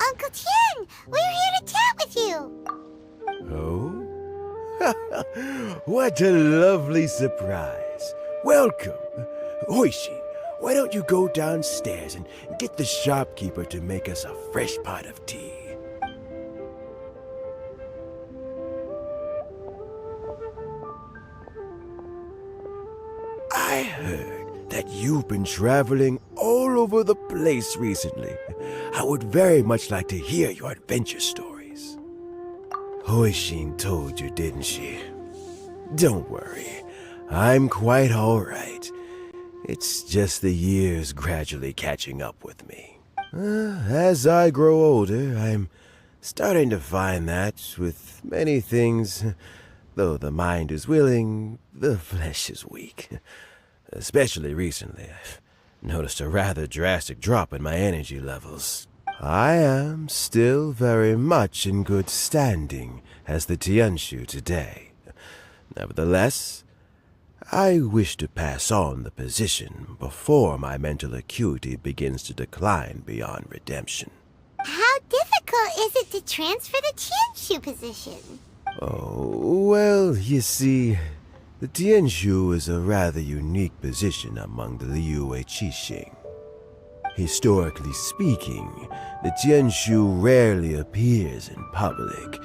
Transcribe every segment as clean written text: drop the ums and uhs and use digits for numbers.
Uncle Tien, we're here to chat with you. Oh? What a lovely surprise. Welcome. Hoishi, why don't you go downstairs and get the shopkeeper to make us a fresh pot of tea? I heard that you've been traveling all over the place recently. I would very much like to hear your adventure stories. Hoishin told you, didn't she? Don't worry, I'm quite all right. It's just the years gradually catching up with me. As I grow older, I'm starting to find that with many things, though the mind is willing, the flesh is weak. Especially recently, I've noticed a rather drastic drop in my energy levels. I am still very much in good standing as the Tianshu today. Nevertheless, I wish to pass on the position before my mental acuity begins to decline beyond redemption. How difficult is it to transfer the Tianshu position? Oh, well, you see, the Tianshu is a rather unique position among the Liyue Qixing. Historically speaking, the Tianshu rarely appears in public.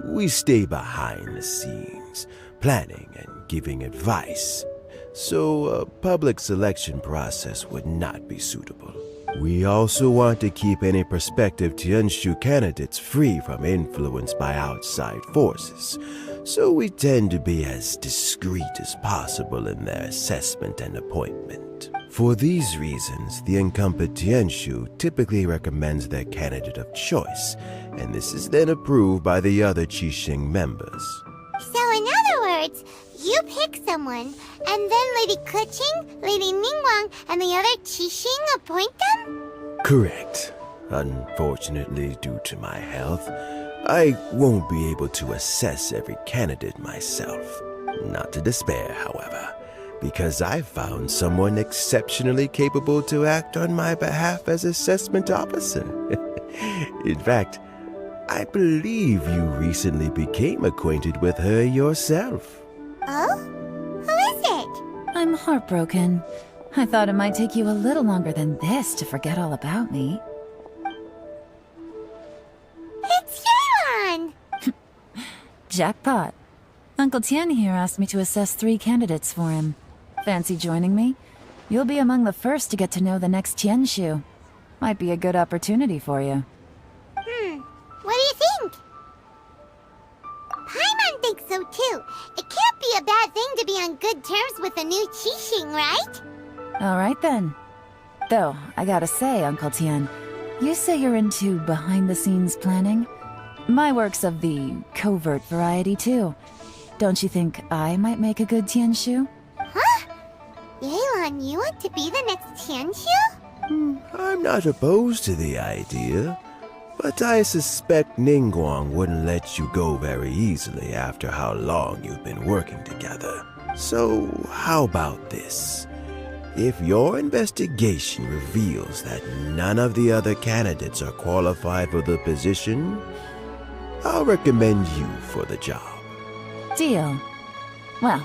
We stay behind the scenes, planning and giving advice, so a public selection process would not be suitable. We also want to keep any prospective Tianshu candidates free from influence by outside forces, so we tend to be as discreet as possible in their assessment and appointment. For these reasons, the incumbent Tianshu typically recommends their candidate of choice, and this is then approved by the other Qixing members. So in other words, you pick someone, and then Lady Keqing, Lady Ningguang, and the other Qixing appoint them? Correct. Unfortunately, due to my health, I won't be able to assess every candidate myself. Not to despair, however, because I found someone exceptionally capable to act on my behalf as assessment officer. In fact, I believe you recently became acquainted with her yourself. Oh? Who is it? I'm heartbroken. I thought it might take you a little longer than this to forget all about me. It's Yelan! Jackpot. Uncle Tien here asked me to assess 3 candidates for him. Fancy joining me? You'll be among the first to get to know the next Tianshu. Might be a good opportunity for you. What do you think? Paimon thinks so too. It can't be a bad thing to be on good terms with a new Qixing, right? Alright then. Though, I gotta say, Uncle Tien, you say you're into behind-the-scenes planning? My work's of the covert variety too. Don't you think I might make a good Tianshu? Huh? Yelan, you want to be the next Tianshu? I'm not opposed to the idea, but I suspect Ningguang wouldn't let you go very easily after how long you've been working together. So, how about this? If your investigation reveals that none of the other candidates are qualified for the position, I'll recommend you for the job. Deal. Well,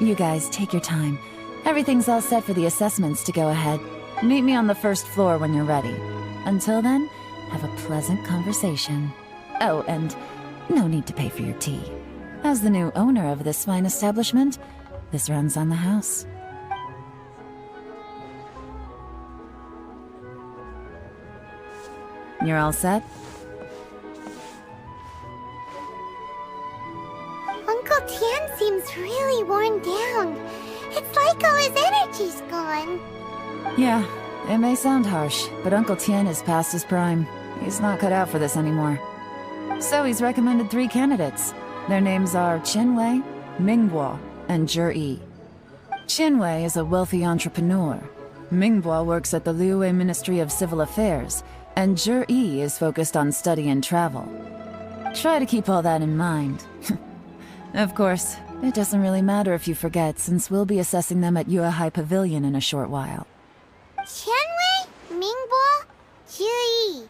you guys take your time. Everything's all set for the assessments to go ahead. Meet me on the first floor when you're ready. Until then, have a pleasant conversation. Oh, and no need to pay for your tea. As the new owner of this fine establishment, this runs on the house. You're all set? Uncle Tian seems really worn down. It's like all his energy's gone. Yeah, it may sound harsh, but Uncle Tian is past his prime. He's not cut out for this anymore. So he's recommended 3 candidates. Their names are Qinwei, Mingguo, and Zhi. Qinwei is a wealthy entrepreneur. Mingguo works at the Liyue Ministry of Civil Affairs, and Zhi is focused on study and travel. Try to keep all that in mind. Of course, it doesn't really matter if you forget, since we'll be assessing them at Yuehai Pavilion in a short while. Qianwei, Mingbo, Zhi.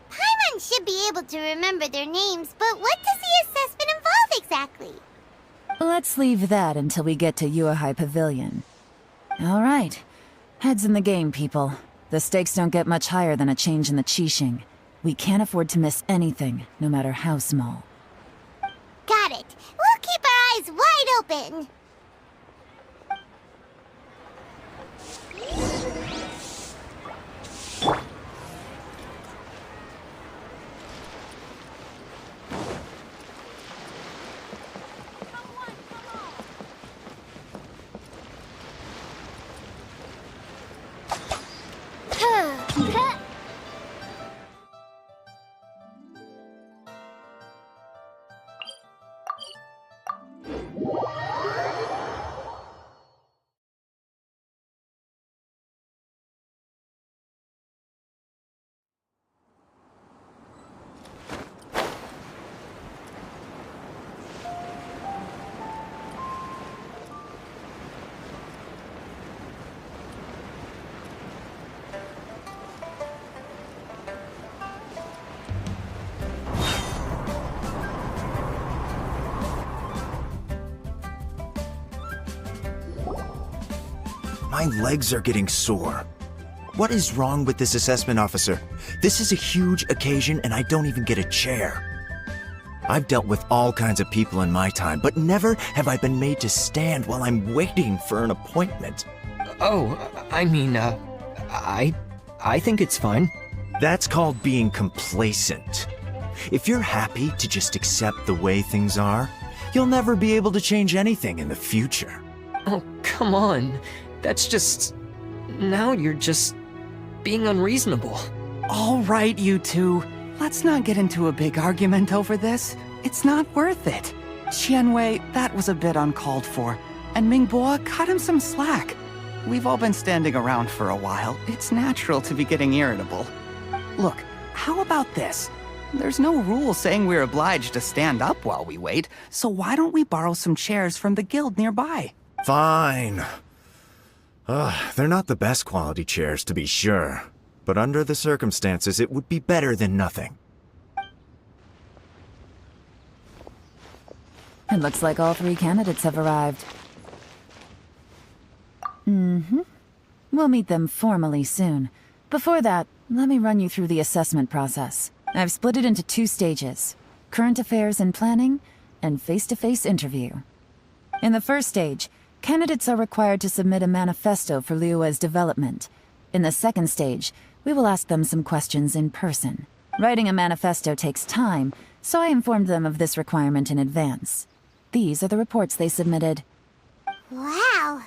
Paimon should be able to remember their names, but what does the assessment involve exactly? Let's leave that until we get to Yuehai Pavilion. All right. Heads in the game, people. The stakes don't get much higher than a change in the Qixing. We can't afford to miss anything, no matter how small. Got it. We'll keep our eyes wide open. My legs are getting sore. What is wrong with this assessment officer? This is a huge occasion and I don't even get a chair. I've dealt with all kinds of people in my time, but never have I been made to stand while I'm waiting for an appointment. Oh, I mean, I think it's fine. That's called being complacent. If you're happy to just accept the way things are, you'll never be able to change anything in the future. Oh, come on. That's just... Now you're just being unreasonable. All right, you two. Let's not get into a big argument over this. It's not worth it. Qianwei, that was a bit uncalled for. And Mingbo, cut him some slack. We've all been standing around for a while. It's natural to be getting irritable. Look, how about this? There's no rule saying we're obliged to stand up while we wait, so why don't we borrow some chairs from the guild nearby? Fine. They're not the best quality chairs, to be sure. But under the circumstances, it would be better than nothing. It looks like all 3 candidates have arrived. We'll meet them formally soon. Before that, let me run you through the assessment process. I've split it into 2 stages: current affairs and planning, and face-to-face interview. In the first stage, candidates are required to submit a manifesto for Liyue's development. In the second stage, we will ask them some questions in person. Writing a manifesto takes time, so I informed them of this requirement in advance. These are the reports they submitted. Wow.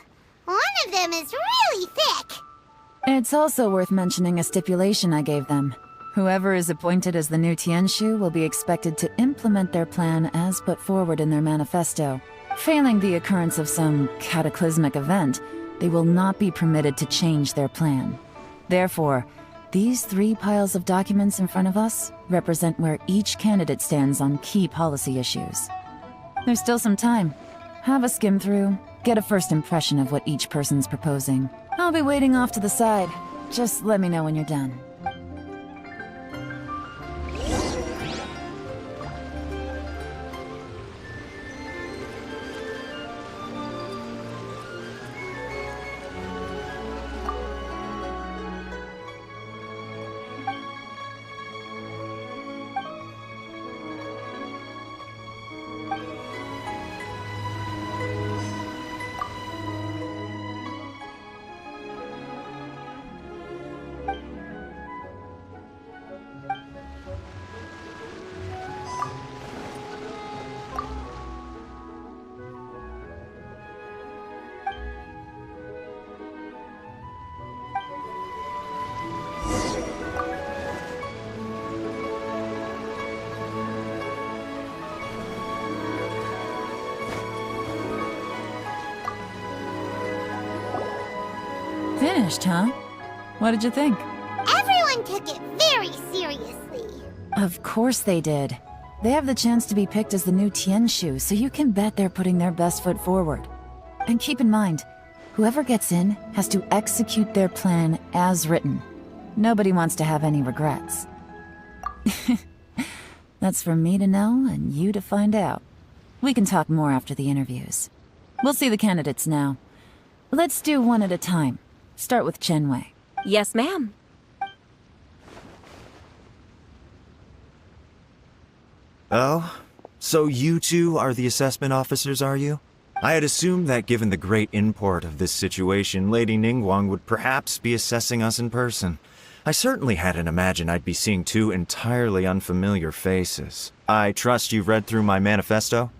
One of them is really thick. It's also worth mentioning a stipulation I gave them. Whoever is appointed as the new Tianshu will be expected to implement their plan as put forward in their manifesto. Failing the occurrence of some cataclysmic event, they will not be permitted to change their plan. Therefore, these 3 piles of documents in front of us represent where each candidate stands on key policy issues. There's still some time. Have a skim through, Get a first impression of what each person's proposing. I'll be waiting off to the side. Just let me know when you're done. Finished, huh? What did you think? Everyone took it very seriously. Of course they did. They have the chance to be picked as the new Tianshu, so you can bet they're putting their best foot forward. And keep in mind, whoever gets in has to execute their plan as written. Nobody wants to have any regrets. That's for me to know and you to find out. We can talk more after the interviews. We'll see the candidates now. Let's do one at a time. Start with Chenwei. Yes, ma'am. Oh? So you two are the assessment officers, are you? I had assumed that given the great import of this situation, Lady Ningguang would perhaps be assessing us in person. I certainly hadn't imagined I'd be seeing two entirely unfamiliar faces. I trust you've read through my manifesto?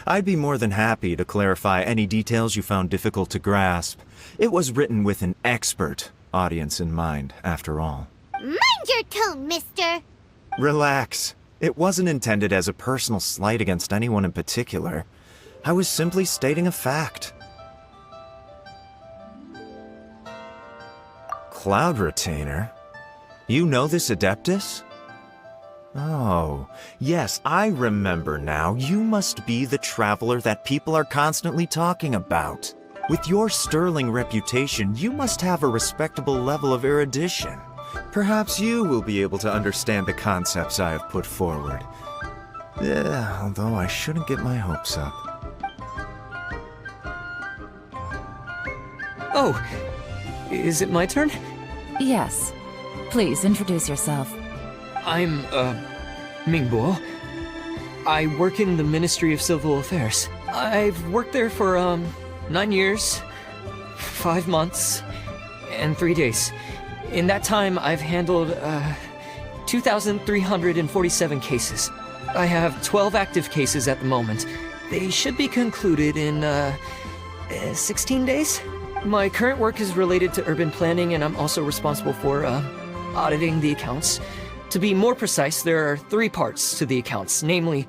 I'd be more than happy to clarify any details you found difficult to grasp. It was written with an expert audience in mind, after all. Mind your tone, mister. Relax. It wasn't intended as a personal slight against anyone in particular. I was simply stating a fact. Cloud Retainer? You know this Adeptus? Oh, yes, I remember now. You must be the traveler that people are constantly talking about. With your sterling reputation, you must have a respectable level of erudition. Perhaps you will be able to understand the concepts I have put forward. Although I shouldn't get my hopes up. Oh, is it my turn? Yes. Please introduce yourself. I'm, Mingbo. I work in the Ministry of Civil Affairs. I've worked there for, 9 years, 5 months, and 3 days. In that time, I've handled, 2,347 cases. I have 12 active cases at the moment. They should be concluded in, 16 days? My current work is related to urban planning, and I'm also responsible for, auditing the accounts. To be more precise, there are 3 parts to the accounts, namely...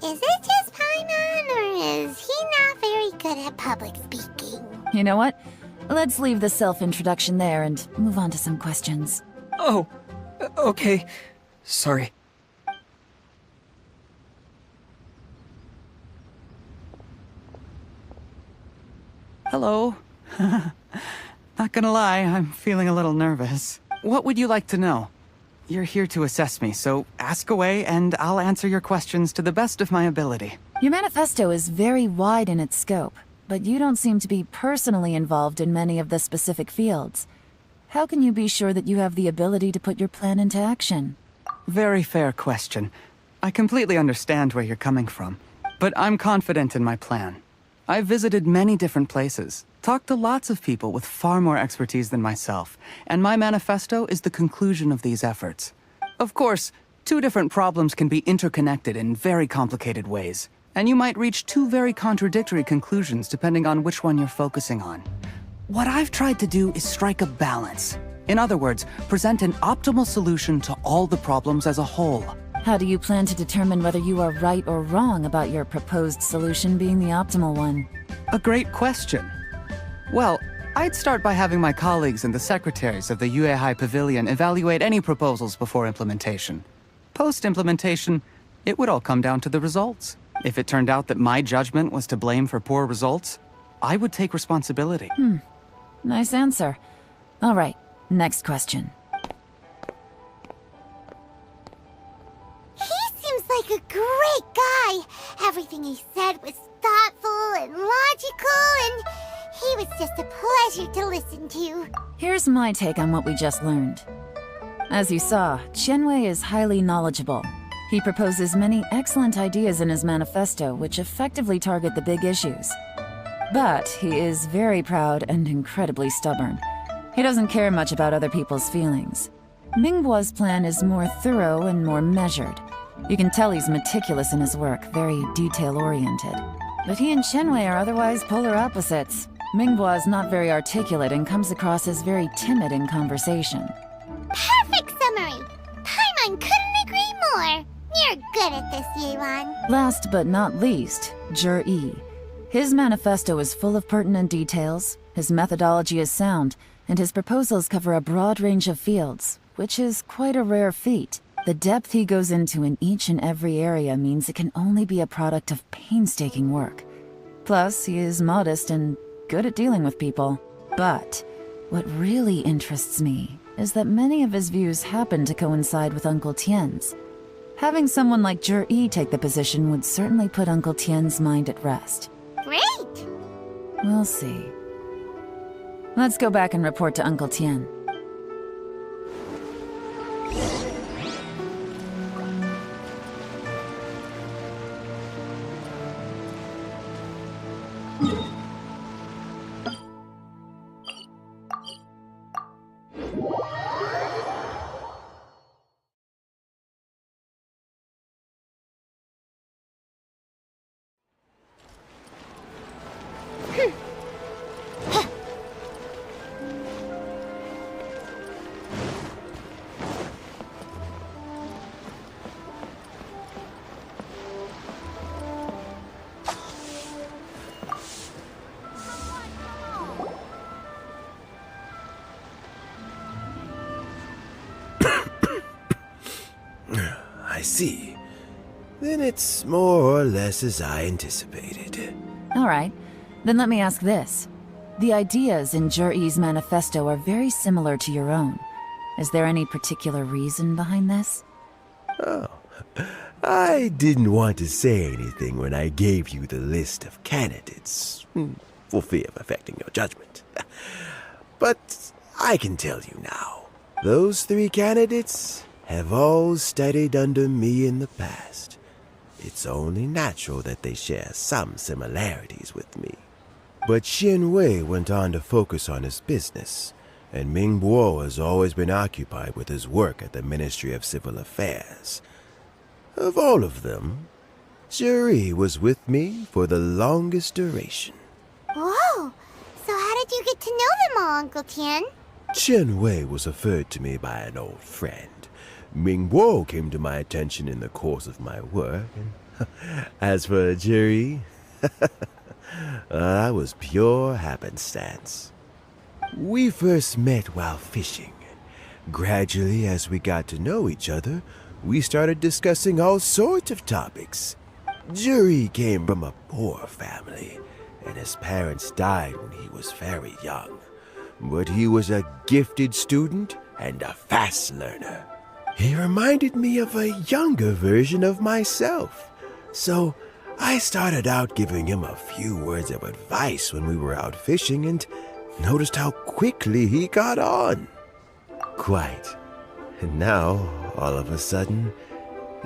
Is it just Paimon, or is he not very good at public speaking? You know what? Let's leave the self-introduction there and move on to some questions. Oh, okay. Sorry. Hello. Not gonna lie, I'm feeling a little nervous. What would you like to know? You're here to assess me, so ask away and I'll answer your questions to the best of my ability. Your manifesto is very wide in its scope, but you don't seem to be personally involved in many of the specific fields. How can you be sure that you have the ability to put your plan into action? Very fair question. I completely understand where you're coming from, but I'm confident in my plan. I've visited many different places, talked to lots of people with far more expertise than myself, and my manifesto is the conclusion of these efforts. Of course, 2 different problems can be interconnected in very complicated ways, and you might reach 2 very contradictory conclusions depending on which one you're focusing on. What I've tried to do is strike a balance. In other words, present an optimal solution to all the problems as a whole. How do you plan to determine whether you are right or wrong about your proposed solution being the optimal one? A great question. Well, I'd start by having my colleagues and the secretaries of the Yuehai Pavilion evaluate any proposals before implementation. Post-implementation, it would all come down to the results. If it turned out that my judgment was to blame for poor results, I would take responsibility. Nice answer. All right, next question. He seems like a great guy. Everything he said was thoughtful and logical, and he was just a pleasure to listen to. Here's my take on what we just learned. As you saw, Qianwei is highly knowledgeable. He proposes many excellent ideas in his manifesto which effectively target the big issues. But he is very proud and incredibly stubborn. He doesn't care much about other people's feelings. Mingbo's plan is more thorough and more measured. You can tell he's meticulous in his work, very detail-oriented. But he and Qianwei are otherwise polar opposites. Mingbo is not very articulate and comes across as very timid in conversation. Perfect summary. Paimon couldn't agree more. You're good at this, Yelan. Last but not least, Yi. His manifesto is full of pertinent details, his methodology is sound, and his proposals cover a broad range of fields, which is quite a rare feat. The depth he goes into in each and every area means it can only be a product of painstaking work. Plus, he is modest and good at dealing with people. But what really interests me is that many of his views happen to coincide with Uncle Tien's. Having someone like Yi take the position would certainly put Uncle Tien's mind at rest. Great! We'll see. Let's go back and report to Uncle Tien. I see. Then it's more or less as I anticipated. All right, then let me ask this. The ideas in Yi's manifesto are very similar to your own. Is there any particular reason behind this? Oh, I didn't want to say anything when I gave you the list of candidates, for fear of affecting your judgment. But I can tell you now. Those 3 candidates have all studied under me in the past. It's only natural that they share some similarities with me. But Qianwei went on to focus on his business, and Mingbo has always been occupied with his work at the Ministry of Civil Affairs. Of all of them, Yi was with me for the longest duration. Whoa! So how did you get to know them all, Uncle Tien? Qianwei was referred to me by an old friend. Mingbo came to my attention in the course of my work, and as for Yi, that was pure happenstance. We first met while fishing. Gradually, as we got to know each other, we started discussing all sorts of topics. Yi came from a poor family, and his parents died when he was very young. But he was a gifted student and a fast learner. He reminded me of a younger version of myself. So I started out giving him a few words of advice when we were out fishing and noticed how quickly he got on. Quite. And now, all of a sudden,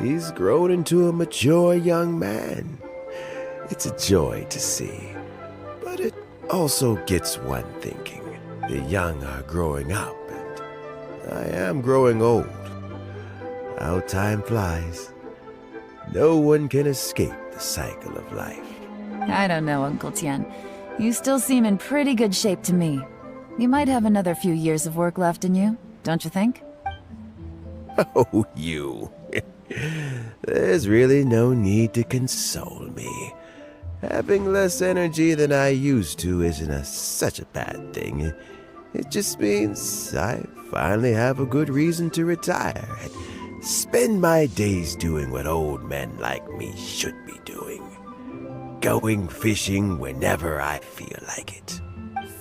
he's grown into a mature young man. It's a joy to see. But it also gets one thinking. The young are growing up, and I am growing old. How time flies. No one can escape the cycle of life. I don't know, Uncle Tien. You still seem in pretty good shape to me. You might have another few years of work left in you, don't you think? Oh, you. There's really no need to console me. Having less energy than I used to isn't such a bad thing. It just means I finally have a good reason to retire at spend my days doing what old men like me should be doing. Going fishing whenever I feel like it.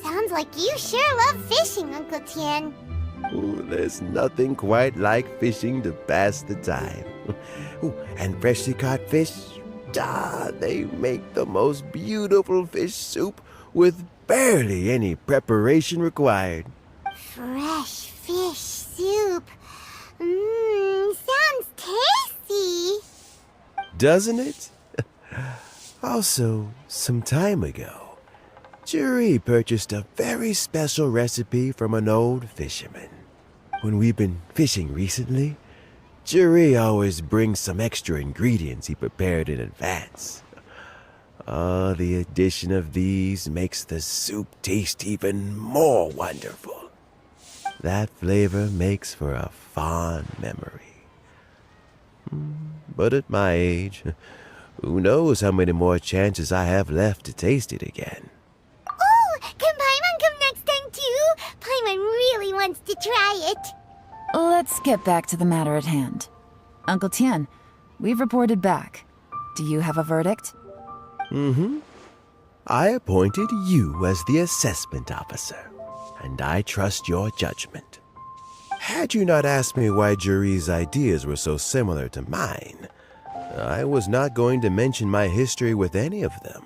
Sounds like you sure love fishing, Uncle Tian. Ooh, there's nothing quite like fishing to pass the time. Ooh, and freshly caught fish, they make the most beautiful fish soup with barely any preparation required. Fresh fish soup. Sounds tasty. Doesn't it? Also, some time ago, Juri purchased a very special recipe from an old fisherman. When we've been fishing recently, Juri always brings some extra ingredients he prepared in advance. The addition of these makes the soup taste even more wonderful. That flavor makes for a fond memory. But at my age, who knows how many more chances I have left to taste it again. Oh, can Paimon come next time too? Paimon really wants to try it. Let's get back to the matter at hand. Uncle Tian, we've reported back. Do you have a verdict? I appointed you as the assessment officer, and I trust your judgment. Had you not asked me why Juri's ideas were so similar to mine, I was not going to mention my history with any of them.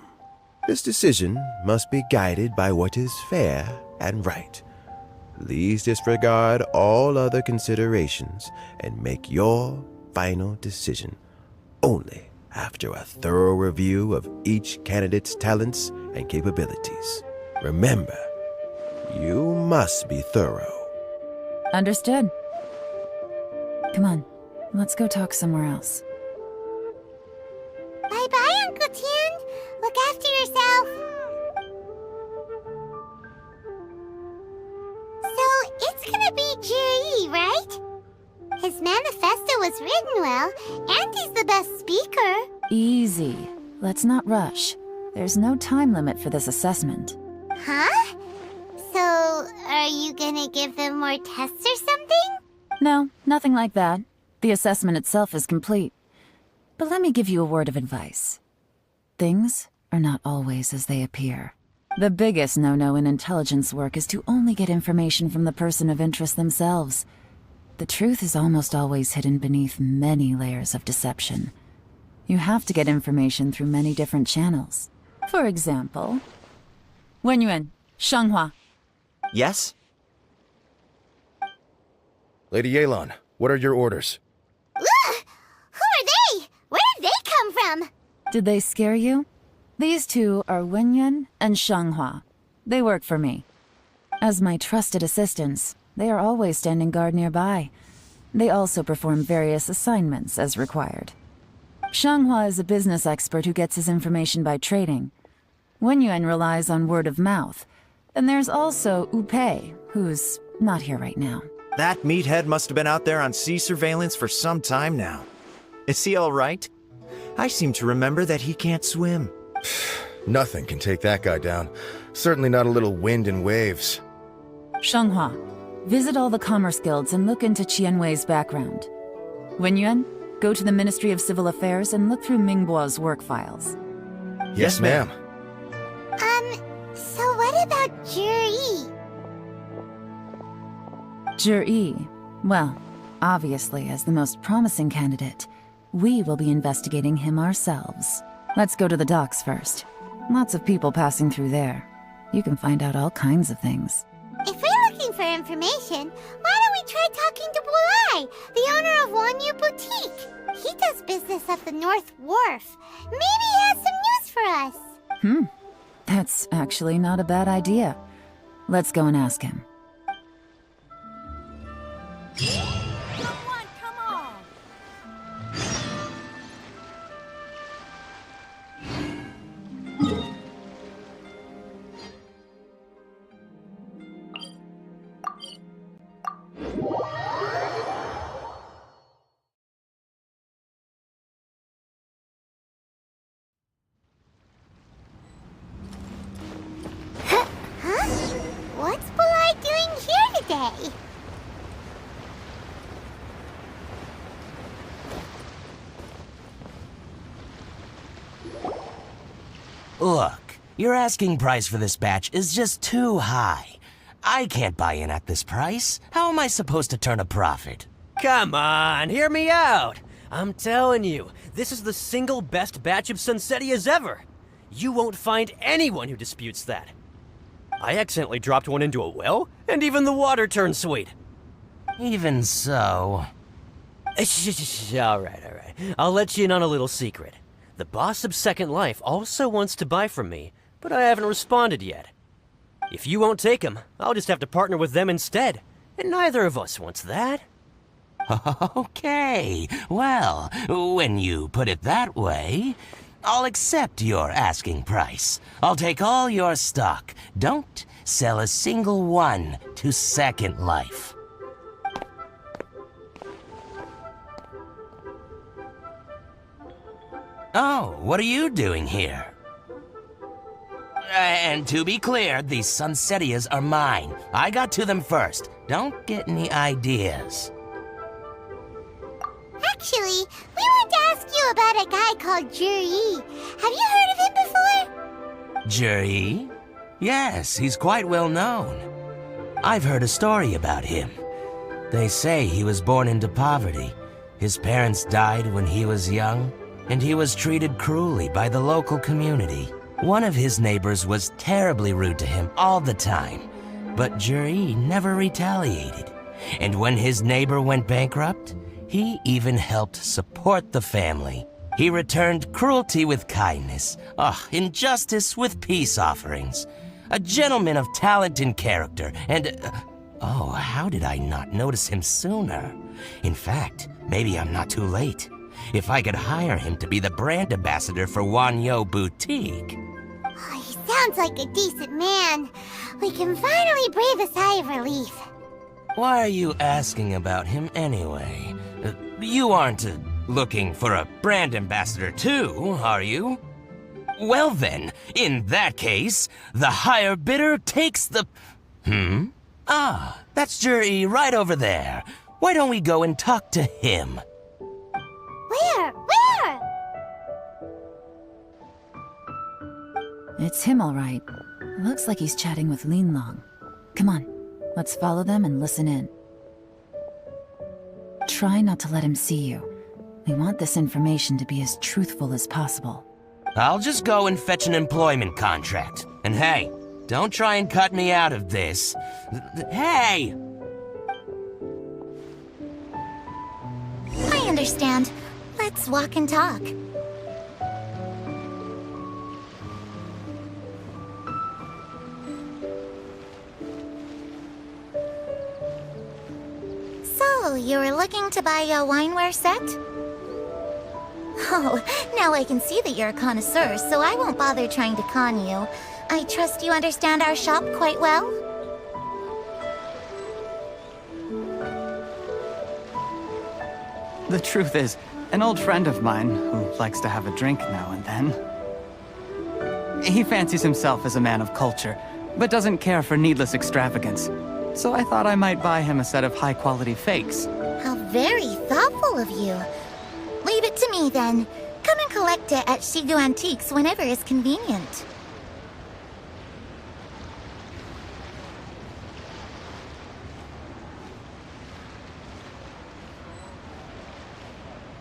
This decision must be guided by what is fair and right. Please disregard all other considerations and make your final decision only after a thorough review of each candidate's talents and capabilities. Remember, you must be thorough. Understood. Come on, let's go talk somewhere else. Bye-bye, Uncle Tian. Look after yourself. So, it's gonna be Jiri, right? His manifesto was written well, and he's the best speaker. Easy. Let's not rush. There's no time limit for this assessment. Huh? So, are you gonna give them more tests or something? No, nothing like that. The assessment itself is complete. But let me give you a word of advice. Things are not always as they appear. The biggest no-no in intelligence work is to only get information from the person of interest themselves. The truth is almost always hidden beneath many layers of deception. You have to get information through many different channels. For example, Wenyuan, Shanghua. Yes? Lady Yelan, what are your orders? Ugh! Who are they? Where did they come from? Did they scare you? These two are Wenyuan and Shanghua. They work for me. As my trusted assistants, they are always standing guard nearby. They also perform various assignments as required. Shanghua is a business expert who gets his information by trading. Wenyuan relies on word of mouth. And there's also Upei, who's not here right now. That meathead must have been out there on sea surveillance for some time now. Is he all right? I seem to remember that he can't swim. Nothing can take that guy down. Certainly not a little wind and waves. Shanghua, visit all the commerce guilds and look into Qianwei's background. Wenyuan, go to the Ministry of Civil Affairs and look through Mingbo's work files. Yes, ma'am. So what about Juri? Juri, well, obviously as the most promising candidate, we will be investigating him ourselves. Let's go to the docks first. Lots of people passing through there. You can find out all kinds of things. If we're looking for information, why don't we try talking to Bulai, the owner of Wanyu Boutique? He does business at the North Wharf. Maybe he has some news for us. That's actually not a bad idea. Let's go and ask him. What's Bulai doing here today? Look, your asking price for this batch is just too high. I can't buy in at this price. How am I supposed to turn a profit? Come on, hear me out. I'm telling you, this is the single best batch of Sunsettias ever. You won't find anyone who disputes that. I accidentally dropped one into a well, and even the water turned sweet. Even so... All right. I'll let you in on a little secret. The boss of Second Life also wants to buy from me, but I haven't responded yet. If you won't take him, I'll just have to partner with them instead, and neither of us wants that. Okay, well, when you put it that way, I'll accept your asking price. I'll take all your stock. Don't sell a single one to Second Life. Oh, what are you doing here? And to be clear, these Sunsettias are mine. I got to them first. Don't get any ideas. Actually, we want to ask you about a guy called Juri. Have you heard of him before? Juri? Yes, he's quite well known. I've heard a story about him. They say he was born into poverty. His parents died when he was young, and he was treated cruelly by the local community. One of his neighbors was terribly rude to him all the time, but Juri never retaliated. And when his neighbor went bankrupt, he even helped support the family. He returned cruelty with kindness, injustice with peace offerings. A gentleman of talent and character, and... how did I not notice him sooner? In fact, maybe I'm not too late. If I could hire him to be the brand ambassador for Wanyo Boutique. Oh, he sounds like a decent man. We can finally breathe a sigh of relief. Why are you asking about him anyway? You aren't looking for a brand ambassador too, are you? Well then, in that case, the higher bidder takes the... that's Juri right over there. Why don't we go and talk to him? Where? It's him, all right. Looks like he's chatting with Yelan. Come on, let's follow them and listen in. Try not to let him see you. We want this information to be as truthful as possible. I'll just go and fetch an employment contract. And hey, don't try and cut me out of this. Hey! I understand. Let's walk and talk. So, you were looking to buy a wineware set? Oh, now I can see that you're a connoisseur, so I won't bother trying to con you. I trust you understand our shop quite well? The truth is, an old friend of mine, who likes to have a drink now and then, he fancies himself as a man of culture, but doesn't care for needless extravagance. So I thought I might buy him a set of high-quality fakes. How very thoughtful of you. Leave it to me, then. Come and collect it at Shigu Antiques whenever is convenient.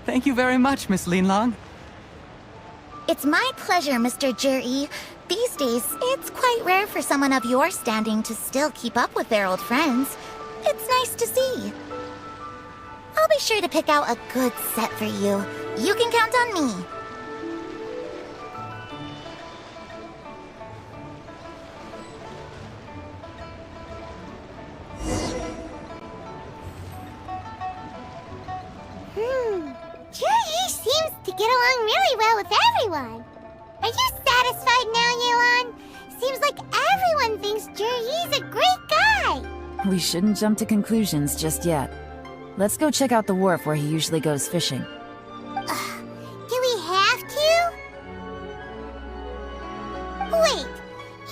Thank you very much, Miss Yelan. It's my pleasure, Mr. Juri. These days, it's quite rare for someone of your standing to still keep up with their old friends. It's nice to see. I'll be sure to pick out a good set for you. You can count on me. Juri seems to get along really well with everyone. Are you satisfied now, Yelan? Seems like everyone thinks Juri's a great guy. We shouldn't jump to conclusions just yet. Let's go check out the wharf where he usually goes fishing. Do we have to? Wait,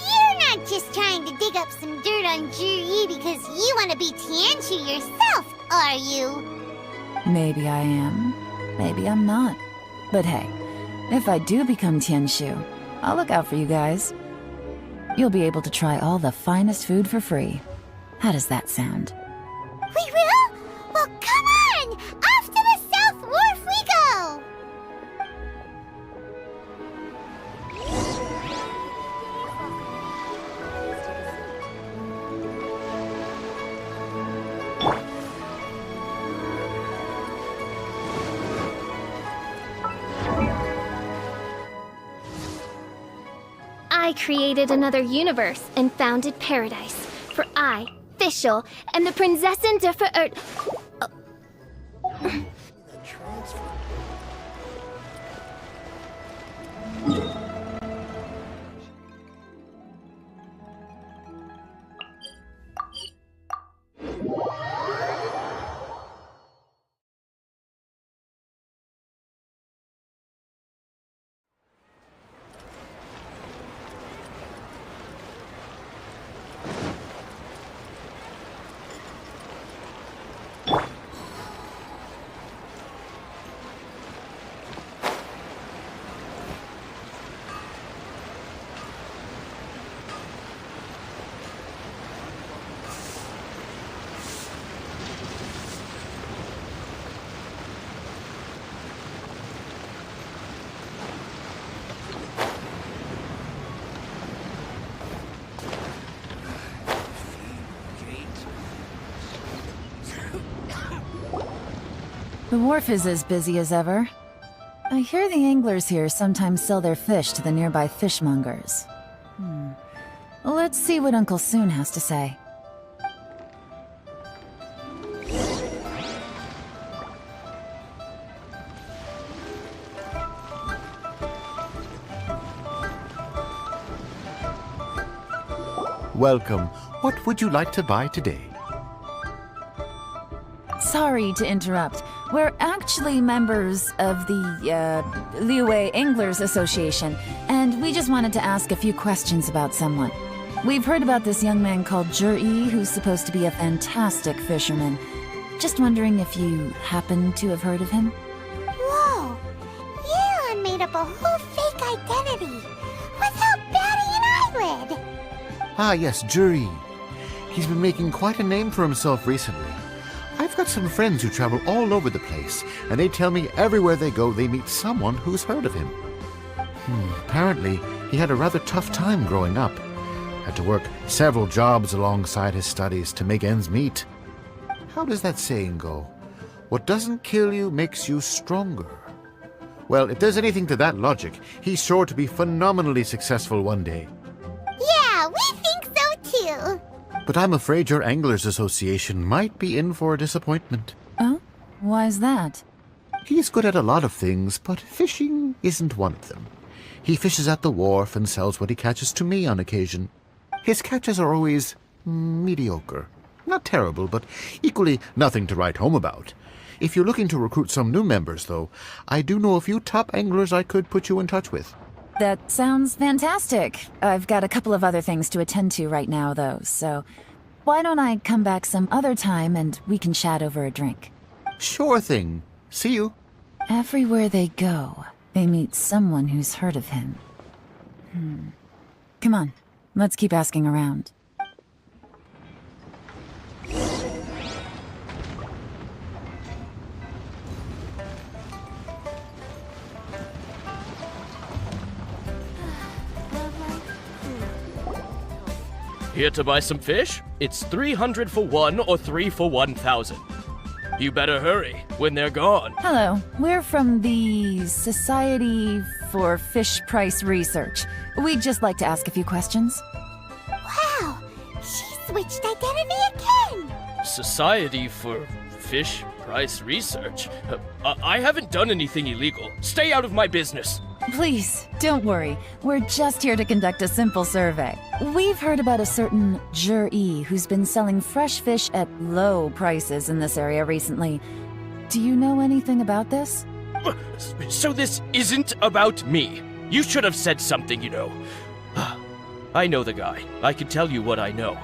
you're not just trying to dig up some dirt on Juri because you want to be Tianshu yourself, are you? Maybe I am, maybe I'm not. But hey, if I do become Tianshu, I'll look out for you guys. You'll be able to try all the finest food for free. How does that sound? We will? Well, come on! Off to the South Wharf we go! I created another universe and founded paradise. For I, Fischl, am the Prinzessin der Verirrt. The wharf is as busy as ever. I hear the anglers here sometimes sell their fish to the nearby fishmongers. Let's see what Uncle Soon has to say. Welcome. What would you like to buy today? Sorry to interrupt. We're actually members of the, Liyue Anglers Association, and we just wanted to ask a few questions about someone. We've heard about this young man called Zhi, who's supposed to be a fantastic fisherman. Just wondering if you happen to have heard of him? Whoa! Yelan made up a whole fake identity without batting an eyelid! Ah, yes, Zhi. He's been making quite a name for himself recently. I've got some friends who travel all over the place, and they tell me everywhere they go they meet someone who's heard of him. Apparently, he had a rather tough time growing up. Had to work several jobs alongside his studies to make ends meet. How does that saying go? What doesn't kill you makes you stronger. Well, if there's anything to that logic, he's sure to be phenomenally successful one day. Yeah, we think so too! But I'm afraid your Anglers Association might be in for a disappointment. Oh? Why's that? He's good at a lot of things, but fishing isn't one of them. He fishes at the wharf and sells what he catches to me on occasion. His catches are always mediocre. Not terrible, but equally nothing to write home about. If you're looking to recruit some new members, though, I do know a few top anglers I could put you in touch with. That sounds fantastic. I've got a couple of other things to attend to right now, though, so why don't I come back some other time and we can chat over a drink? Sure thing. See you. Everywhere they go, they meet someone who's heard of him. Come on, let's keep asking around. Here to buy some fish? It's 300 for one or 3 for 1,000. You better hurry when they're gone. Hello, we're from the Society for Fish Price Research. We'd just like to ask a few questions. Wow! She switched identity again! Society for Fish Price Research? I haven't done anything illegal. Stay out of my business. Please, don't worry. We're just here to conduct a simple survey. We've heard about a certain Zhi who's been selling fresh fish at low prices in this area recently. Do you know anything about this? So this isn't about me. You should have said something, you know. I know the guy. I can tell you what I know.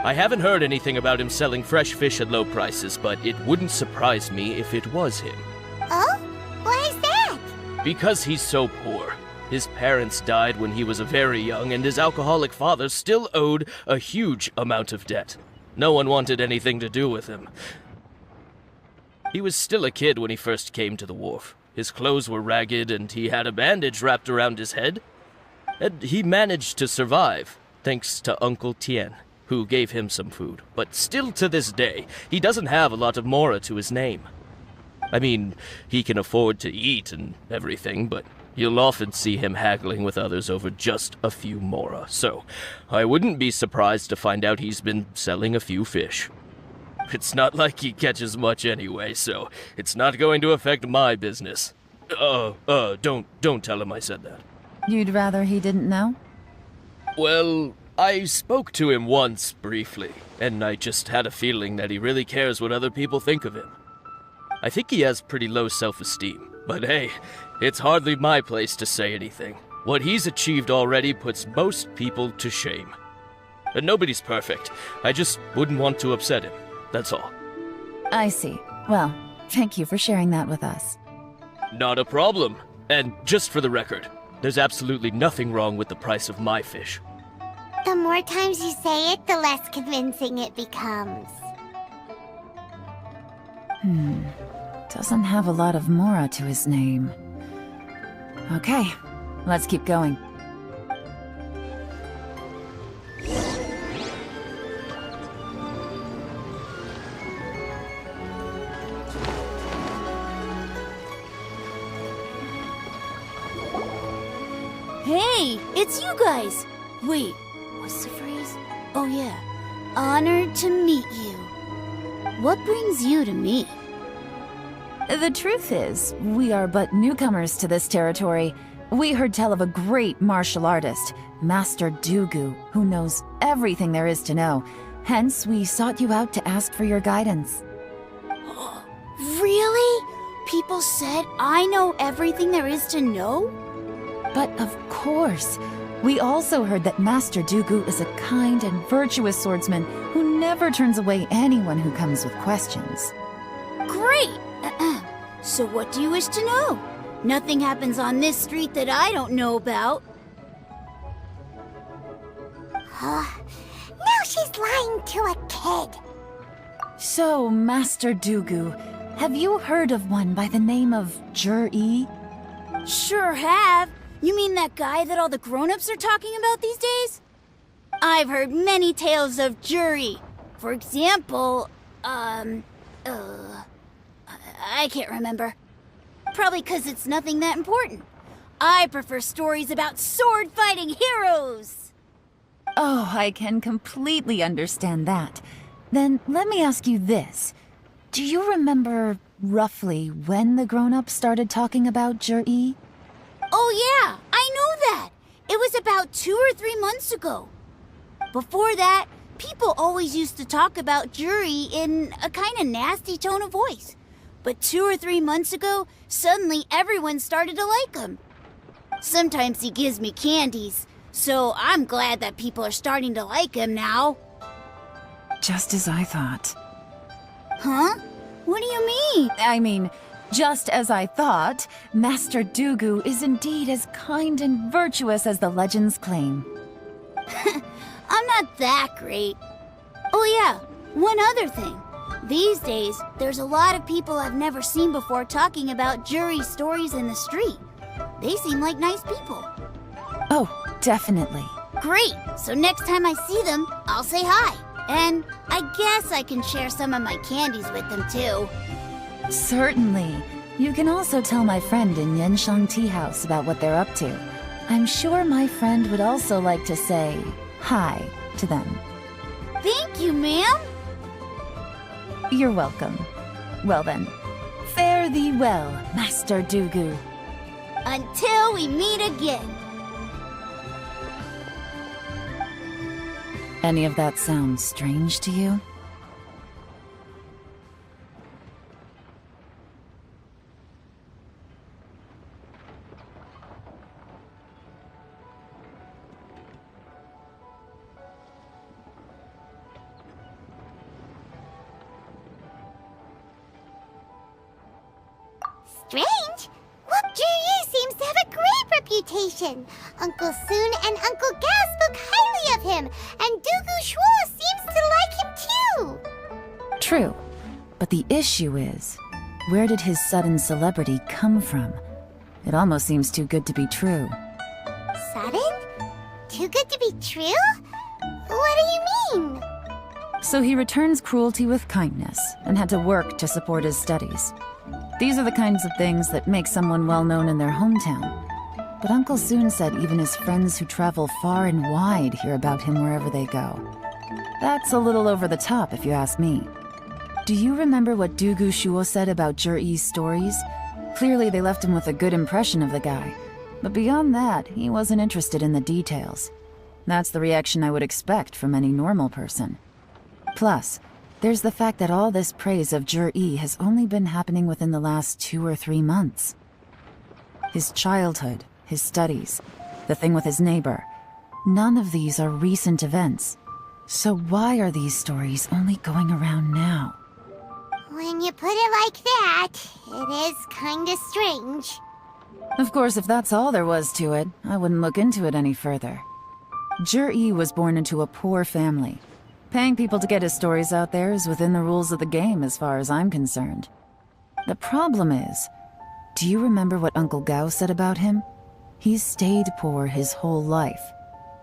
I haven't heard anything about him selling fresh fish at low prices, but it wouldn't surprise me if it was him. Oh? Why is that? Because he's so poor. His parents died when he was very young, and his alcoholic father still owed a huge amount of debt. No one wanted anything to do with him. He was still a kid when he first came to the wharf. His clothes were ragged, and he had a bandage wrapped around his head. And he managed to survive, thanks to Uncle Tien, who gave him some food. But still to this day, he doesn't have a lot of mora to his name. I mean, he can afford to eat and everything, but you'll often see him haggling with others over just a few mora. So, I wouldn't be surprised to find out he's been selling a few fish. It's not like he catches much anyway, so it's not going to affect my business. Don't tell him I said that. You'd rather he didn't know? Well, I spoke to him once, briefly, and I just had a feeling that he really cares what other people think of him. I think he has pretty low self-esteem, but hey, it's hardly my place to say anything. What he's achieved already puts most people to shame. And nobody's perfect. I just wouldn't want to upset him. That's all. I see. Well, thank you for sharing that with us. Not a problem. And just for the record, there's absolutely nothing wrong with the price of my fish. The more times you say it, the less convincing it becomes. Doesn't have a lot of mora to his name. Okay, let's keep going. Hey, it's you guys! Wait, what's the phrase? Oh yeah, honored to meet you. What brings you to me? The truth is, we are but newcomers to this territory. We heard tell of a great martial artist, Master Dugu, who knows everything there is to know. Hence, we sought you out to ask for your guidance. Really? People said I know everything there is to know? But of course, we also heard that Master Dugu is a kind and virtuous swordsman who never turns away anyone who comes with questions. Great! So what do you wish to know? Nothing happens on this street that I don't know about. Now she's lying to a kid. So, Master Dugu, have you heard of one by the name of Jur-E? Sure have. You mean that guy that all the grown-ups are talking about these days? I've heard many tales of Juri. For example, I can't remember. Probably 'cause it's nothing that important. I prefer stories about sword-fighting heroes! Oh, I can completely understand that. Then let me ask you this. Do you remember roughly when the grown-ups started talking about Jur-E? Oh yeah, I know that! It was about 2 or 3 months ago. Before that, people always used to talk about Juri in a kind of nasty tone of voice. But 2 or 3 months ago, suddenly everyone started to like him. Sometimes he gives me candies, so I'm glad that people are starting to like him now. Just as I thought. Huh? What do you mean? I mean, just as I thought, Master Dugu is indeed as kind and virtuous as the legends claim. I'm not that great. Oh yeah, one other thing. These days, there's a lot of people I've never seen before talking about Juri stories in the street. They seem like nice people. Oh, definitely. Great! So next time I see them, I'll say hi. And I guess I can share some of my candies with them too. Certainly. You can also tell my friend in Yenshan Tea House about what they're up to. I'm sure my friend would also like to say hi to them. Thank you, ma'am! You're welcome. Well then, fare thee well, Master Dugu. Until we meet again. Any of that sound strange to you? Strange? Look, Juri seems to have a great reputation. Uncle Soon and Uncle Gao spoke highly of him, and Dugu Shuo seems to like him too. True. But the issue is, where did his sudden celebrity come from? It almost seems too good to be true. Sudden? Too good to be true? What do you mean? So he returns cruelty with kindness, and had to work to support his studies. These are the kinds of things that make someone well known in their hometown. But Uncle Soon said even his friends who travel far and wide hear about him wherever they go. That's a little over the top, if you ask me. Do you remember what Dugu Shuo said about Zhiyi's stories? Clearly they left him with a good impression of the guy. But beyond that, he wasn't interested in the details. That's the reaction I would expect from any normal person. Plus, there's the fact that all this praise of Zhiyi has only been happening within the last 2 or 3 months. His childhood, his studies, the thing with his neighbor, none of these are recent events. So why are these stories only going around now? When you put it like that, it is kinda strange. Of course, if that's all there was to it, I wouldn't look into it any further. Zhiyi was born into a poor family. Paying people to get his stories out there is within the rules of the game as far as I'm concerned. The problem is, do you remember what Uncle Gao said about him? He's stayed poor his whole life.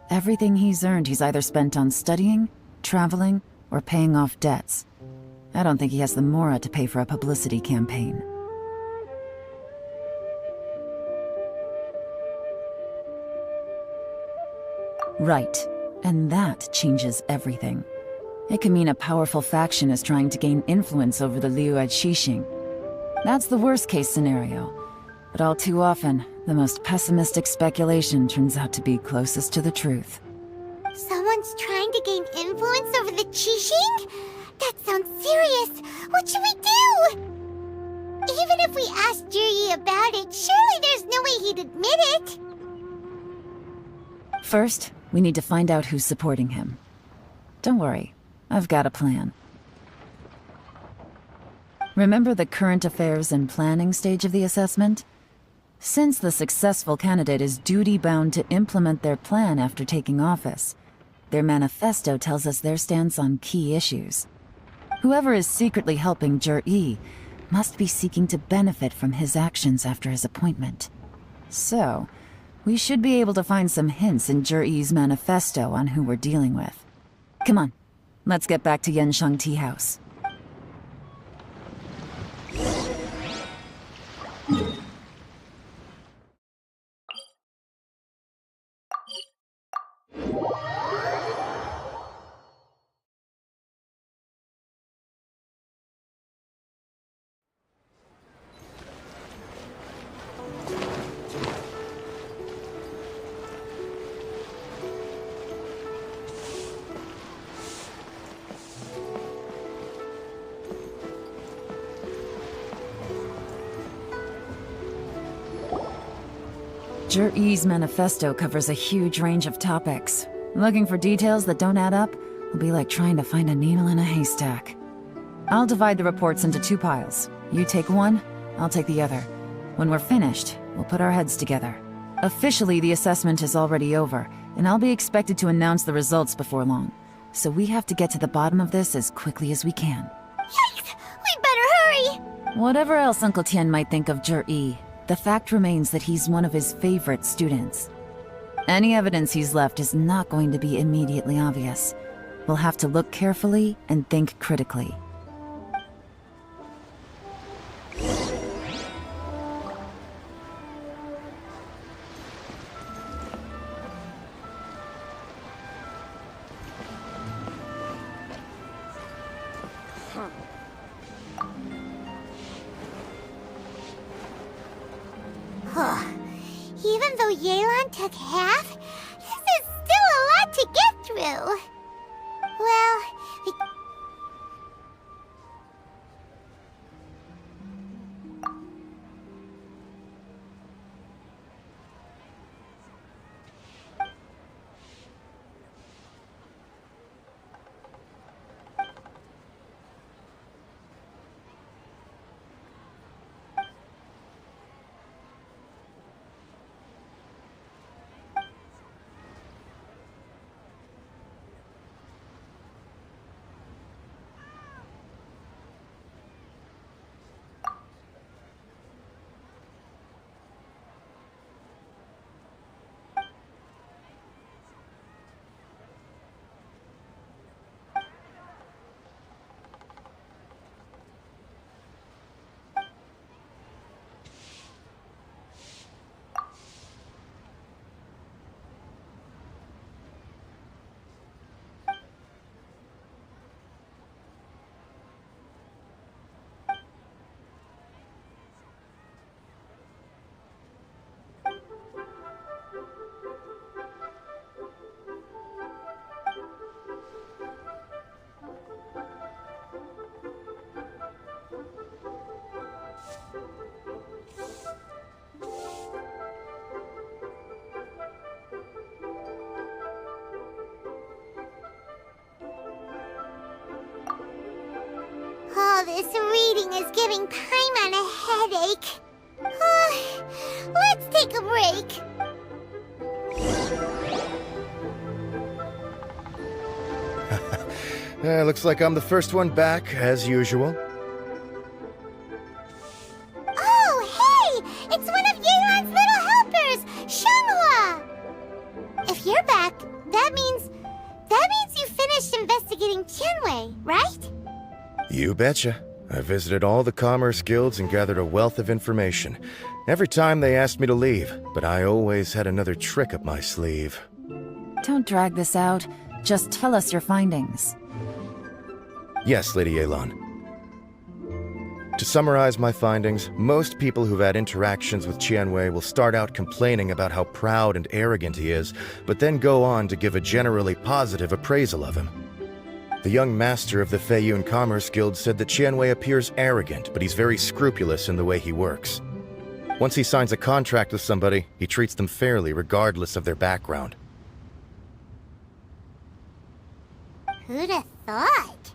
Everything he's earned he's either spent on studying, traveling, or paying off debts. I don't think he has the mora to pay for a publicity campaign. Right, and that changes everything. It can mean a powerful faction is trying to gain influence over the Liu at Xixing. That's the worst-case scenario. But all too often, the most pessimistic speculation turns out to be closest to the truth. Someone's trying to gain influence over the Qixing? That sounds serious. What should we do? Even if we asked Zhiyi about it, surely there's no way he'd admit it. First, we need to find out who's supporting him. Don't worry, I've got a plan. Remember the current affairs and planning stage of the assessment? Since the successful candidate is duty-bound to implement their plan after taking office, their manifesto tells us their stance on key issues. Whoever is secretly helping Zhiyi must be seeking to benefit from his actions after his appointment. So, we should be able to find some hints in Zhiyi's manifesto on who we're dealing with. Come on, let's get back to Yanshang Tea House. Zhiyi's manifesto covers a huge range of topics. Looking for details that don't add up will be like trying to find a needle in a haystack. I'll divide the reports into 2 piles. You take one, I'll take the other. When we're finished, we'll put our heads together. Officially, the assessment is already over, and I'll be expected to announce the results before long. So we have to get to the bottom of this as quickly as we can. Yikes! We better hurry! Whatever else Uncle Tian might think of Zhiyi, the fact remains that he's one of his favorite students. Any evidence he's left is not going to be immediately obvious. We'll have to look carefully and think critically. Even though Yelan took half, this is still a lot to get through. Well, all this reading is giving Paimon a headache. Let's take a break. Looks like I'm the first one back, as usual. Oh, hey! It's one of Yelan's little helpers, Shanghua! If you're back, that means you finished investigating Qianwei, right? You betcha. I visited all the commerce guilds and gathered a wealth of information. Every time they asked me to leave, but I always had another trick up my sleeve. Don't drag this out. Just tell us your findings. Yes, Lady Yelan. To summarize my findings, most people who've had interactions with Qianwei will start out complaining about how proud and arrogant he is, but then go on to give a generally positive appraisal of him. The young master of the Feiyun Commerce Guild said that Qianwei appears arrogant, but he's very scrupulous in the way he works. Once he signs a contract with somebody, he treats them fairly regardless of their background. Who'd have thought?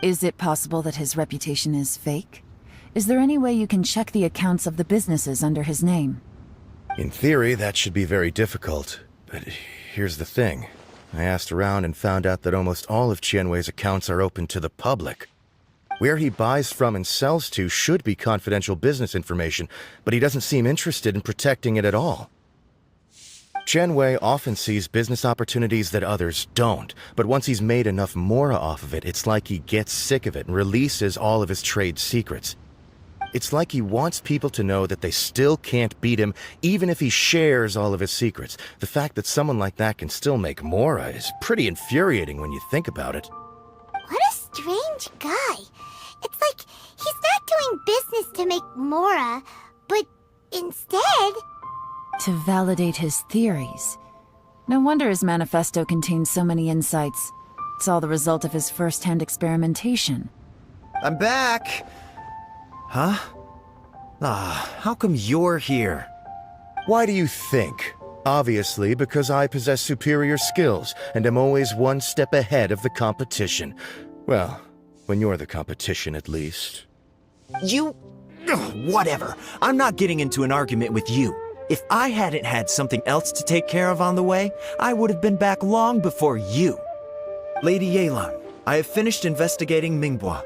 Is it possible that his reputation is fake? Is there any way you can check the accounts of the businesses under his name? In theory, that should be very difficult, but here's the thing. I asked around and found out that almost all of Qianwei's accounts are open to the public. Where he buys from and sells to should be confidential business information, but he doesn't seem interested in protecting it at all. Qianwei often sees business opportunities that others don't, but once he's made enough mora off of it, it's like he gets sick of it and releases all of his trade secrets. It's like he wants people to know that they still can't beat him, even if he shares all of his secrets. The fact that someone like that can still make mora is pretty infuriating when you think about it. What a strange guy. It's like he's not doing business to make mora, but instead... to validate his theories. No wonder his manifesto contains so many insights. It's all the result of his first-hand experimentation. I'm back! Huh? How come you're here? Why do you think? Obviously, because I possess superior skills and am always one step ahead of the competition. Well, when you're the competition, at least. You... whatever. I'm not getting into an argument with you. If I hadn't had something else to take care of on the way, I would have been back long before you. Lady Yelan, I have finished investigating Mingbois.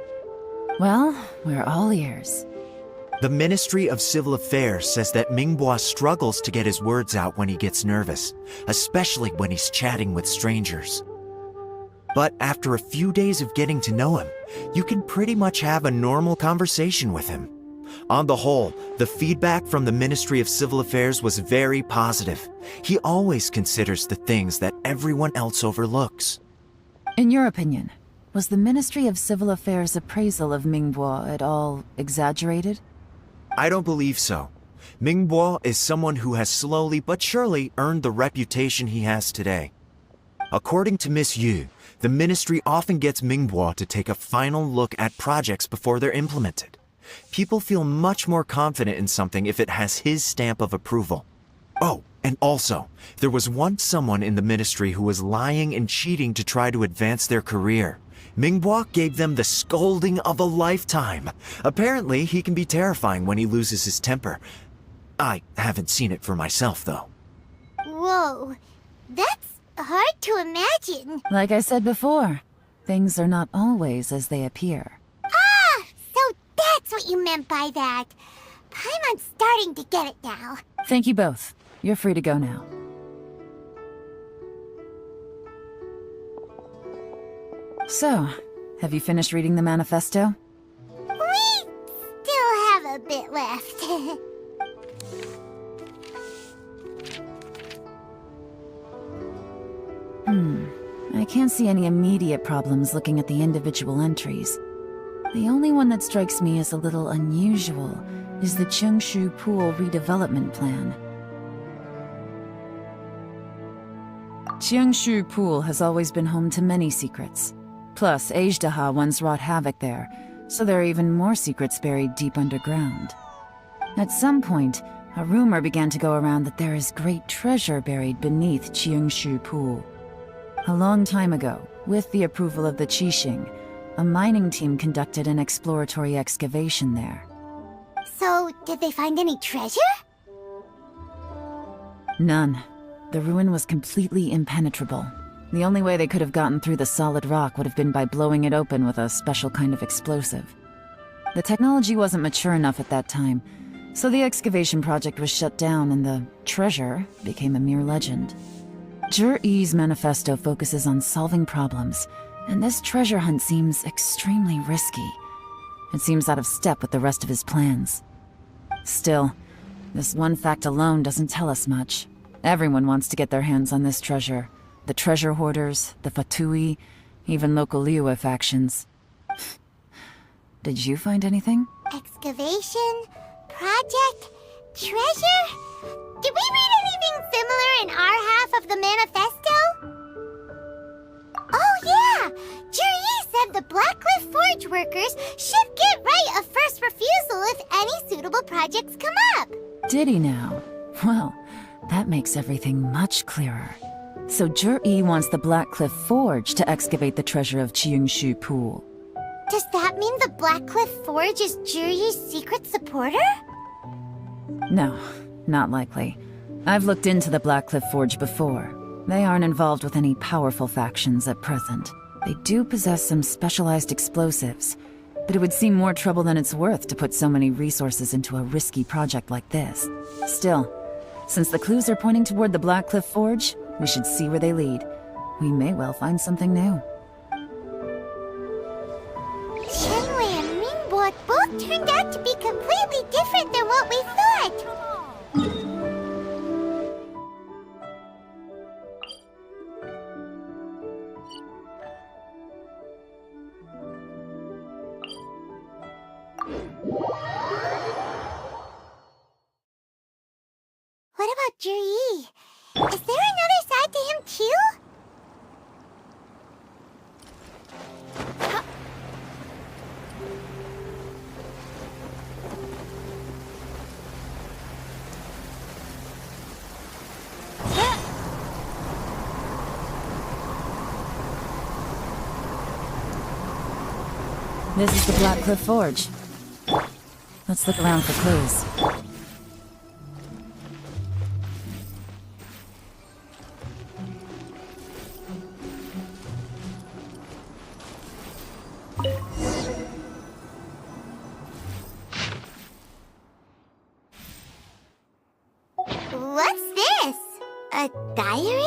Well, we're all ears. The Ministry of Civil Affairs says that Mingbois struggles to get his words out when he gets nervous, especially when he's chatting with strangers. But after a few days of getting to know him, you can pretty much have a normal conversation with him. On the whole, the feedback from the Ministry of Civil Affairs was very positive. He always considers the things that everyone else overlooks. In your opinion, was the Ministry of Civil Affairs' appraisal of Mingbois at all exaggerated? I don't believe so. Mingbois is someone who has slowly but surely earned the reputation he has today. According to Miss Yu, the Ministry often gets Mingbois to take a final look at projects before they're implemented. People feel much more confident in something if it has his stamp of approval. Oh, and also, there was once someone in the Ministry who was lying and cheating to try to advance their career. Mingbois gave them the scolding of a lifetime. Apparently, he can be terrifying when he loses his temper. I haven't seen it for myself, though. Whoa, that's hard to imagine. Like I said before, things are not always as they appear. Ah, so that's what you meant by that. Paimon's starting to get it now. Thank you both. You're free to go now. So, have you finished reading the manifesto? We still have a bit left. I can't see any immediate problems looking at the individual entries. The only one that strikes me as a little unusual is the Chengshu Pool redevelopment plan. Chengshu Pool has always been home to many secrets. Plus, Ajdaha once wrought havoc there, so there are even more secrets buried deep underground. At some point, a rumor began to go around that there is great treasure buried beneath Chengshu Pool. A long time ago, with the approval of the Qixing, a mining team conducted an exploratory excavation there. So, did they find any treasure? None. The ruin was completely impenetrable. The only way they could have gotten through the solid rock would have been by blowing it open with a special kind of explosive. The technology wasn't mature enough at that time, so the excavation project was shut down and the treasure became a mere legend. Jur-E's manifesto focuses on solving problems, and this treasure hunt seems extremely risky. It seems out of step with the rest of his plans. Still, this one fact alone doesn't tell us much. Everyone wants to get their hands on this treasure. The treasure hoarders, the Fatui, even local Liyue factions. Did you find anything? Excavation? Project? Treasure? Did we read anything similar in our half of the manifesto? Oh yeah! Jur-E said the Blackcliff Forge workers should get right of first refusal if any suitable projects come up. Did he now? Well, that makes everything much clearer. So Jur-E wants the Blackcliff Forge to excavate the treasure of Qingshu Pool. Does that mean the Blackcliff Forge is Jur-E's secret supporter? No, not likely. I've looked into the Blackcliff Forge before. They aren't involved with any powerful factions at present. They do possess some specialized explosives, but it would seem more trouble than it's worth to put so many resources into a risky project like this. Still, since the clues are pointing toward the Blackcliff Forge, we should see where they lead. We may well find something new. Shenwei and Mingbo both turned out to be completely different than what we thought. What about Jur-E? Is there another side to him too? This is the Blackcliff Forge. Let's look around for clues. What's this? A diary?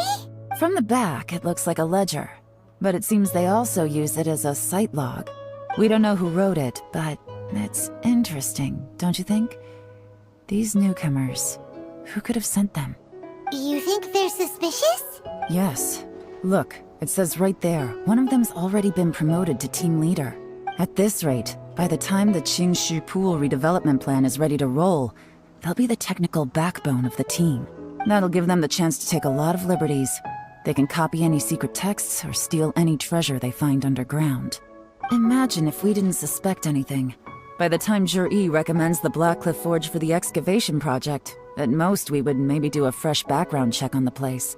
From the back, it looks like a ledger, but it seems they also use it as a site log. We don't know who wrote it, but it's interesting, don't you think? These newcomers, who could have sent them? You think they're suspicious? Yes. Look, it says right there, one of them's already been promoted to team leader. At this rate, by the time the Qingshu Pool redevelopment plan is ready to roll, they'll be the technical backbone of the team. That'll give them the chance to take a lot of liberties. They can copy any secret texts or steal any treasure they find underground. Imagine if we didn't suspect anything. By the time Jur-E recommends the Blackcliff Forge for the excavation project, at most we would maybe do a fresh background check on the place.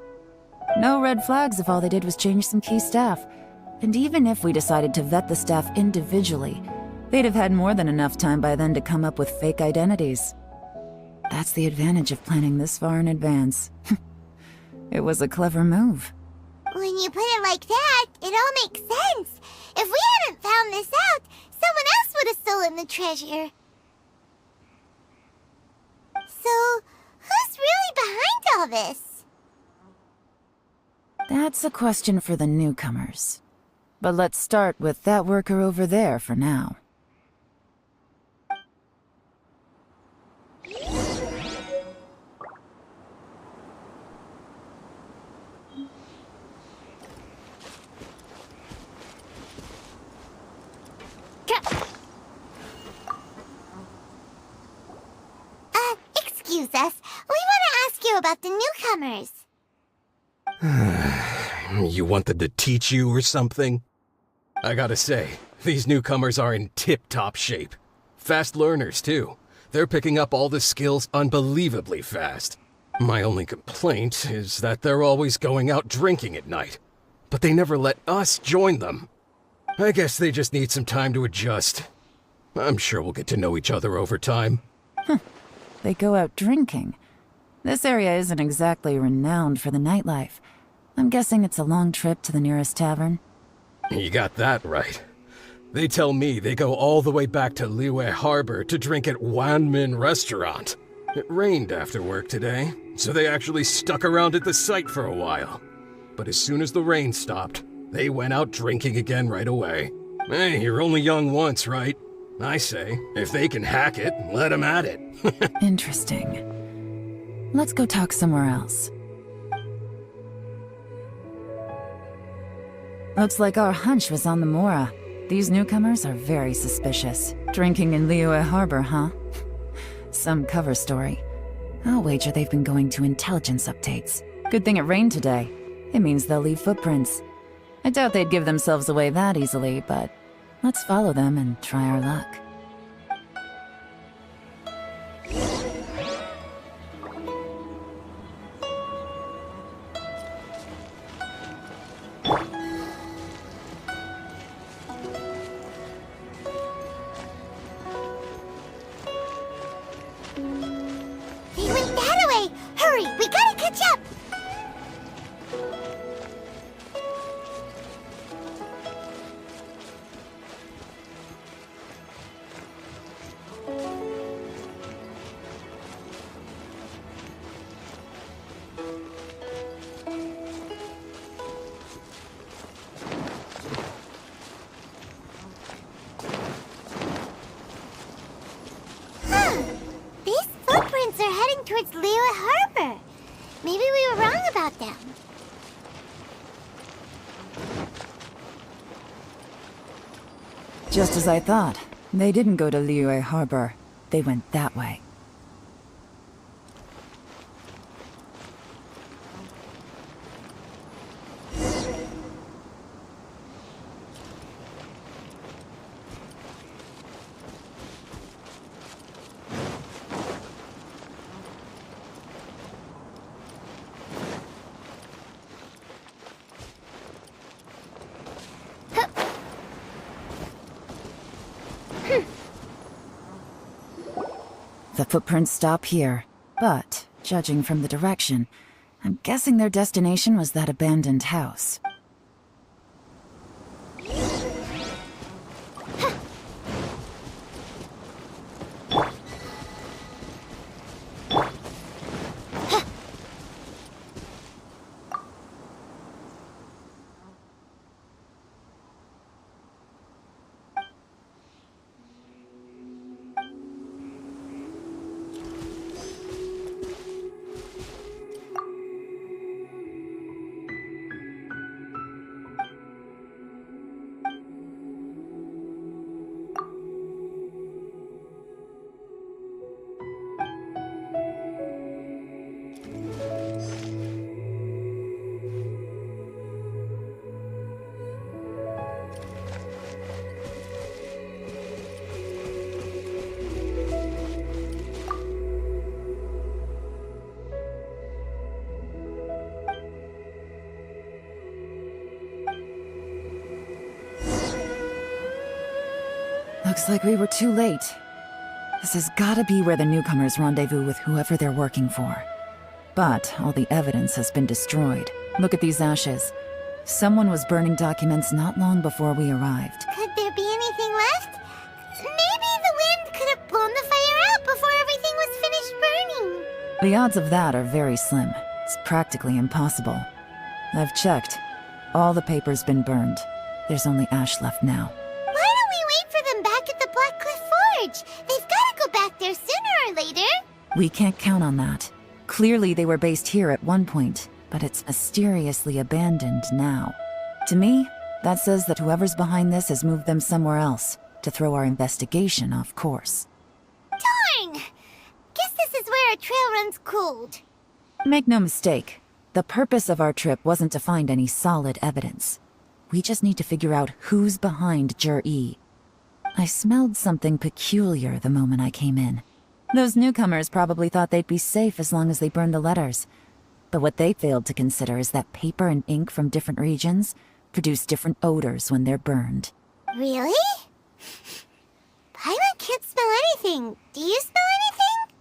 No red flags if all they did was change some key staff. And even if we decided to vet the staff individually, they'd have had more than enough time by then to come up with fake identities. That's the advantage of planning this far in advance. It was a clever move. When you put it like that, it all makes sense. If we hadn't found this out, someone else would have stolen the treasure. So, who's really behind all this? That's a question for the newcomers. But let's start with that worker over there for now. Excuse us. We want to ask you about the newcomers. You want them to teach you or something? I gotta say, these newcomers are in tip-top shape. Fast learners, too. They're picking up all the skills unbelievably fast. My only complaint is that they're always going out drinking at night. But they never let us join them. I guess they just need some time to adjust. I'm sure we'll get to know each other over time. They go out drinking. This area isn't exactly renowned for the nightlife. I'm guessing it's a long trip to the nearest tavern. You got that right. They tell me they go all the way back to Liyue Harbor to drink at Wanmin Restaurant. It rained after work today, so they actually stuck around at the site for a while. But as soon as the rain stopped, they went out drinking again right away. Hey, you're only young once, right? I say, if they can hack it, let them at it. Interesting. Let's go talk somewhere else. Looks like our hunch was on the Mora. These newcomers are very suspicious. Drinking in Liyue Harbor, huh? Some cover story. I'll wager they've been going to intelligence updates. Good thing it rained today. It means they'll leave footprints. I doubt they'd give themselves away that easily, but let's follow them and try our luck. They went that way! Hurry, we gotta catch up! These footprints are heading towards Liyue Harbor. Maybe we were wrong about them. Just as I thought. They didn't go to Liyue Harbor. They went that way. The footprints stop here, but, judging from the direction, I'm guessing their destination was that abandoned house. Looks like we were too late. This has gotta be where the newcomers rendezvous with whoever they're working for. But all the evidence has been destroyed. Look at these ashes. Someone was burning documents not long before we arrived. Could there be anything left? Maybe the wind could have blown the fire out before everything was finished burning. The odds of that are very slim. It's practically impossible. I've checked. All the paper's been burned. There's only ash left now. Why don't we wait for them back at the Black Cliff Forge? They've gotta go back there sooner or later. We can't count on that. Clearly they were based here at one point, but it's mysteriously abandoned now. To me, that says that whoever's behind this has moved them somewhere else, to throw our investigation off course. Darn! Guess this is where our trail runs cold. Make no mistake, the purpose of our trip wasn't to find any solid evidence. We just need to figure out who's behind Jur-E. I smelled something peculiar the moment I came in. Those newcomers probably thought they'd be safe as long as they burned the letters. But what they failed to consider is that paper and ink from different regions produce different odors when they're burned. Really? Paimon can't smell anything. Do you smell anything?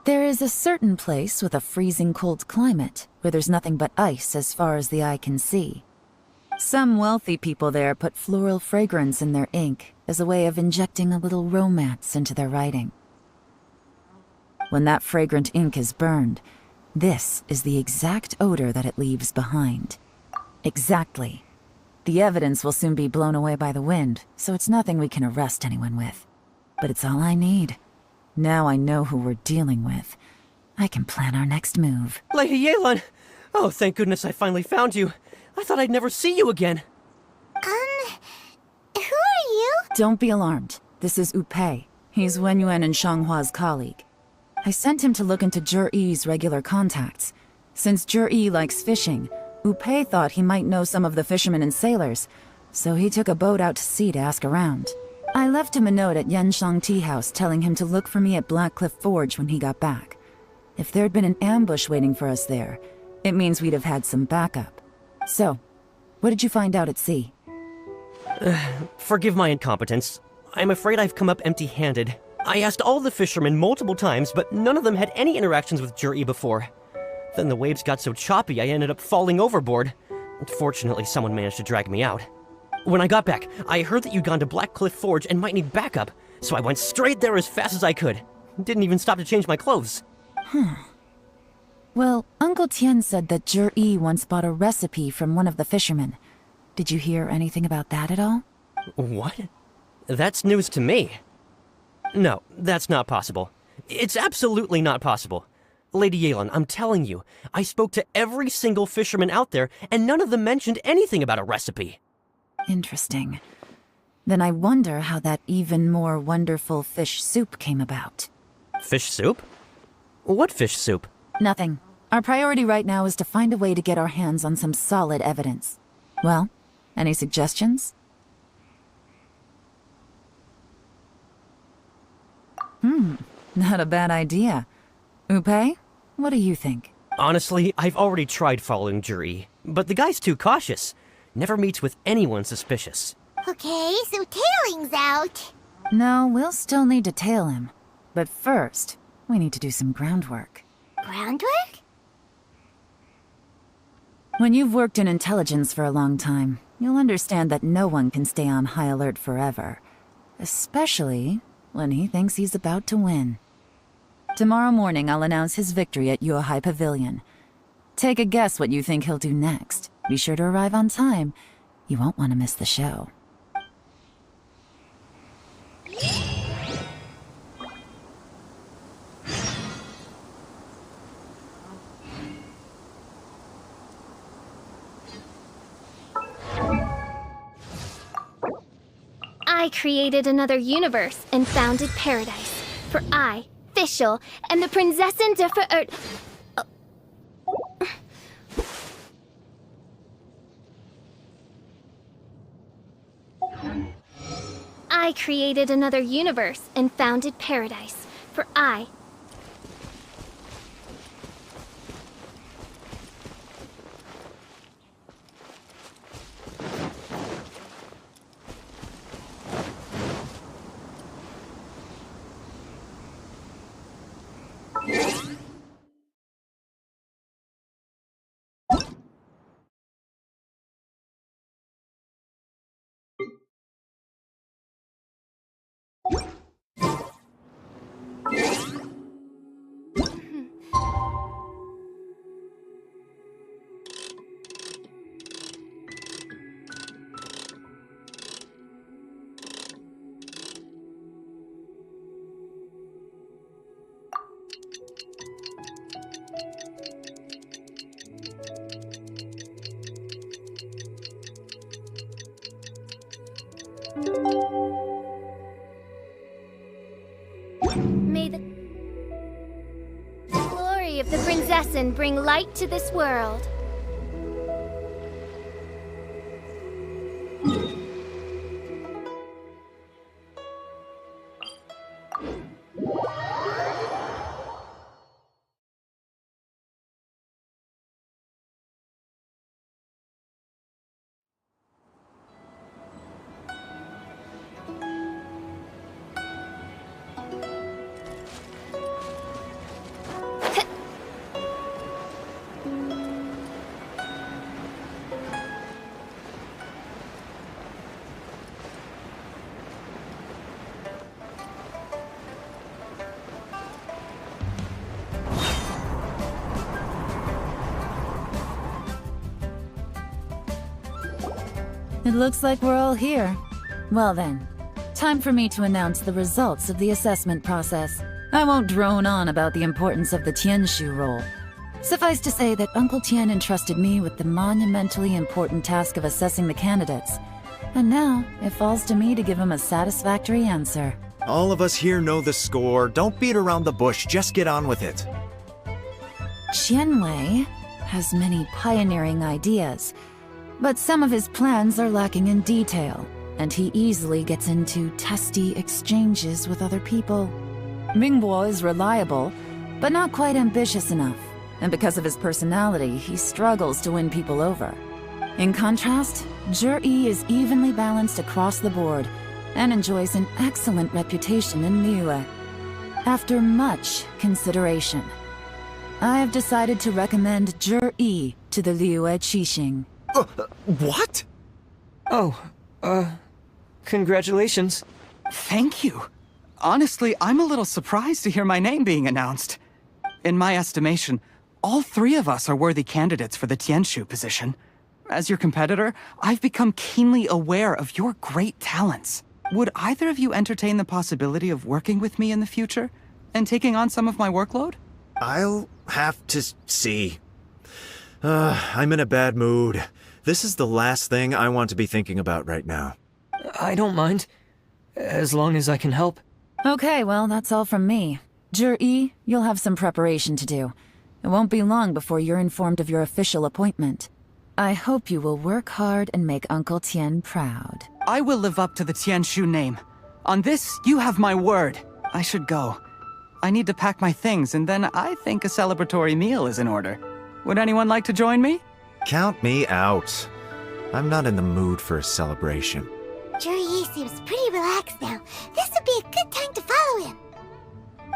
There is a certain place with a freezing cold climate where there's nothing but ice as far as the eye can see. Some wealthy people there put floral fragrance in their ink as a way of injecting a little romance into their writing. When that fragrant ink is burned, this is the exact odor that it leaves behind. Exactly. The evidence will soon be blown away by the wind, so it's nothing we can arrest anyone with. But it's all I need. Now I know who we're dealing with. I can plan our next move. Lady Yelan! Oh, thank goodness I finally found you. I thought I'd never see you again. Who are you? Don't be alarmed. This is Upei. He's Wenyuan and Shanghua's colleague. I sent him to look into Zhi-Yi's regular contacts. Since Zhi-Yi likes fishing, Upei thought he might know some of the fishermen and sailors, so he took a boat out to sea to ask around. I left him a note at Yanshang Tea House telling him to look for me at Blackcliff Forge when he got back. If there'd been an ambush waiting for us there, it means we'd have had some backup. So, what did you find out at sea? Forgive my incompetence. I'm afraid I've come up empty-handed. I asked all the fishermen multiple times, but none of them had any interactions with Zhi-Yi before. Then the waves got so choppy I ended up falling overboard. Fortunately, someone managed to drag me out. When I got back, I heard that you'd gone to Blackcliff Forge and might need backup, so I went straight there as fast as I could. Didn't even stop to change my clothes. Well, Uncle Tian said that Zhi-Yi once bought a recipe from one of the fishermen. Did you hear anything about that at all? What? That's news to me. No, that's not possible. It's absolutely not possible. Lady Yelan, I'm telling you, I spoke to every single fisherman out there, and none of them mentioned anything about a recipe. Interesting. Then I wonder how that even more wonderful fish soup came about. Fish soup? What fish soup? Nothing. Our priority right now is to find a way to get our hands on some solid evidence. Well, any suggestions? Not a bad idea. Upei, what do you think? Honestly, I've already tried following Zhi-Yi, but the guy's too cautious. Never meets with anyone suspicious. Okay, so tailing's out. No, we'll still need to tail him. But first, we need to do some groundwork. Groundwork? When you've worked in intelligence for a long time, you'll understand that no one can stay on high alert forever. Especially when he thinks he's about to win. Tomorrow morning, I'll announce his victory at Yuehai Pavilion. Take a guess what you think he'll do next. Be sure to arrive on time. You won't want to miss the show. I created another universe and founded paradise. For I, Fischl, am the Prinzessin der Verirrt... I created another universe and founded paradise. For I... May the glory of the Prinzessin bring light to this world. It looks like we're all here. Well then, time for me to announce the results of the assessment process. I won't drone on about the importance of the Tianshu role. Suffice to say that Uncle Tian entrusted me with the monumentally important task of assessing the candidates. And now, it falls to me to give him a satisfactory answer. All of us here know the score. Don't beat around the bush, just get on with it. Qianwei has many pioneering ideas, but some of his plans are lacking in detail, and he easily gets into testy exchanges with other people. Mingbo is reliable, but not quite ambitious enough, and because of his personality, he struggles to win people over. In contrast, Zhi is evenly balanced across the board, and enjoys an excellent reputation in Liyue. After much consideration, I have decided to recommend Zhi to the Liyue Qixing. What? Oh, congratulations. Thank you. Honestly, I'm a little surprised to hear my name being announced. In my estimation, all three of us are worthy candidates for the Tianshu position. As your competitor, I've become keenly aware of your great talents. Would either of you entertain the possibility of working with me in the future and taking on some of my workload? I'll have to see. I'm in a bad mood. This is the last thing I want to be thinking about right now. I don't mind, as long as I can help. Okay, well, that's all from me. Zhi, you'll have some preparation to do. It won't be long before you're informed of your official appointment. I hope you will work hard and make Uncle Tian proud. I will live up to the Tianshu name. On this, you have my word. I should go. I need to pack my things, and then I think a celebratory meal is in order. Would anyone like to join me? Count me out. I'm not in the mood for a celebration. Zhi seems pretty relaxed now. This would be a good time to follow him.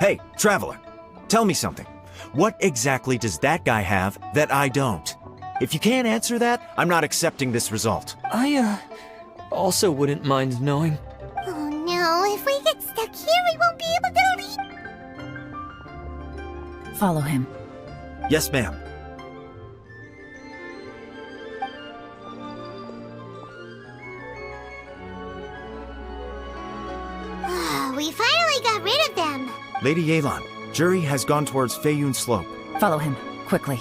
Hey, Traveler, tell me something. What exactly does that guy have that I don't? If you can't answer that, I'm not accepting this result. I, also wouldn't mind knowing. Oh no, if we get stuck here, we won't be able to leave. Follow him. Yes, ma'am. We finally got rid of them. Lady Yelan, Zhi has gone towards Feiyun Slope. Follow him, quickly.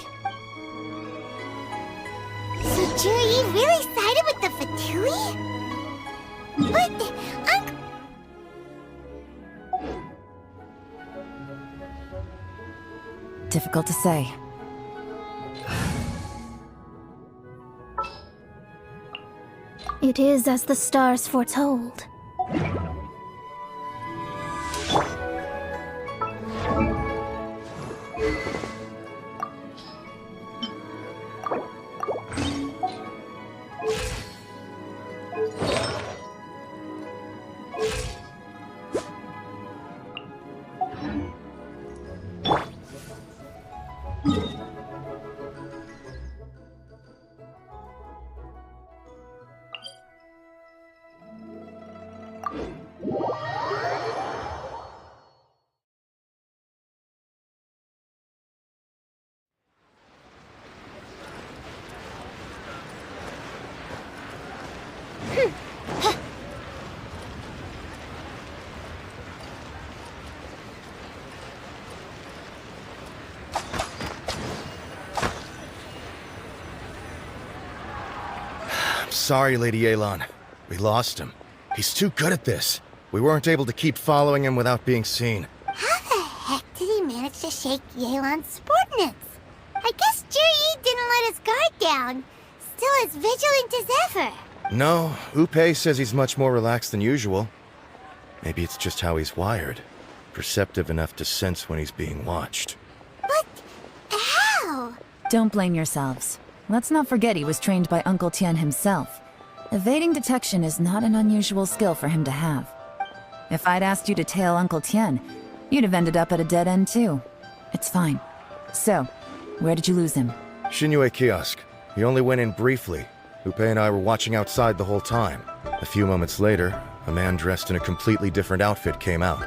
So Zhi really sided with the Fatui? But, Difficult to say. It is as the stars foretold. Sorry, Lady Yelan. We lost him. He's too good at this. We weren't able to keep following him without being seen. how the heck did he manage to shake Yelan's subordinates? I guess Zhi didn't let his guard down. Still as vigilant as ever. No, Upe says he's much more relaxed than usual. Maybe it's just how he's wired. Perceptive enough to sense when he's being watched. But how? Don't blame yourselves. Let's not forget he was trained by Uncle Tian himself. Evading detection is not an unusual skill for him to have. If I'd asked you to tail Uncle Tian, you'd have ended up at a dead end too. It's fine. So, where did you lose him? Xinyue kiosk. He only went in briefly. Upe and I were watching outside the whole time. A few moments later, a man dressed in a completely different outfit came out.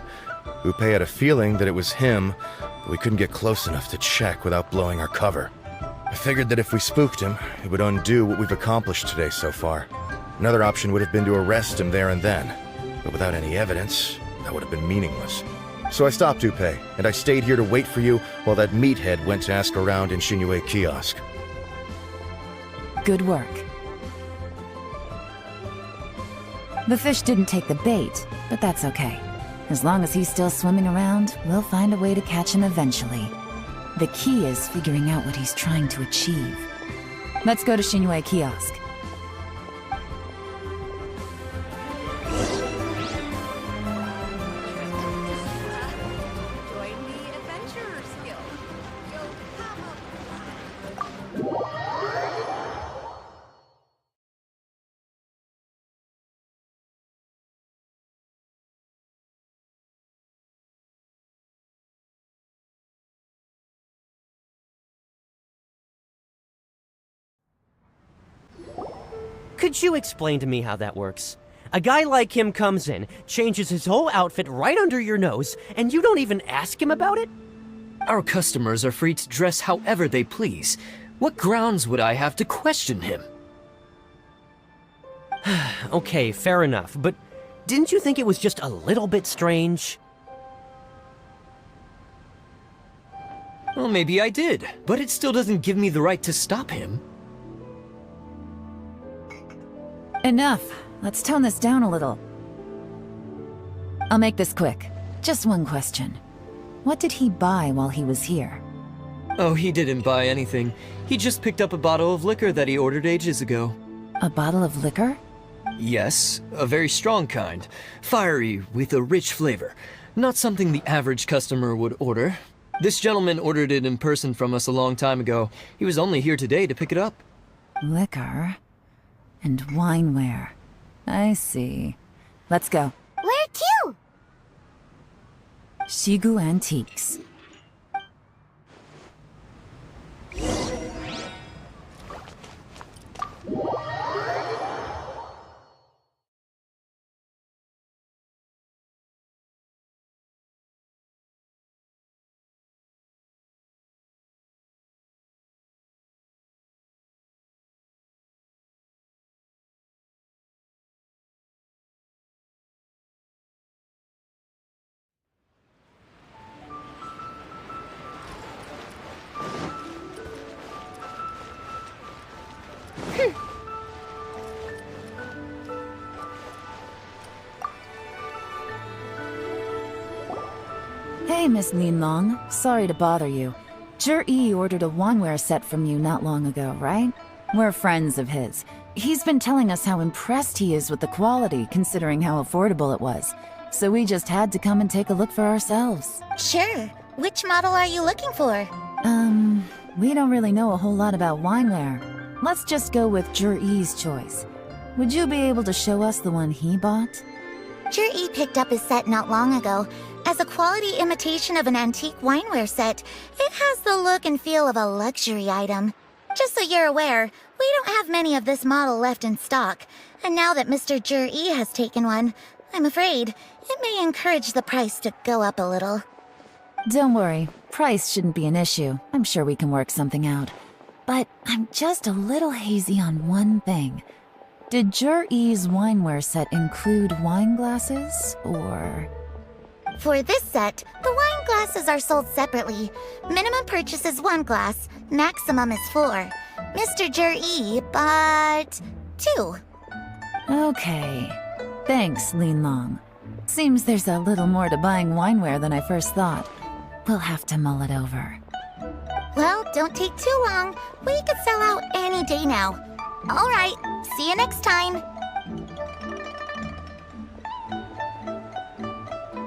Upe had a feeling that it was him, but we couldn't get close enough to check without blowing our cover. I figured that if we spooked him, it would undo what we've accomplished today so far. Another option would have been to arrest him there and then. But without any evidence, that would have been meaningless. So I stopped Upe, and I stayed here to wait for you while that meathead went to ask around in Shinue Kiosk. Good work. The fish didn't take the bait, but that's okay. As long as he's still swimming around, we'll find a way to catch him eventually. The key is figuring out what he's trying to achieve. Let's go to Shinue Kiosk. Could you explain to me how that works? A guy like him comes in, changes his whole outfit right under your nose, and you don't even ask him about it? Our customers are free to dress however they please. What grounds would I have to question him? Okay, fair enough, but didn't you think it was just a little bit strange? Well, maybe I did, but it still doesn't give me the right to stop him. Enough. Let's tone this down a little. I'll make this quick. Just one question. What did he buy while he was here? Oh, he didn't buy anything. He just picked up a bottle of liquor that he ordered ages ago. A bottle of liquor? Yes, a very strong kind. Fiery, with a rich flavor. Not something the average customer would order. This gentleman ordered it in person from us a long time ago. He was only here today to pick it up. Liquor and wineware. I see. Let's go. Where to? Shigu Antiques. Hey, Miss Lin Long. Sorry to bother you. Zhi ordered a wanware set from you not long ago, right? We're friends of his. He's been telling us how impressed he is with the quality, considering how affordable it was. So we just had to come and take a look for ourselves. Sure. Which model are you looking for? We don't really know a whole lot about wineware. Let's just go with Zhi's choice. Would you be able to show us the one he bought? Zhi picked up his set not long ago. As a quality imitation of an antique wineware set, it has the look and feel of a luxury item. Just so you're aware, we don't have many of this model left in stock. And now that Mr. Zhi has taken one, I'm afraid it may encourage the price to go up a little. Don't worry, price shouldn't be an issue. I'm sure we can work something out. But I'm just a little hazy on one thing. Did Zhi's wineware set include wine glasses, or...? For this set, the wine glasses are sold separately. Minimum purchase is 1 glass, maximum is 4. Mr. Zhi bought 2. Okay. Thanks, Lin Long. Seems there's a little more to buying wineware than I first thought. We'll have to mull it over. Well, don't take too long. We could sell out any day now. All right, see you next time.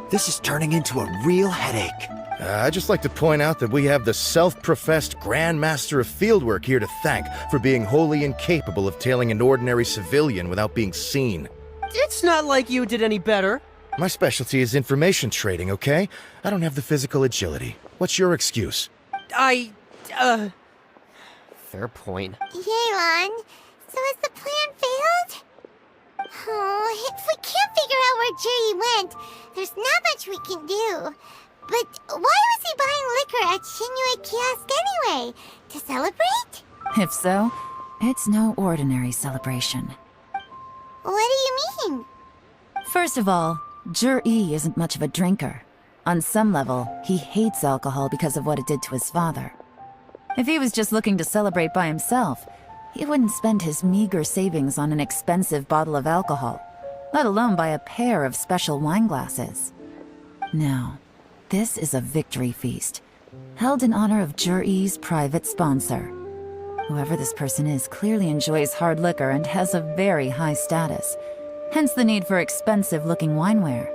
This is turning into a real headache. I'd just like to point out that we have the self-professed Grand Master of Fieldwork here to thank for being wholly incapable of tailing an ordinary civilian without being seen. It's not like you did any better. My specialty is information trading, okay? I don't have the physical agility. What's your excuse? Fair point. Yelan, so has the plan failed? Oh, if we can't figure out where Zhi went, there's not much we can do. But why was he buying liquor at Shinue Kiosk anyway? To celebrate? If so, it's no ordinary celebration. What do you mean? First of all, Jur-E isn't much of a drinker. On some level, he hates alcohol because of what it did to his father. If he was just looking to celebrate by himself, he wouldn't spend his meager savings on an expensive bottle of alcohol, let alone buy a pair of special wine glasses. No, this is a victory feast, held in honor of Jur-E's private sponsor. Whoever this person is clearly enjoys hard liquor and has a very high status, hence the need for expensive-looking wineware.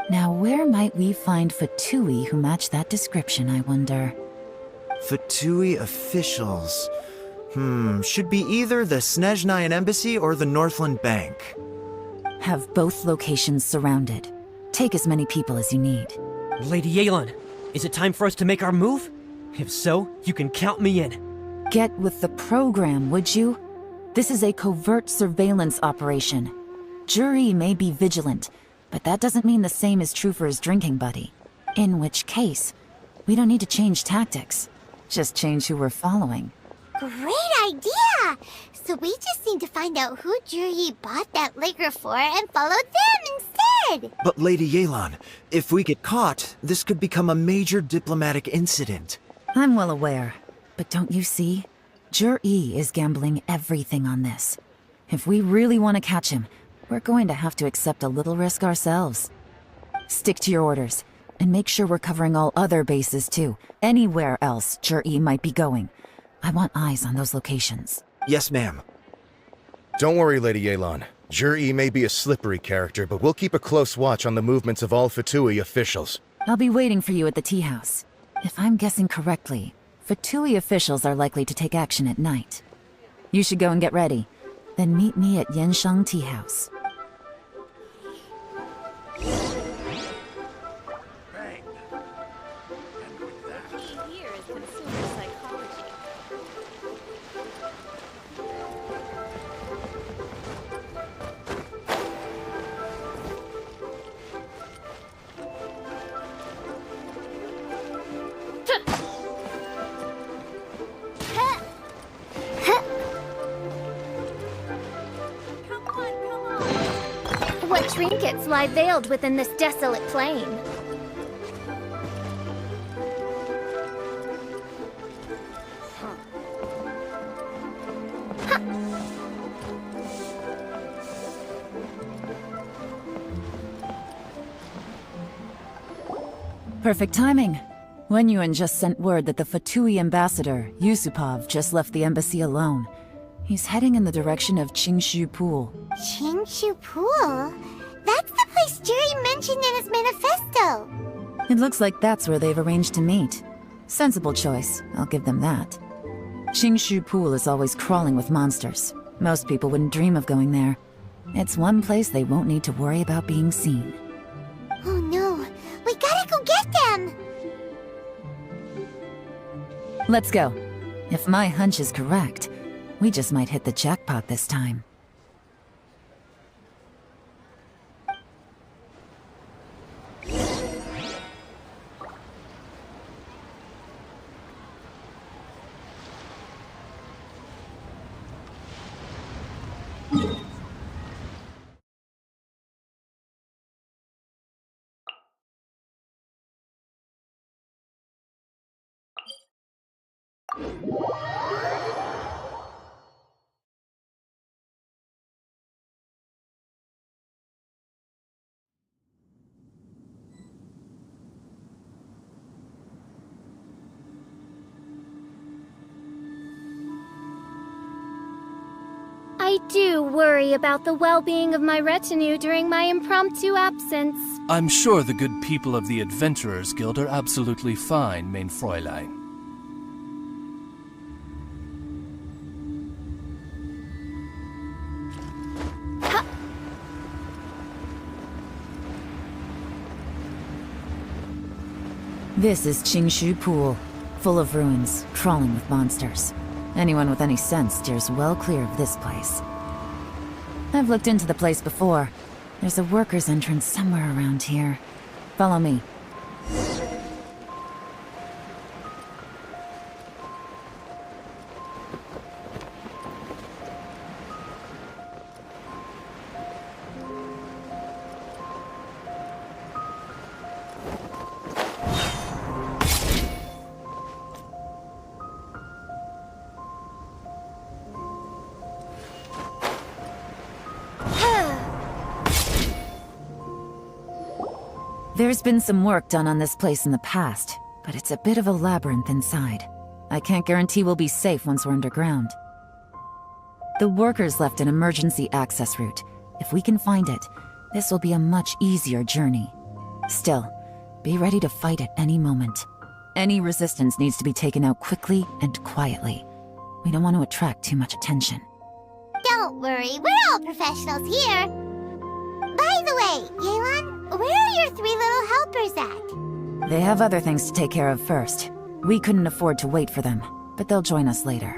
Now, where might we find Fatui who match that description, I wonder? Fatui officials. Should be either the Snezhnayan Embassy or the Northland Bank. Have both locations surrounded. Take as many people as you need. Lady Yelan, is it time for us to make our move? If so, you can count me in. Get with the program, would you? This is a covert surveillance operation. Jur-E may be vigilant, but that doesn't mean the same is true for his drinking buddy. In which case, we don't need to change tactics. Just change who we're following. Great idea! So we just need to find out who Jur-E bought that liquor for and follow them instead! But Lady Yelan, if we get caught, this could become a major diplomatic incident. I'm well aware, but don't you see? Jur-E is gambling everything on this. If we really want to catch him, we're going to have to accept a little risk ourselves. Stick to your orders, and make sure we're covering all other bases too. Anywhere else Jur-E might be going. I want eyes on those locations. Yes, ma'am. Don't worry, Lady Yelan. Jur-E may be a slippery character, but we'll keep a close watch on the movements of all Fatui officials. I'll be waiting for you at the tea house. If I'm guessing correctly, Fatui officials are likely to take action at night. You should go and get ready. Then meet me at Yenshang Tea House. Here is consumer psychology. What trinkets lie veiled within this desolate plain? Perfect timing. Wenyuan just sent word that the Fatui ambassador, Yusupov, just left the embassy alone. He's heading in the direction of Qingshu Pool. Qingshu Pool? That's the place Jur-E mentioned in his manifesto! It looks like that's where they've arranged to meet. Sensible choice, I'll give them that. Qingshu Pool is always crawling with monsters. Most people wouldn't dream of going there. It's one place they won't need to worry about being seen. Oh no, we gotta go get them! Let's go. If my hunch is correct, we just might hit the jackpot this time. I do worry about the well-being of my retinue during my impromptu absence. I'm sure the good people of the Adventurers Guild are absolutely fine, mein Fräulein. This is Qingshu Pool, full of ruins, crawling with monsters. Anyone with any sense steers well clear of this place. I've looked into the place before. There's a worker's entrance somewhere around here. Follow me. There's been some work done on this place in the past, but it's a bit of a labyrinth inside. I can't guarantee we'll be safe once we're underground. The workers left an emergency access route. If we can find it, this will be a much easier journey. Still, be ready to fight at any moment. Any resistance needs to be taken out quickly and quietly. We don't want to attract too much attention. Don't worry, we're all professionals here. By the way, Yelan, where are your 3 little helpers at? They have other things to take care of first. We couldn't afford to wait for them, but they'll join us later.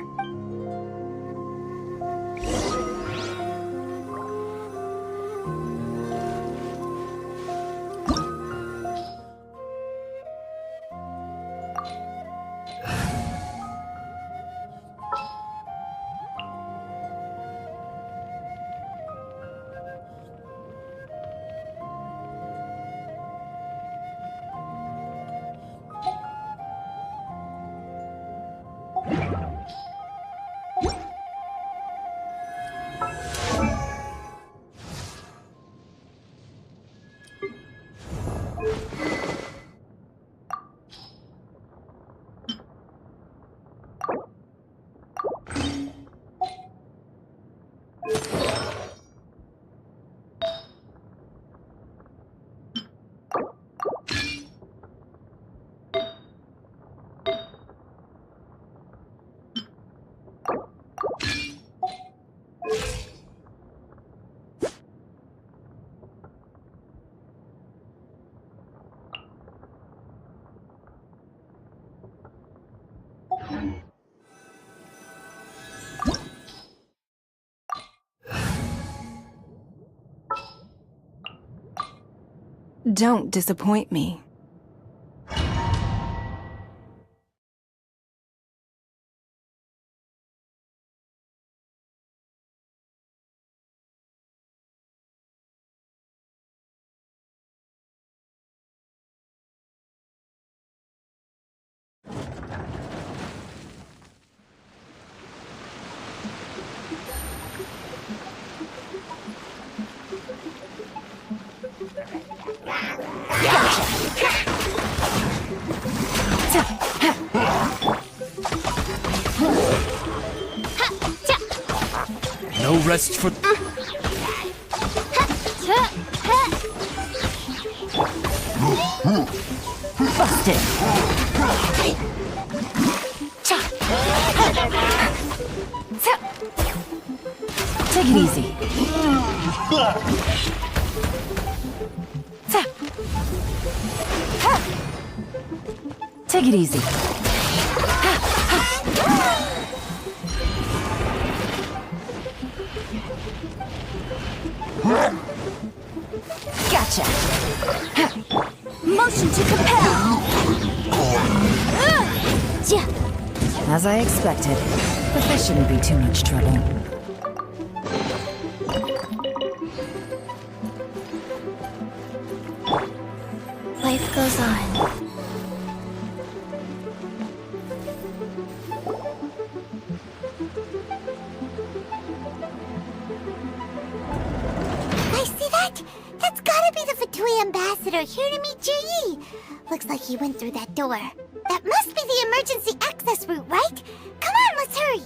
Don't disappoint me. No rest for... Busted! Take it easy. Take it easy. Gotcha. Motion to compel! As I expected, but this shouldn't be too much trouble. Life goes on. I see that? That's gotta be the Fatui ambassador here to meet Ji. Looks like he went through that door. That must be the emergency access route, right? Come on, let's hurry.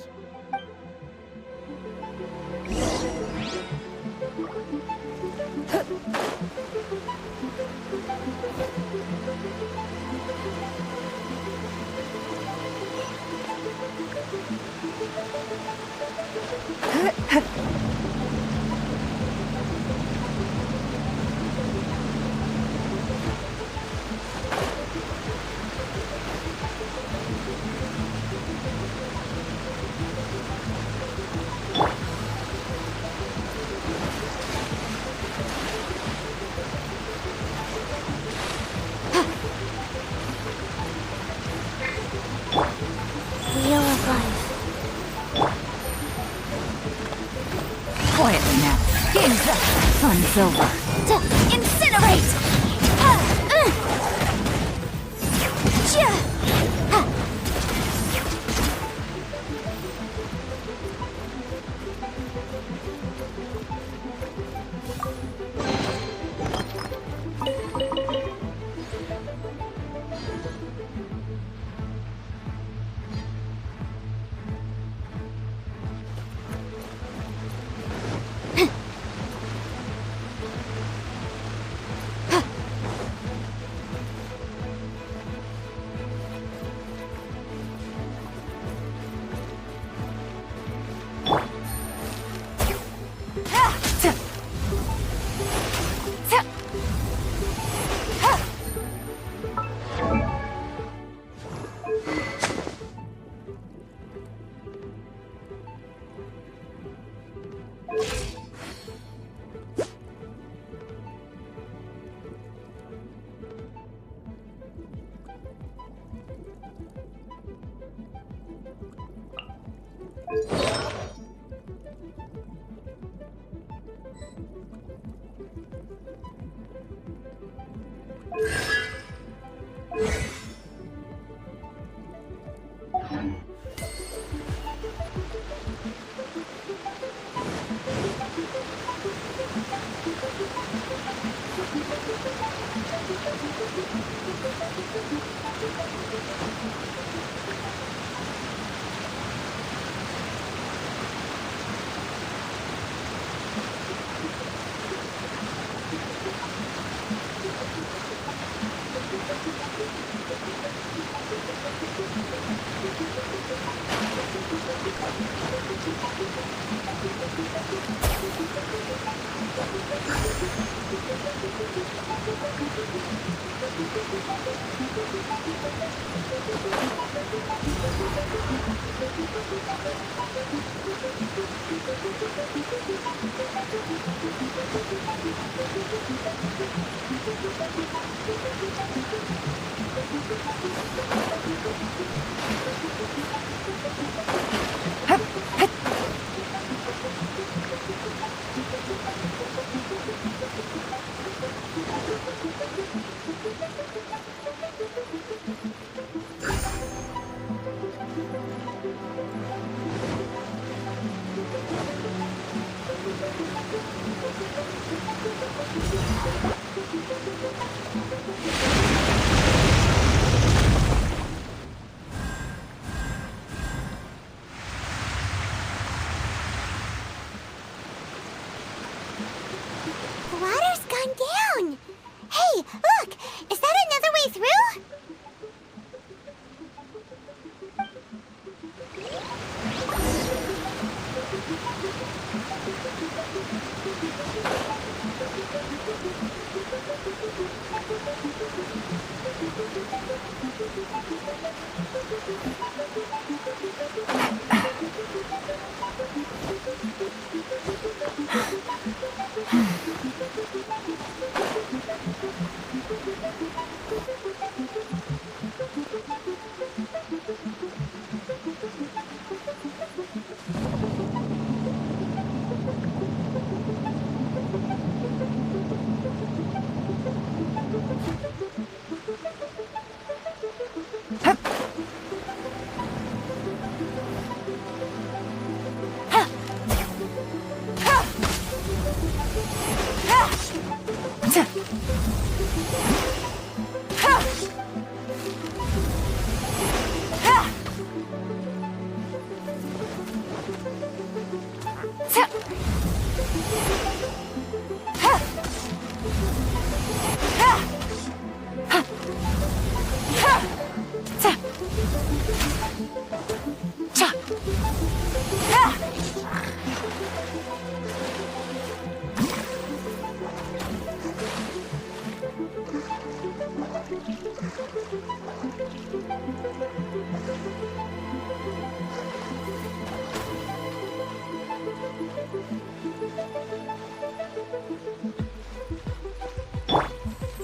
Wheel of life. Quietly now. Game's up. Fun's over. Incinerate! The water's gone down. Hey, look! Is that another way through?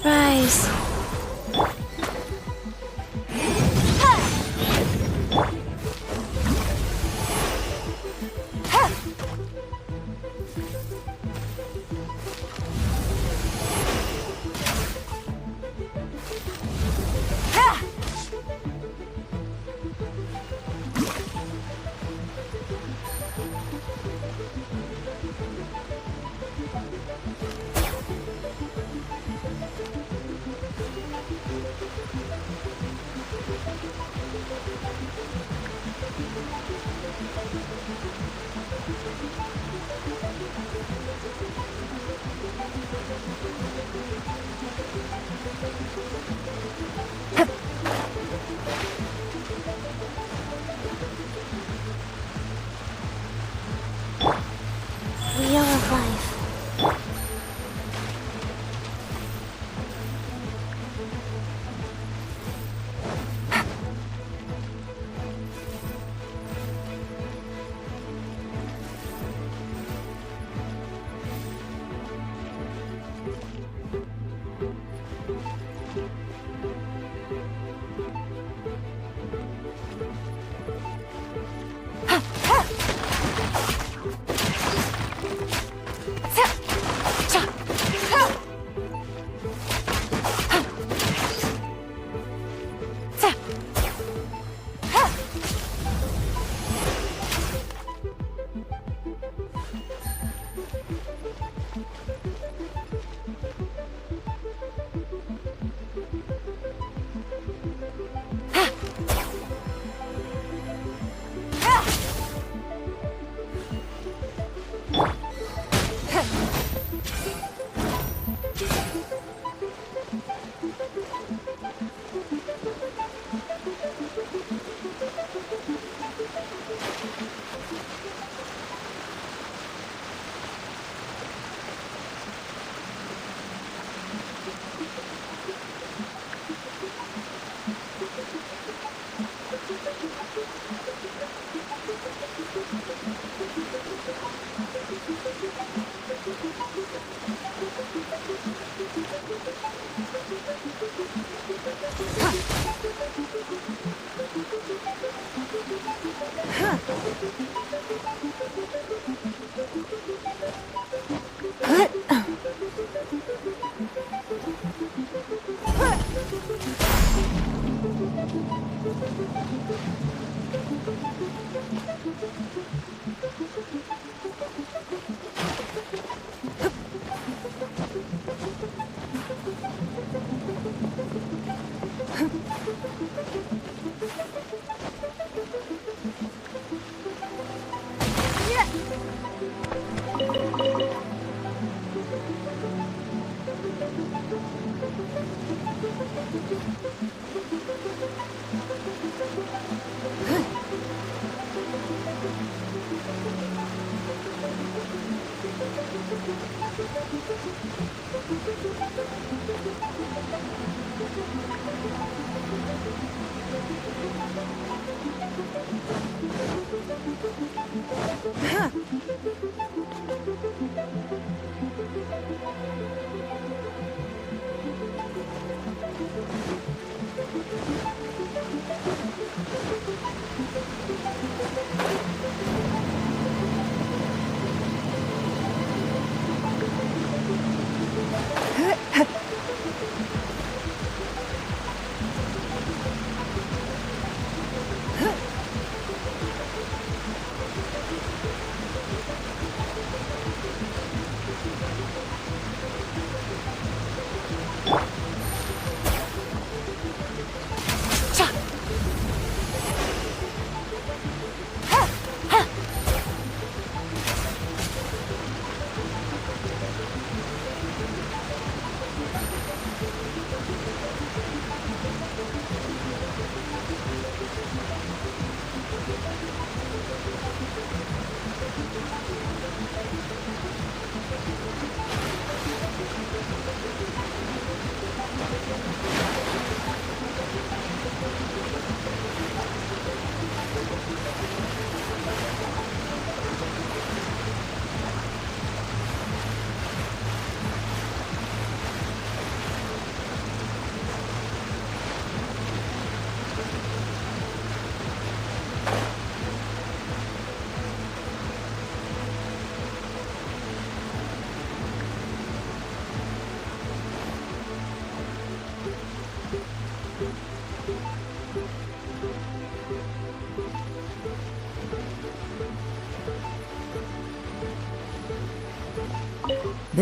Rise.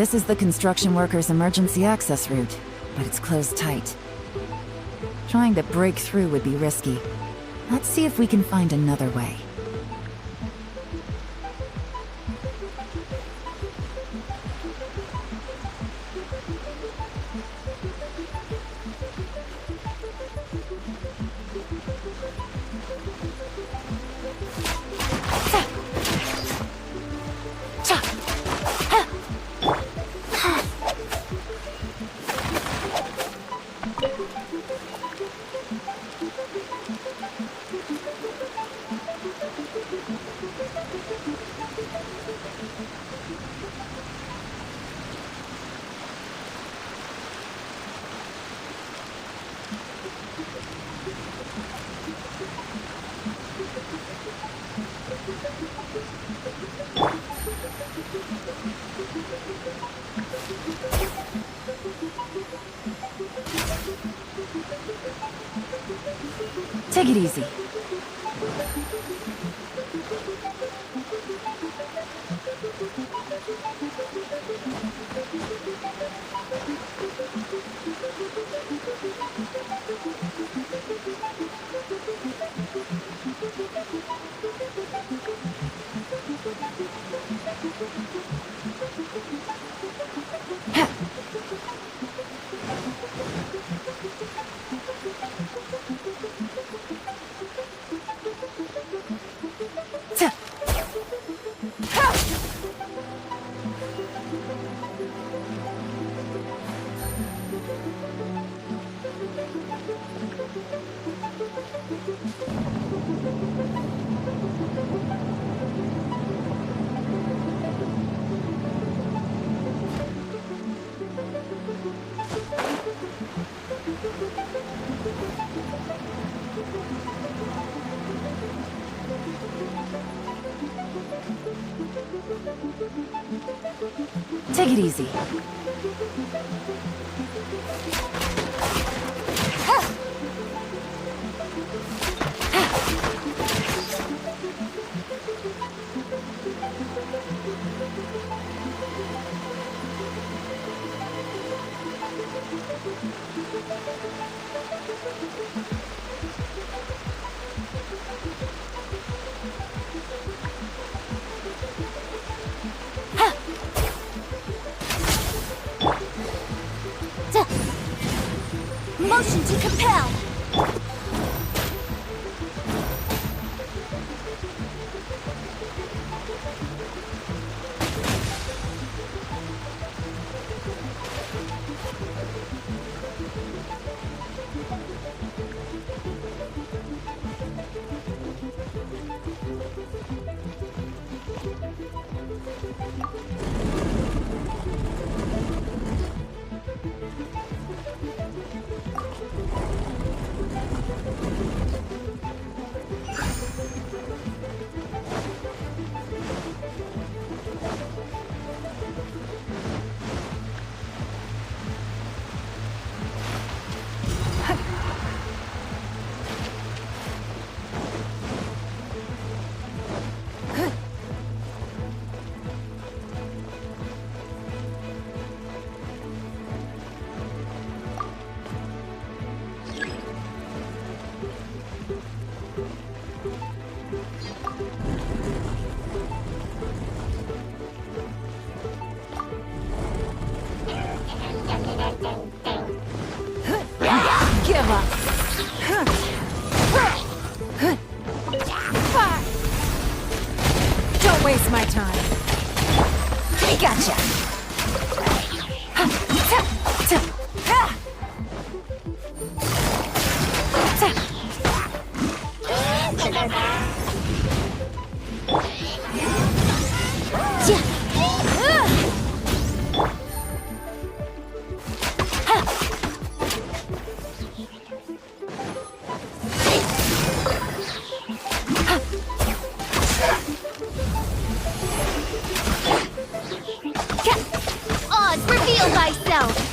This is the construction workers' emergency access route, but it's closed tight. Trying to break through would be risky. Let's see if we can find another way. Take it easy. Take it easy. Motion to compel. Give up. Don't waste my time. Gotcha. Oz, reveal thyself!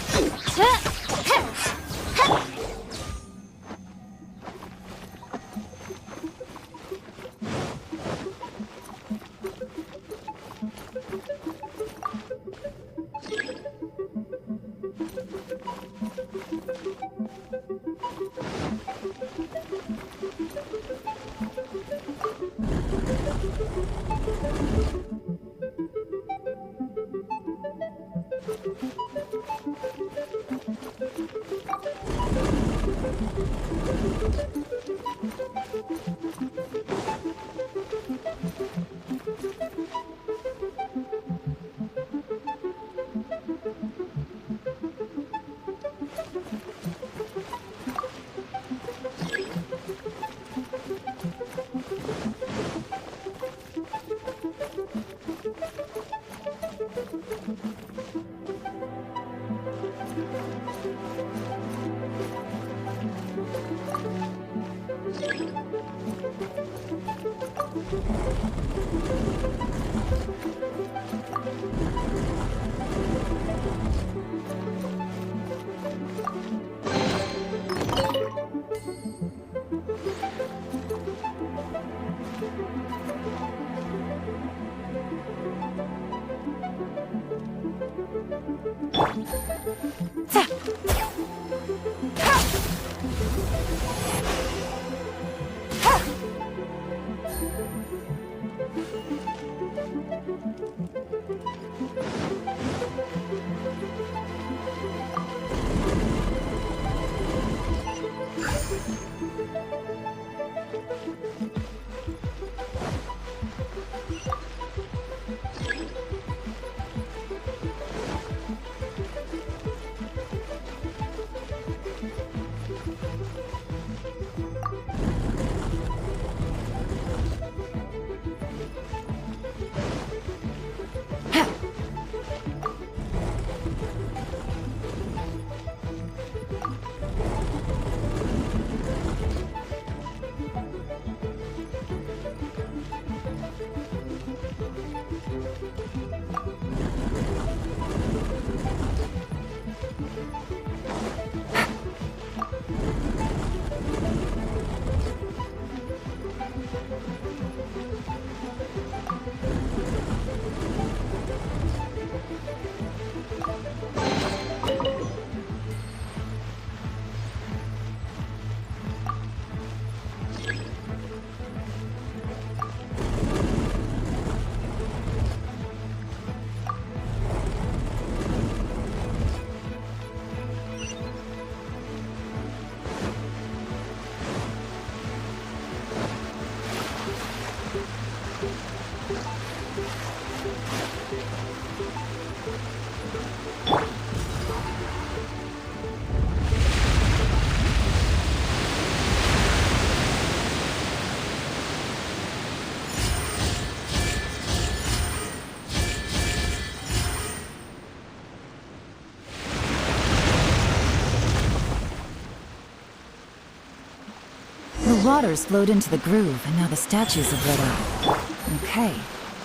water's flowed into the groove, and now the statues have lit up. Okay,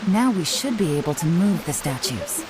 now we should be able to move the statues.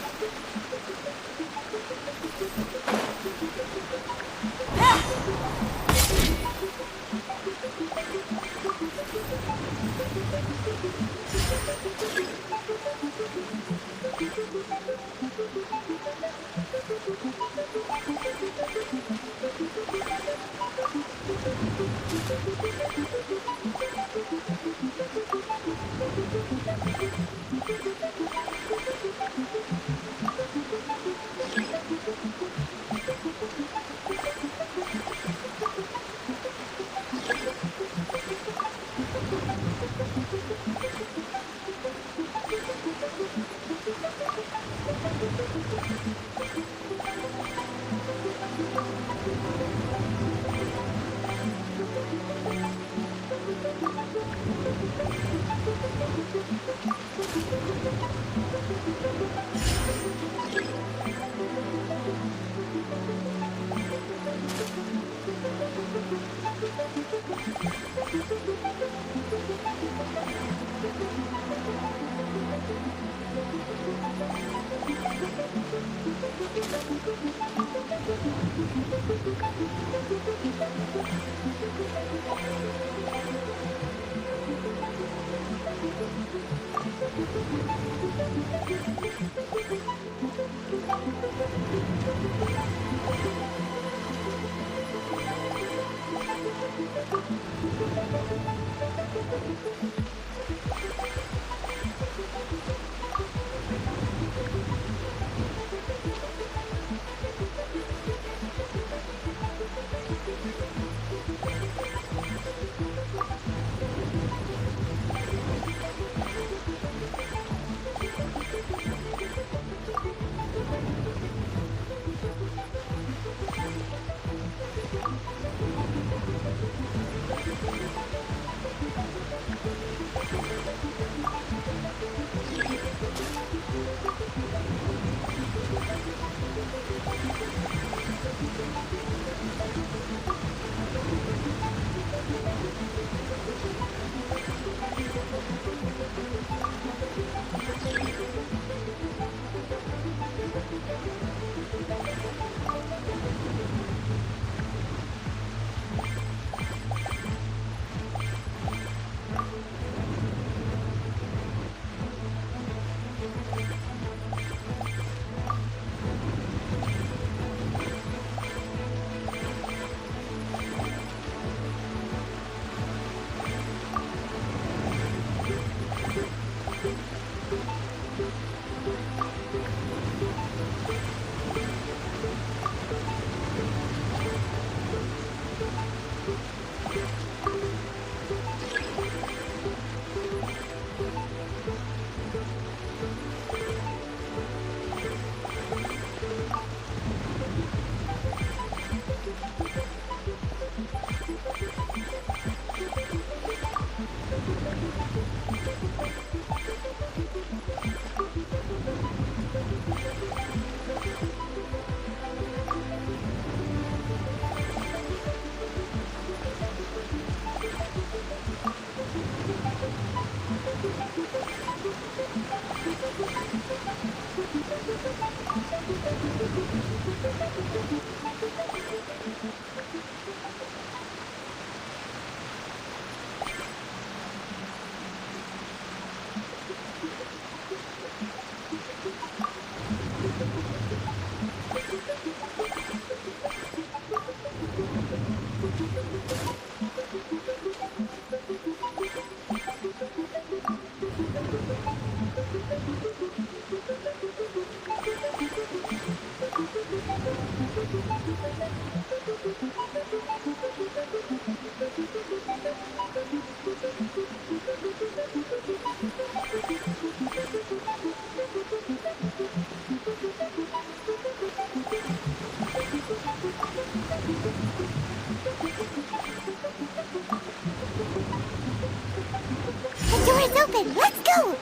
open! Let's go!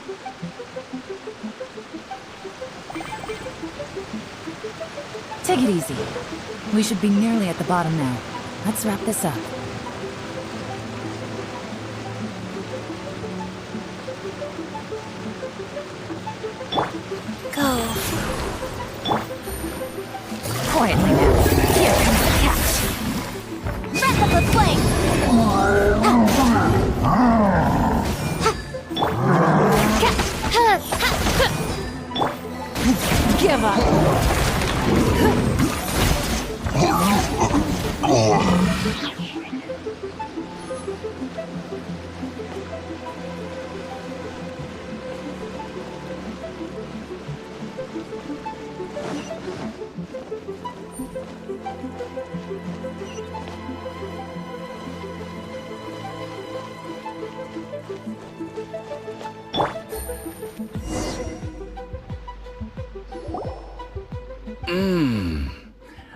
Take it easy. We should be nearly at the bottom now. Let's wrap this up. Quietly now. Here comes the catch. Wrap up a flame! Give up.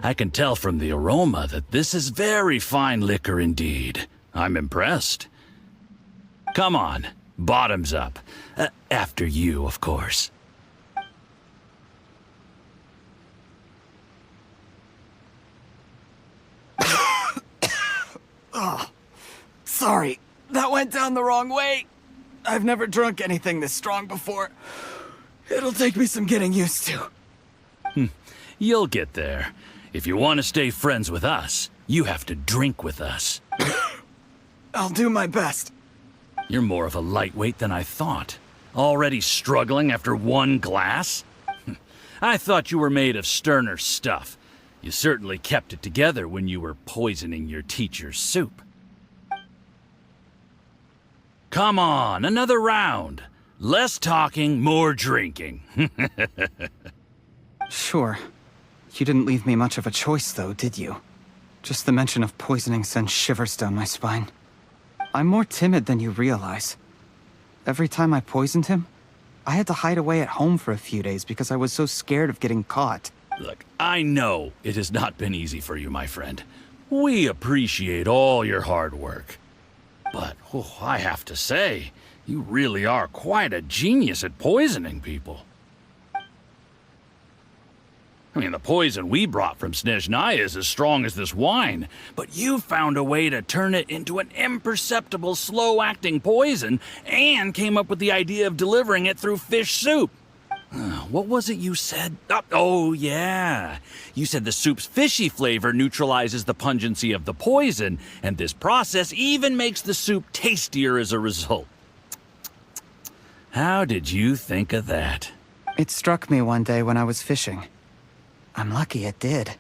I can tell from the aroma that this is very fine liquor indeed. I'm impressed. Come on, bottoms up. After you, of course. Oh, sorry. That went down the wrong way. I've never drunk anything this strong before. It'll take me some getting used to. You'll get there. If you want to stay friends with us, you have to drink with us. I'll do my best. You're more of a lightweight than I thought. Already struggling after one glass? I thought you were made of sterner stuff. You certainly kept it together when you were poisoning your teacher's soup. Come on, another round. Less talking, more drinking. Sure. You didn't leave me much of a choice, though, did you? Just the mention of poisoning sends shivers down my spine. I'm more timid than you realize. Every time I poisoned him, I had to hide away at home for a few days because I was so scared of getting caught. Look, I know it has not been easy for you, my friend. We appreciate all your hard work. But, I have to say, you really are quite a genius at poisoning people. I mean, the poison we brought from Snezhnaya is as strong as this wine, but you found a way to turn it into an imperceptible, slow-acting poison and came up with the idea of delivering it through fish soup. What was it you said? Oh, yeah. You said the soup's fishy flavor neutralizes the pungency of the poison, and this process even makes the soup tastier as a result. How did you think of that? It struck me one day when I was fishing. I'm lucky it did.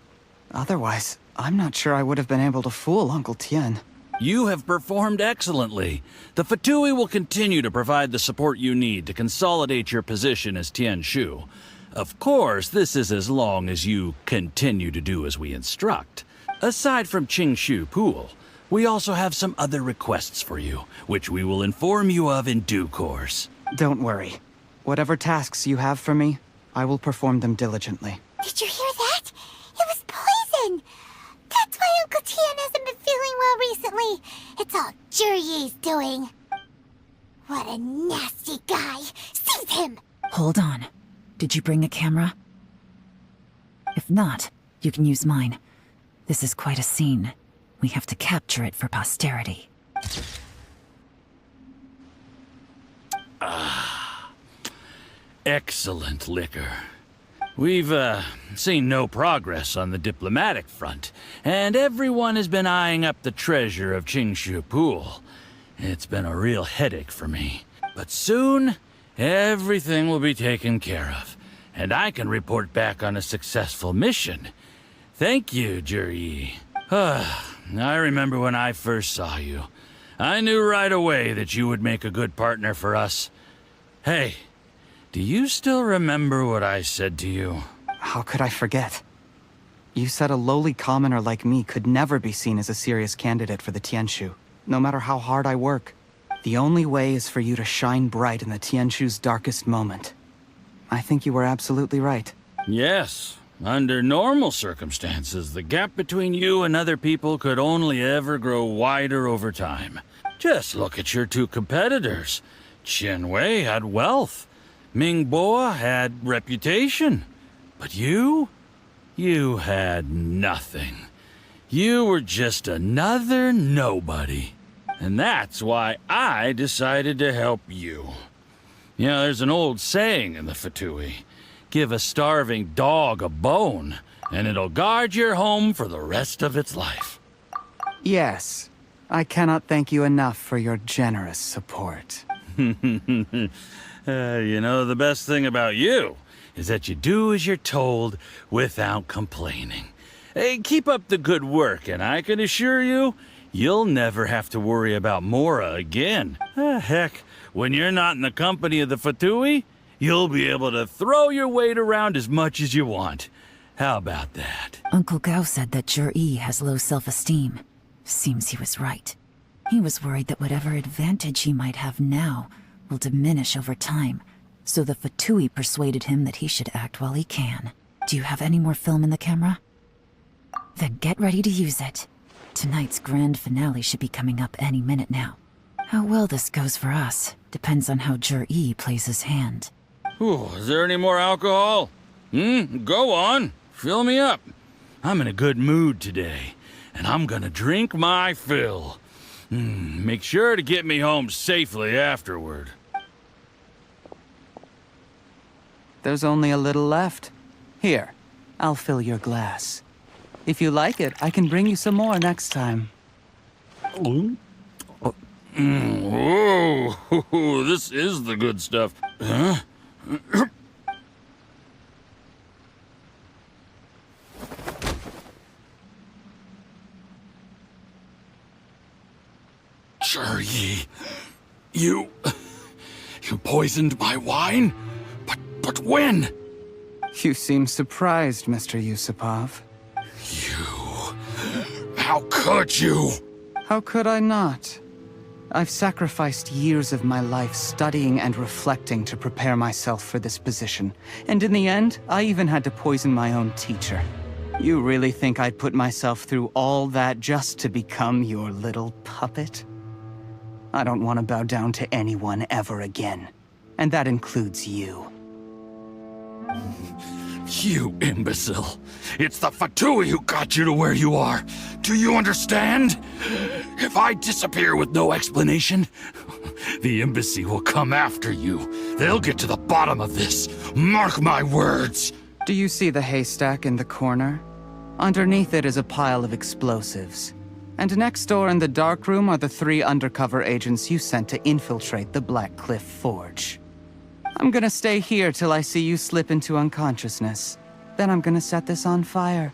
Otherwise, I'm not sure I would have been able to fool Uncle Tien. You have performed excellently. The Fatui will continue to provide the support you need to consolidate your position as Tien Shu. Of course, this is as long as you continue to do as we instruct. Aside from Qing Shu Pool, we also have some other requests for you, which we will inform you of in due course. Don't worry. Whatever tasks you have for me, I will perform them diligently. Did you hear that? It was poison! That's why Uncle Tien hasn't been feeling well recently. It's all Jurye's doing. What a nasty guy! Seize him! Hold on. Did you bring a camera? If not, you can use mine. This is quite a scene. We have to capture it for posterity. Excellent liquor. We've, seen no progress on the diplomatic front, and everyone has been eyeing up the treasure of Qingshu Pool. It's been a real headache for me. But soon, everything will be taken care of, and I can report back on a successful mission. Thank you, Juryi. I remember when I first saw you. I knew right away that you would make a good partner for us. Hey, do you still remember what I said to you? How could I forget? You said a lowly commoner like me could never be seen as a serious candidate for the Tianshu, no matter how hard I work. The only way is for you to shine bright in the Tianshu's darkest moment. I think you were absolutely right. Yes. Under normal circumstances, the gap between you and other people could only ever grow wider over time. Just look at your two competitors. Qian Wei had wealth. Ming Boa had reputation. But you had nothing. You were just another nobody. And that's why I decided to help you. You know, there's an old saying in the Fatui. Give a starving dog a bone, and it'll guard your home for the rest of its life. Yes. I cannot thank you enough for your generous support. You know, the best thing about you is that you do as you're told without complaining. Hey, keep up the good work, and I can assure you, you'll never have to worry about Mora again. Heck, when you're not in the company of the Fatui, you'll be able to throw your weight around as much as you want. How about that? Uncle Gao said that Jur-E has low self-esteem. Seems he was right. He was worried that whatever advantage he might have now will diminish over time, so the Fatui persuaded him that he should act while he can. Do you have any more film in the camera? Then get ready to use it. Tonight's grand finale should be coming up any minute now. How well this goes for us depends on how Jur-E plays his hand. Ooh, is there any more alcohol? Go on. Fill me up. I'm in a good mood today, and I'm gonna drink my fill. Make sure to get me home safely afterward. There's only a little left. Here, I'll fill your glass. If you like it, I can bring you some more next time. Whoa, this is the good stuff. Huh? Jur-E, you poisoned my wine? But when? You seem surprised, Mr. Yusupov. How could you? How could I not? I've sacrificed years of my life studying and reflecting to prepare myself for this position. And in the end, I even had to poison my own teacher. You really think I'd put myself through all that just to become your little puppet? I don't want to bow down to anyone ever again. And that includes you. You imbecile. It's the Fatui who got you to where you are. Do you understand? If I disappear with no explanation, the embassy will come after you. They'll get to the bottom of this. Mark my words. Do you see the haystack in the corner? Underneath it is a pile of explosives. And next door in the dark room are the 3 undercover agents you sent to infiltrate the Black Cliff Forge. I'm gonna stay here till I see you slip into unconsciousness. Then I'm gonna set this on fire.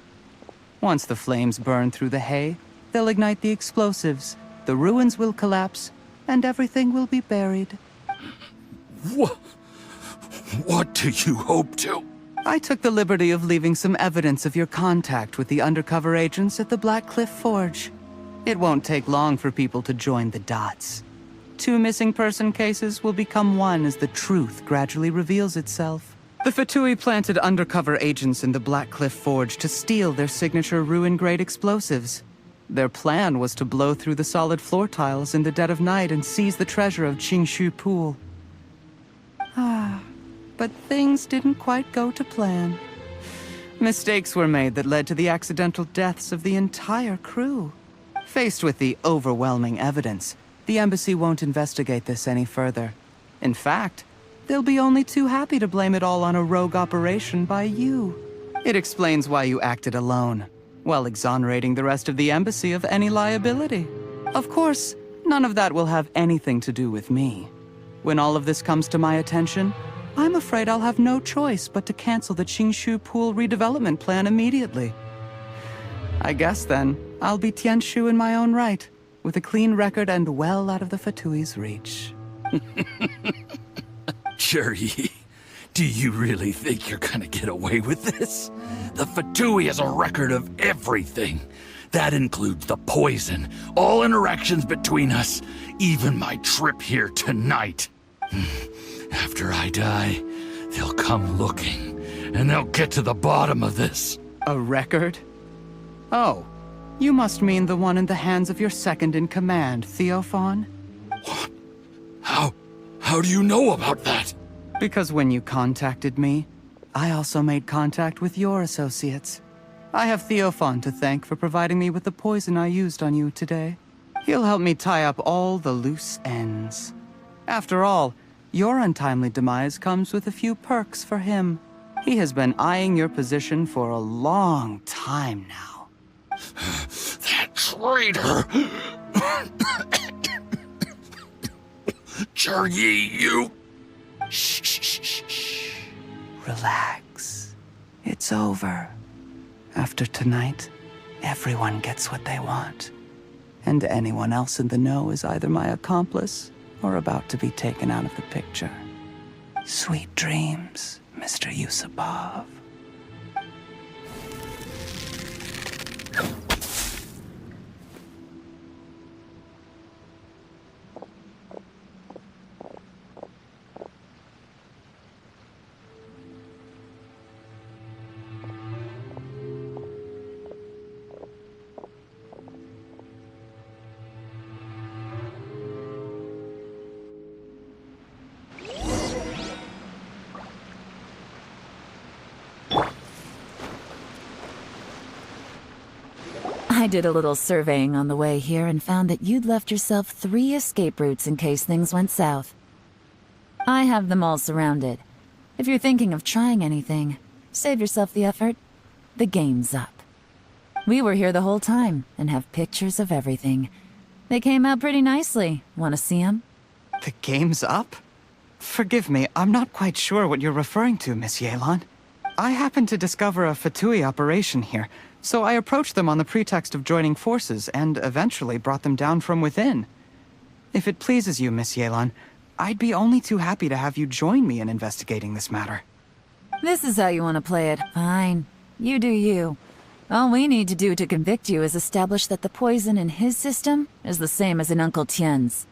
Once the flames burn through the hay, they'll ignite the explosives, the ruins will collapse, and everything will be buried. What do you hope to? I took the liberty of leaving some evidence of your contact with the undercover agents at the Black Cliff Forge. It won't take long for people to join the dots. 2 missing person cases will become 1 as the truth gradually reveals itself. The Fatui planted undercover agents in the Black Cliff Forge to steal their signature ruin-grade explosives. Their plan was to blow through the solid floor tiles in the dead of night and seize the treasure of Qingshu Pool. But things didn't quite go to plan. Mistakes were made that led to the accidental deaths of the entire crew. Faced with the overwhelming evidence, the embassy won't investigate this any further. In fact, they'll be only too happy to blame it all on a rogue operation by you. It explains why you acted alone, while exonerating the rest of the embassy of any liability. Of course, none of that will have anything to do with me. When all of this comes to my attention, I'm afraid I'll have no choice but to cancel the Qingshu Pool redevelopment plan immediately. I guess then, I'll be Tianshu in my own right, with a clean record and well out of the Fatui's reach. Jur-E, do you really think you're gonna get away with this? The Fatui has a record of everything. That includes the poison, all interactions between us, even my trip here tonight. After I die, they'll come looking, and they'll get to the bottom of this. A record? Oh, you must mean the one in the hands of your second-in-command, Theophan? What? How do you know about that? Because when you contacted me, I also made contact with your associates. I have Theophan to thank for providing me with the poison I used on you today. He'll help me tie up all the loose ends. After all, your untimely demise comes with a few perks for him. He has been eyeing your position for a long time now. That traitor! Juryi, you... Shh, shh, shh, shh, shh. Relax. It's over. After tonight, everyone gets what they want. And anyone else in the know is either my accomplice or about to be taken out of the picture. Sweet dreams, Mr. Yusupov. I did a little surveying on the way here and found that you'd left yourself 3 escape routes in case things went south. I have them all surrounded. If you're thinking of trying anything, save yourself the effort. The game's up. We were here the whole time and have pictures of everything. They came out pretty nicely. Want to see them? The game's up? Forgive me, I'm not quite sure what you're referring to, Miss Yelan. I happened to discover a Fatui operation here, so I approached them on the pretext of joining forces and eventually brought them down from within. If it pleases you, Miss Yelan, I'd be only too happy to have you join me in investigating this matter. This is how you want to play it. Fine. You do you. All we need to do to convict you is establish that the poison in his system is the same as in Uncle Tien's.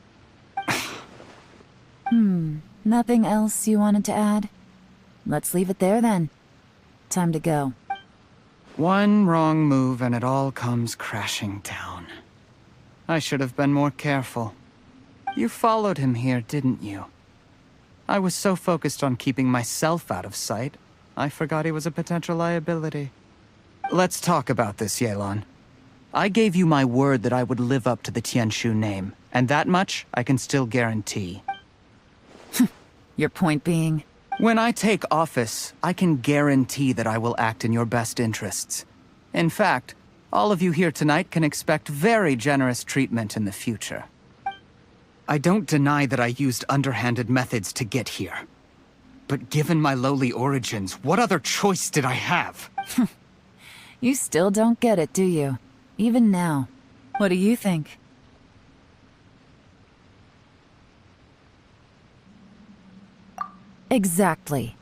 Nothing else you wanted to add? Let's leave it there then. Time to go. One wrong move and it all comes crashing down. I should have been more careful. You followed him here, didn't you? I was so focused on keeping myself out of sight, I forgot he was a potential liability. Let's talk about this, Yelan. I gave you my word that I would live up to the Tianshu name, and that much I can still guarantee. Your point being? When I take office, I can guarantee that I will act in your best interests. In fact, all of you here tonight can expect very generous treatment in the future. I don't deny that I used underhanded methods to get here. But given my lowly origins, what other choice did I have? You still don't get it, do you? Even now. What do you think? Exactly.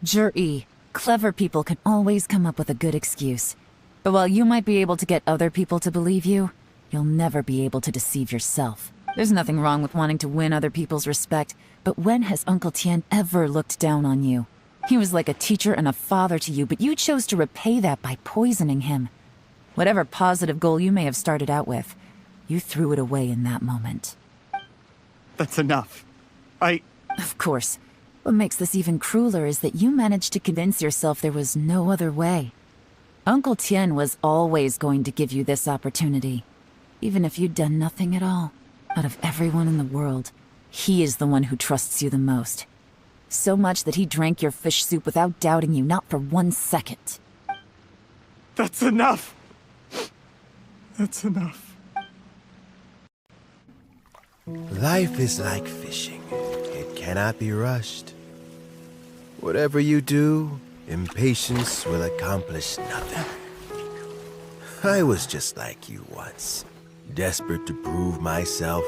Jur-E, clever people can always come up with a good excuse. But while you might be able to get other people to believe you, you'll never be able to deceive yourself. There's nothing wrong with wanting to win other people's respect, but when has Uncle Tien ever looked down on you? He was like a teacher and a father to you, but you chose to repay that by poisoning him. Whatever positive goal you may have started out with, you threw it away in that moment. That's enough. Of course. What makes this even crueler is that you managed to convince yourself there was no other way. Uncle Tien was always going to give you this opportunity, even if you'd done nothing at all. Out of everyone in the world, he is the one who trusts you the most. So much that he drank your fish soup without doubting you, not for 1 second. That's enough! That's enough. Life is like fishing. It cannot be rushed. Whatever you do, impatience will accomplish nothing. I was just like you once, desperate to prove myself.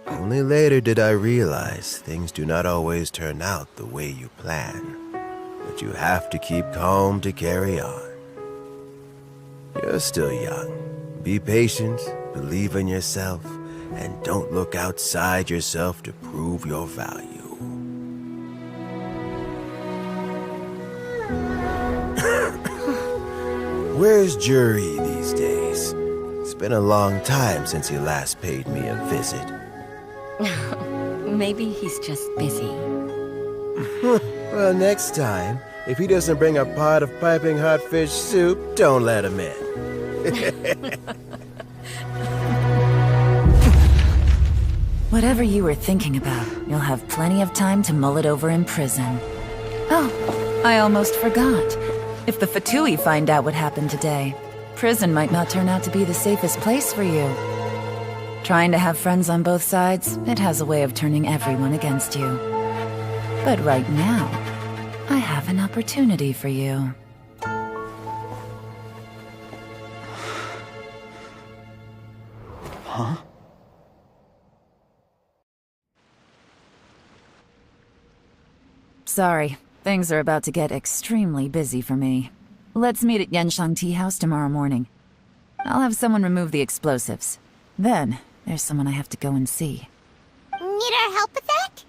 Only later did I realize things do not always turn out the way you plan. But you have to keep calm to carry on. You're still young. Be patient, believe in yourself, and don't look outside yourself to prove your value. Where's Jur-E these days? It's been a long time since he last paid me a visit. Maybe he's just busy. Well, next time, if he doesn't bring a pot of piping hot fish soup, don't let him in. Whatever you were thinking about, you'll have plenty of time to mull it over in prison. Oh, I almost forgot. If the Fatui find out what happened today, prison might not turn out to be the safest place for you. Trying to have friends on both sides, it has a way of turning everyone against you. But right now, I have an opportunity for you. Huh? Sorry, things are about to get extremely busy for me. Let's meet at Yenshang Tea House tomorrow morning. I'll have someone remove the explosives. Then, there's someone I have to go and see. Need our help with that?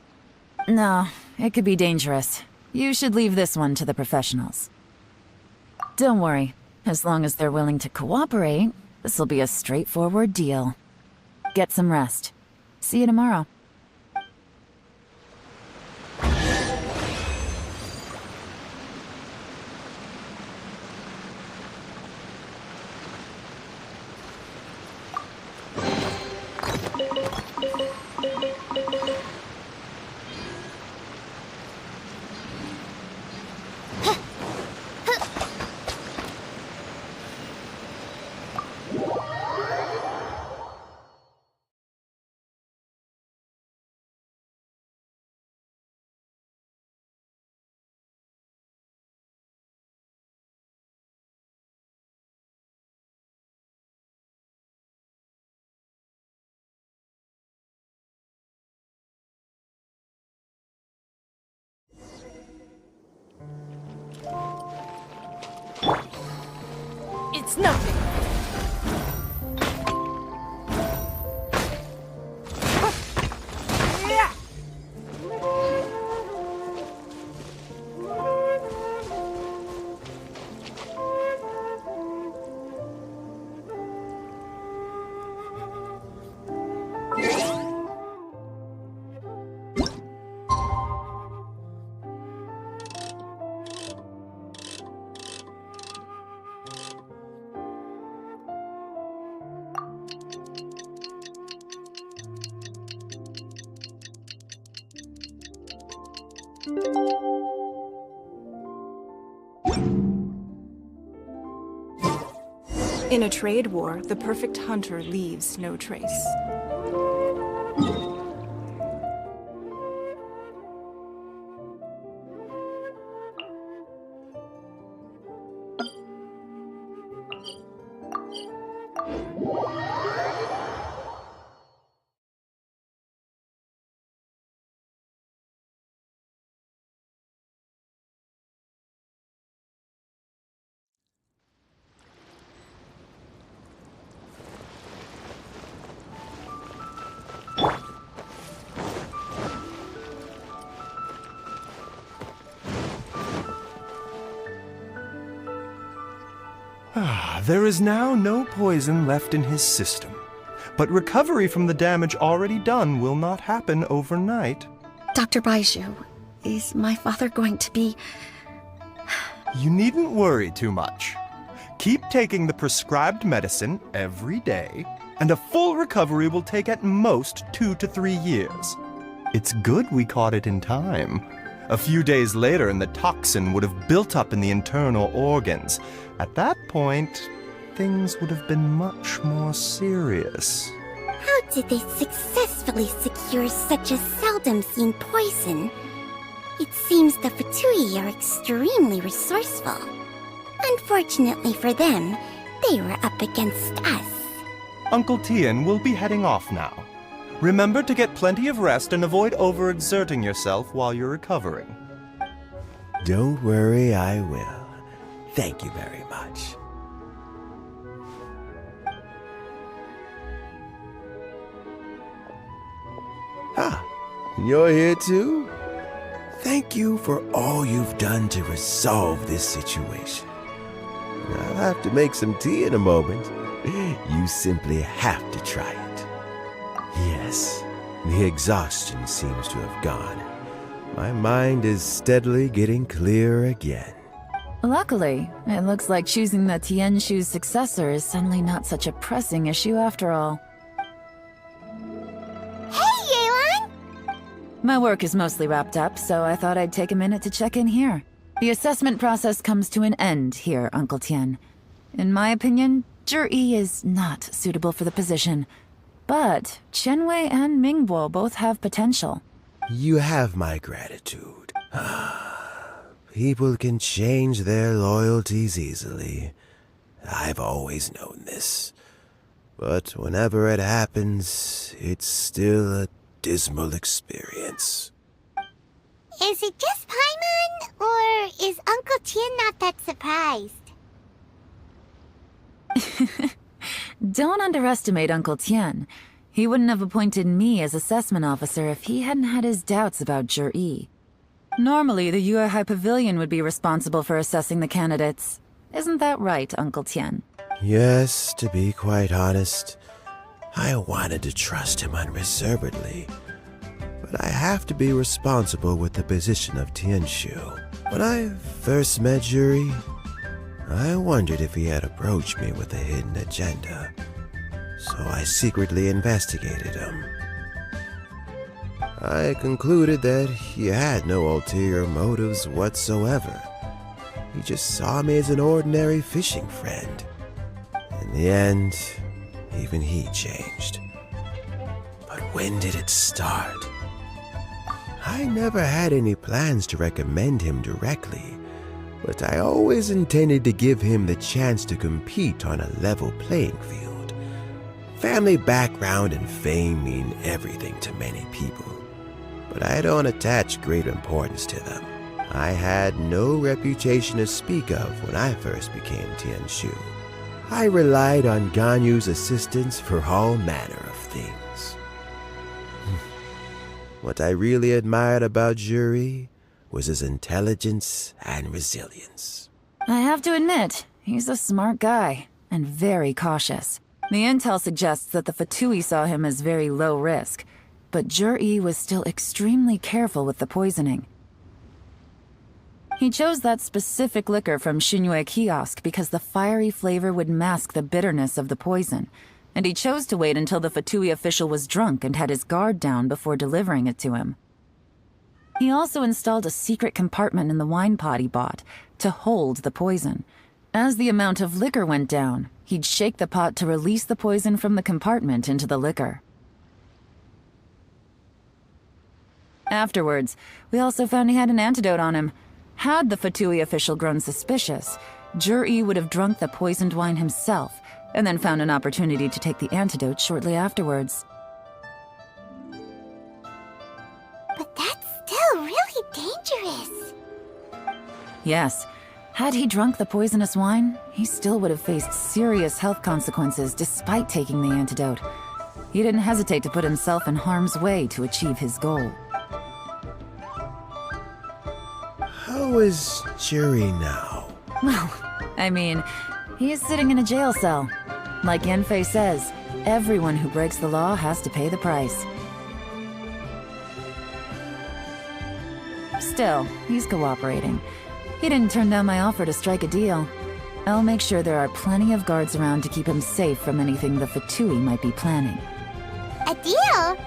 No, it could be dangerous. You should leave this one to the professionals. Don't worry. As long as they're willing to cooperate, this'll be a straightforward deal. Get some rest. See you tomorrow. It's nothing. In a trade war, the perfect hunter leaves no trace. There is now no poison left in his system, but recovery from the damage already done will not happen overnight. Dr. Baiju, is my father going to be... You needn't worry too much. Keep taking the prescribed medicine every day, and a full recovery will take at most 2 to 3 years. It's good we caught it in time. A few days later, and the toxin would have built up in the internal organs. At that point, things would have been much more serious. How did they successfully secure such a seldom-seen poison? It seems the Fatui are extremely resourceful. Unfortunately for them, they were up against us. Uncle Tian will be heading off now. Remember to get plenty of rest and avoid overexerting yourself while you're recovering. Don't worry, I will. Thank you very much. Ah, you're here too? Thank you for all you've done to resolve this situation. I'll have to make some tea in a moment. You simply have to try it. Yes, the exhaustion seems to have gone. My mind is steadily getting clear again. Luckily, it looks like choosing the Tianshu's successor is suddenly not such a pressing issue after all. Hey, Yelan! My work is mostly wrapped up, so I thought I'd take a minute to check in here. The assessment process comes to an end here, Uncle Tian. In my opinion, Zhi is not suitable for the position. But Qianwei and Mingbo both have potential. You have my gratitude. People can change their loyalties easily. I've always known this. But whenever it happens, it's still a dismal experience. Is it just Paimon, or is Uncle Tian not that surprised? Don't underestimate Uncle Tian. He wouldn't have appointed me as assessment officer if he hadn't had his doubts about Zhi. Normally, the Yuehai Pavilion would be responsible for assessing the candidates. Isn't that right, Uncle Tian? Yes, to be quite honest, I wanted to trust him unreservedly. But I have to be responsible with the position of Tianshu. When I first met Zhi, I wondered if he had approached me with a hidden agenda. So I secretly investigated him. I concluded that he had no ulterior motives whatsoever. He just saw me as an ordinary fishing friend. In the end, even he changed. But when did it start? I never had any plans to recommend him directly, but I always intended to give him the chance to compete on a level playing field. Family background and fame mean everything to many people, but I don't attach great importance to them. I had no reputation to speak of when I first became Tianshu. I relied on Ganyu's assistance for all manner of things. What I really admired about Zhi was his intelligence and resilience. I have to admit, he's a smart guy, and very cautious. The intel suggests that the Fatui saw him as very low risk, but Zhi was still extremely careful with the poisoning. He chose that specific liquor from Xinyue Kiosk because the fiery flavor would mask the bitterness of the poison, and he chose to wait until the Fatui official was drunk and had his guard down before delivering it to him. He also installed a secret compartment in the wine pot he bought to hold the poison. As the amount of liquor went down, he'd shake the pot to release the poison from the compartment into the liquor. Afterwards, we also found he had an antidote on him. Had the Fatui official grown suspicious, Zhi would have drunk the poisoned wine himself, and then found an opportunity to take the antidote shortly afterwards. But that's still really dangerous. Yes, had he drunk the poisonous wine, he still would have faced serious health consequences despite taking the antidote. He didn't hesitate to put himself in harm's way to achieve his goal. How is Zhi now? Well, I mean, he is sitting in a jail cell. Like Yanfei says, everyone who breaks the law has to pay the price. Still, he's cooperating. He didn't turn down my offer to strike a deal. I'll make sure there are plenty of guards around to keep him safe from anything the Fatui might be planning. A deal?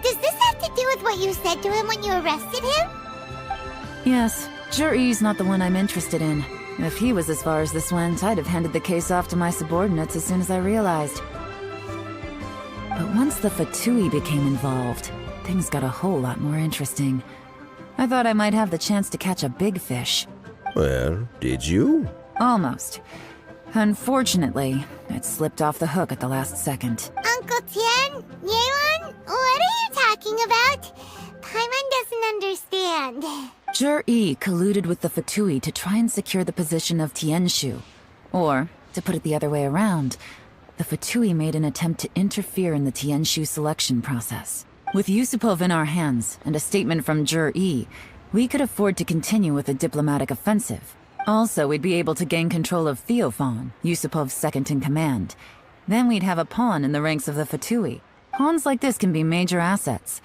Does this have to do with what you said to him when you arrested him? Yes, Zhi's not the one I'm interested in. If he was as far as this went, I'd have handed the case off to my subordinates as soon as I realized. But once the Fatui became involved, things got a whole lot more interesting. I thought I might have the chance to catch a big fish. Well, did you? Almost. Unfortunately, it slipped off the hook at the last second. Uncle Tian? Yelan? What are you talking about? Paimon doesn't understand. Zhi colluded with the Fatui to try and secure the position of Tianshu. Or, to put it the other way around, the Fatui made an attempt to interfere in the Tianshu selection process. With Yusupov in our hands, and a statement from Zhi, we could afford to continue with a diplomatic offensive. Also, we'd be able to gain control of Theophan, Yusupov's second-in-command. Then we'd have a pawn in the ranks of the Fatui. Pawns like this can be major assets.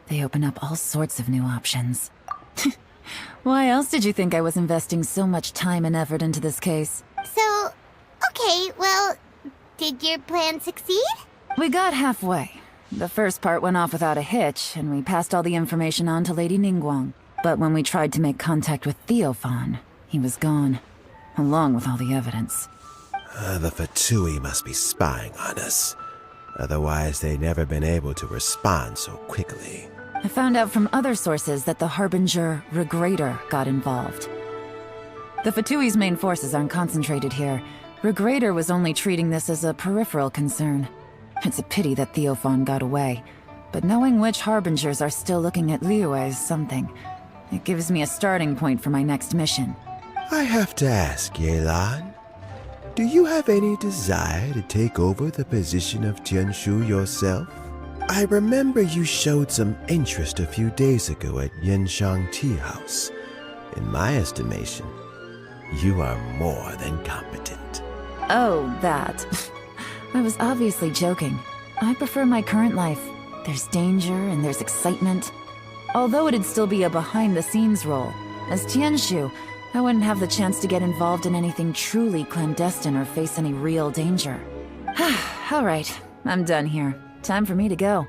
They open up all sorts of new options. Why else did you think I was investing so much time and effort into this case? So, okay, well, did your plan succeed? We got halfway. The first part went off without a hitch, and we passed all the information on to Lady Ningguang. But when we tried to make contact with Theophan, he was gone, along with all the evidence. The Fatui must be spying on us. Otherwise, they'd never been able to respond so quickly. I found out from other sources that the Harbinger Regrator got involved. The Fatui's main forces aren't concentrated here. Regrator was only treating this as a peripheral concern. It's a pity that Theophan got away. But knowing which Harbingers are still looking at Liyue is something. It gives me a starting point for my next mission. I have to ask, Yelan, do you have any desire to take over the position of Tianshu yourself? I remember you showed some interest a few days ago at Yenshang Tea House. In my estimation, you are more than competent. Oh, that. I was obviously joking. I prefer my current life. There's danger and there's excitement. Although it'd still be a behind-the-scenes role, as Tianshu, I wouldn't have the chance to get involved in anything truly clandestine or face any real danger. Alright, I'm done here. Time for me to go.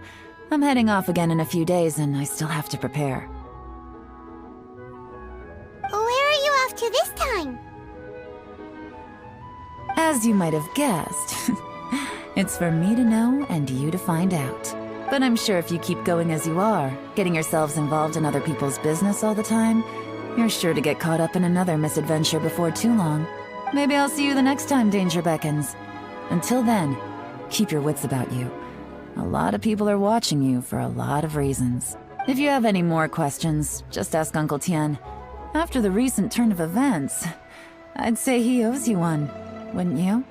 I'm heading off again in a few days and I still have to prepare. Where are you off to this time? As you might have guessed, it's for me to know and you to find out. But I'm sure if you keep going as you are, getting yourselves involved in other people's business all the time, you're sure to get caught up in another misadventure before too long. Maybe I'll see you the next time danger beckons. Until then, keep your wits about you. A lot of people are watching you for a lot of reasons. If you have any more questions, just ask Uncle Tian. After the recent turn of events, I'd say he owes you one, wouldn't you?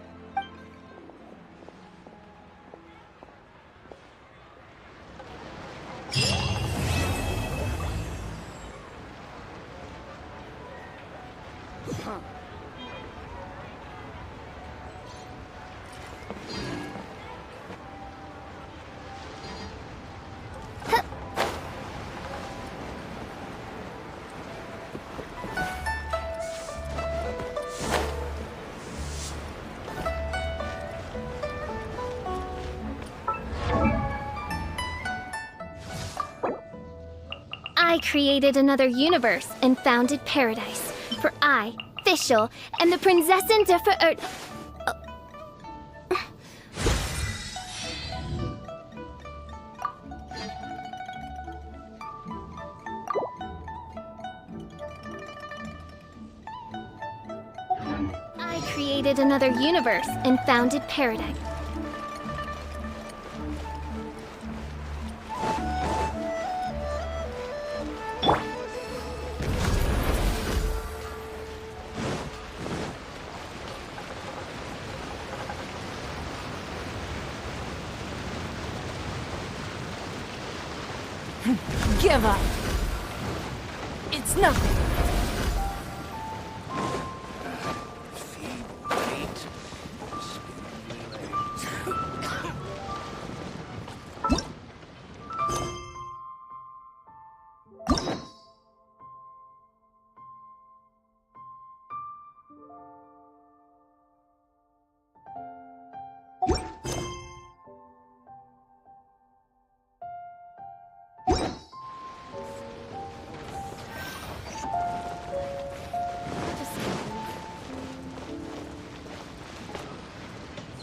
I created another universe and founded paradise. For I, Fischl, and the Prinzessin de I created another universe and founded paradise. Give up. It's nothing.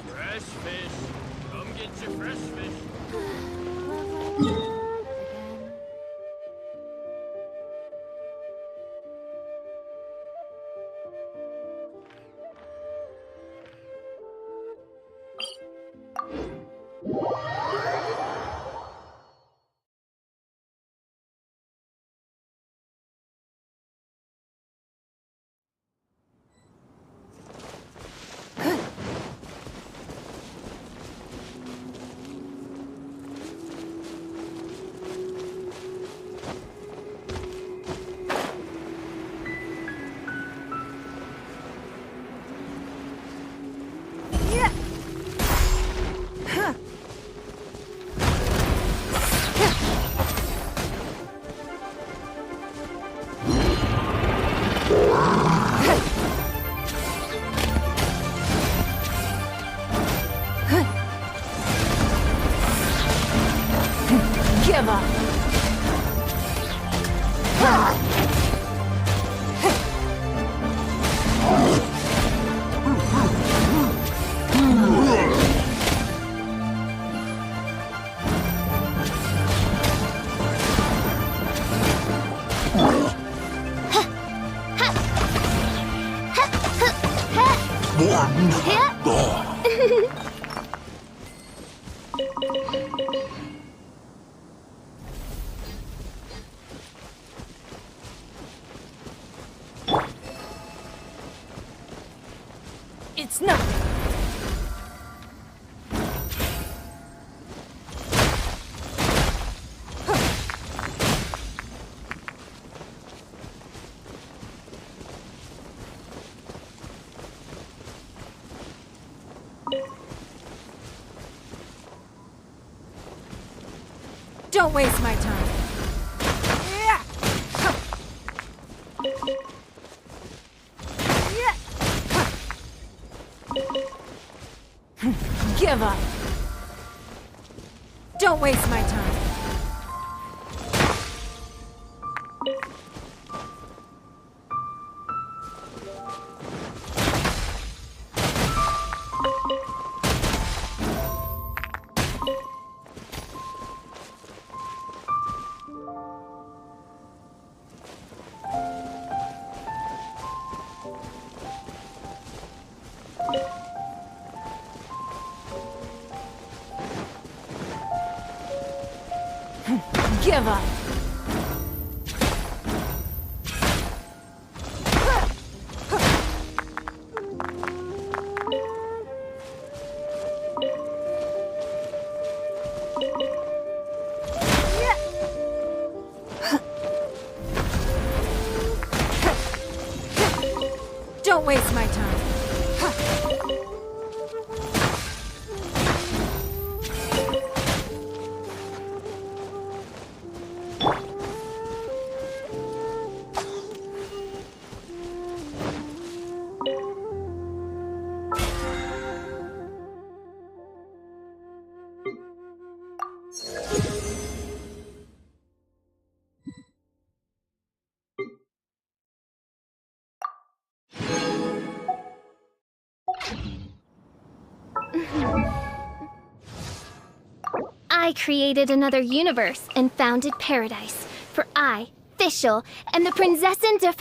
Fresh fish. Come get your fresh fish. Don't waste my time. Give up. Don't waste my time. Give up. Don't waste my time. I created another universe and founded paradise. For I, Fischl, am the Prinzessin de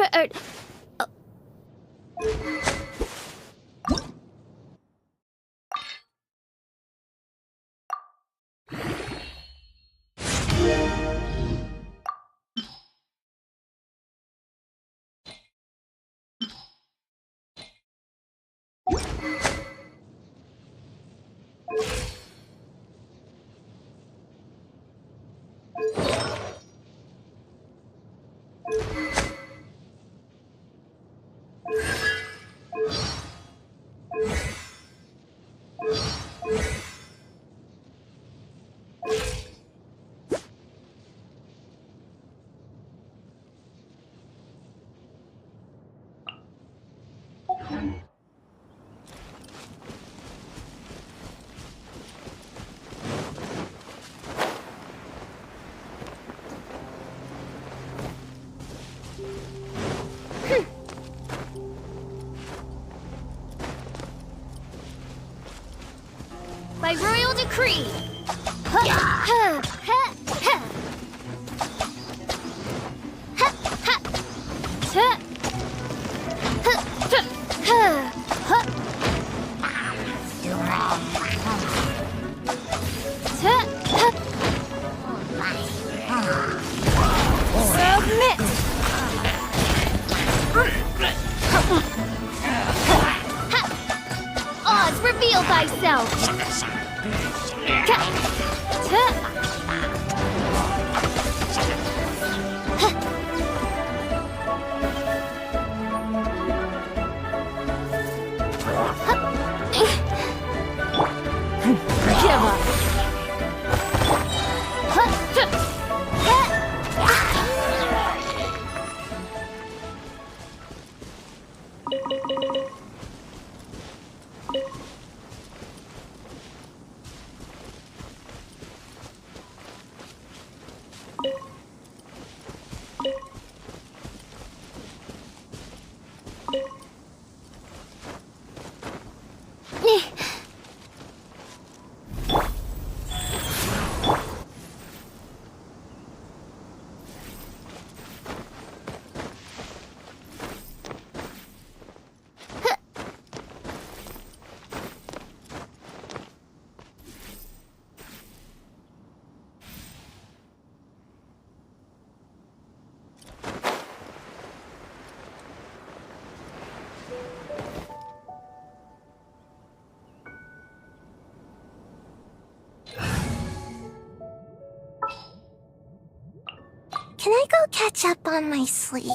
by royal decree. Submit. Oz, reveal thyself. Give up. Can I go catch up on my sleep?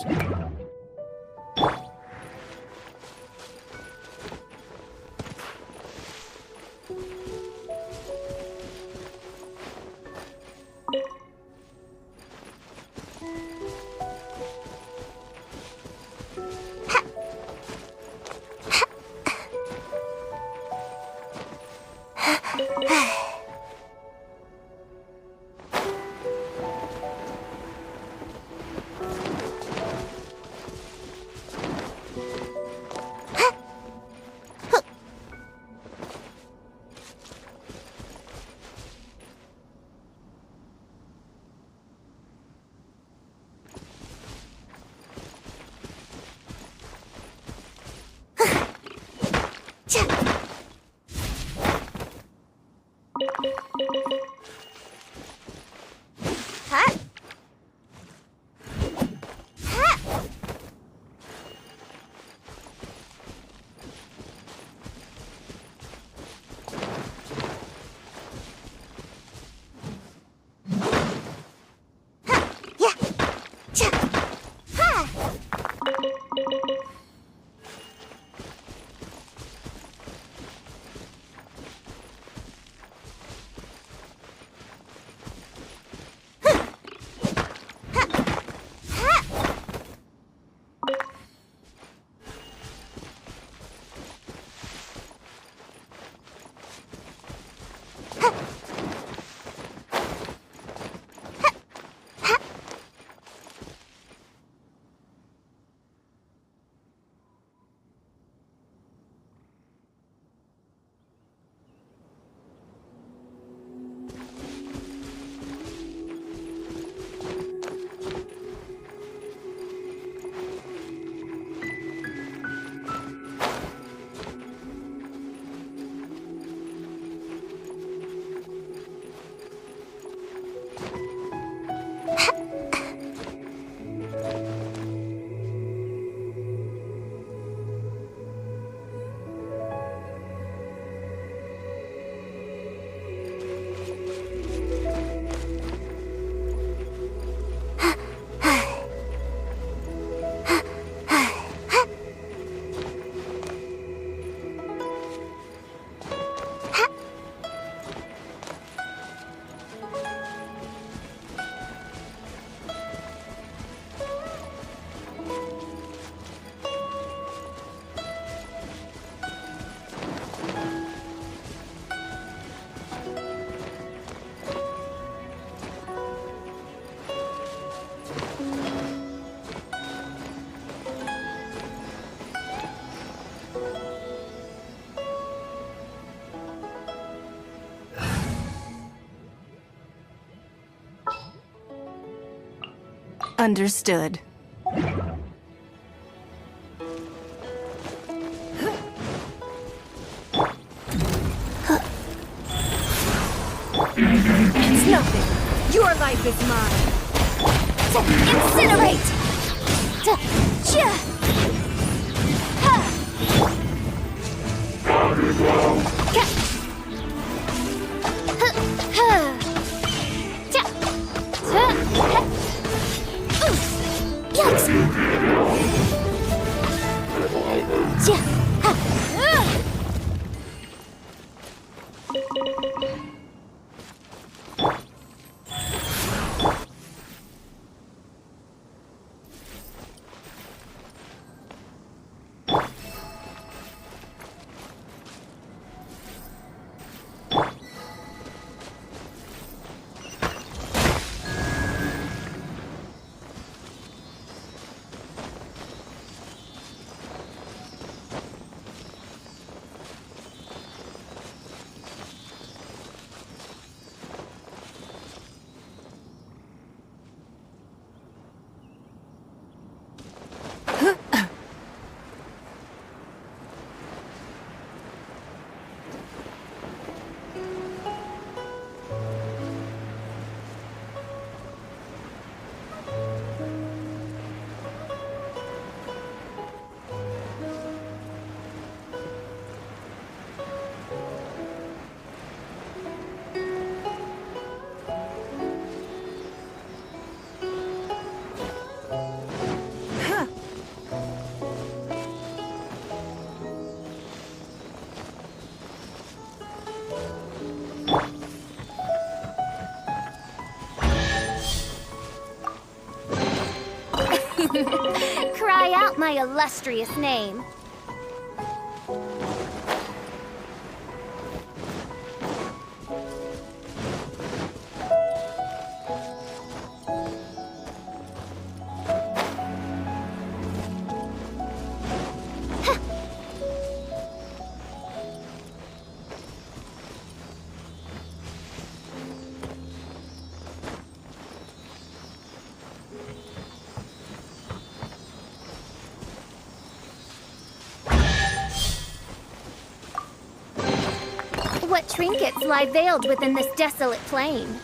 Understood. It's nothing. Your life is mine. Incinerate! Cry out my illustrious name. What trinkets lie veiled within this desolate plain?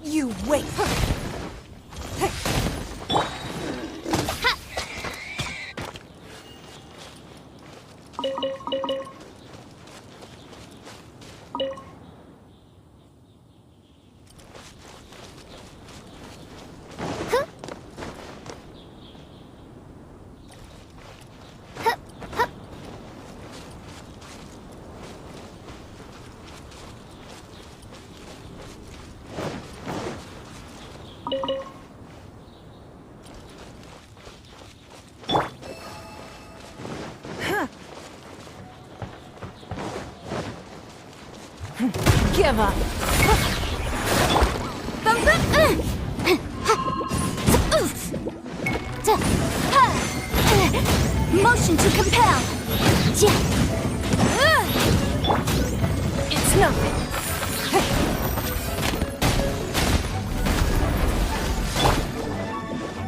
You wait. Give up. Motion to compel. It's nothing.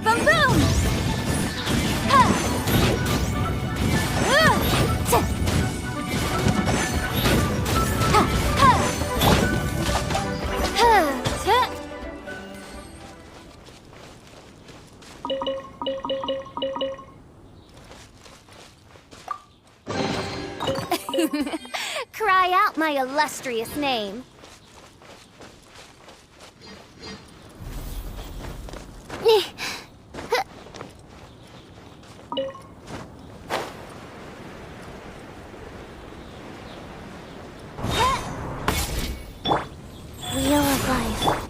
Boom boom. Cry out my illustrious name. Wheel of life.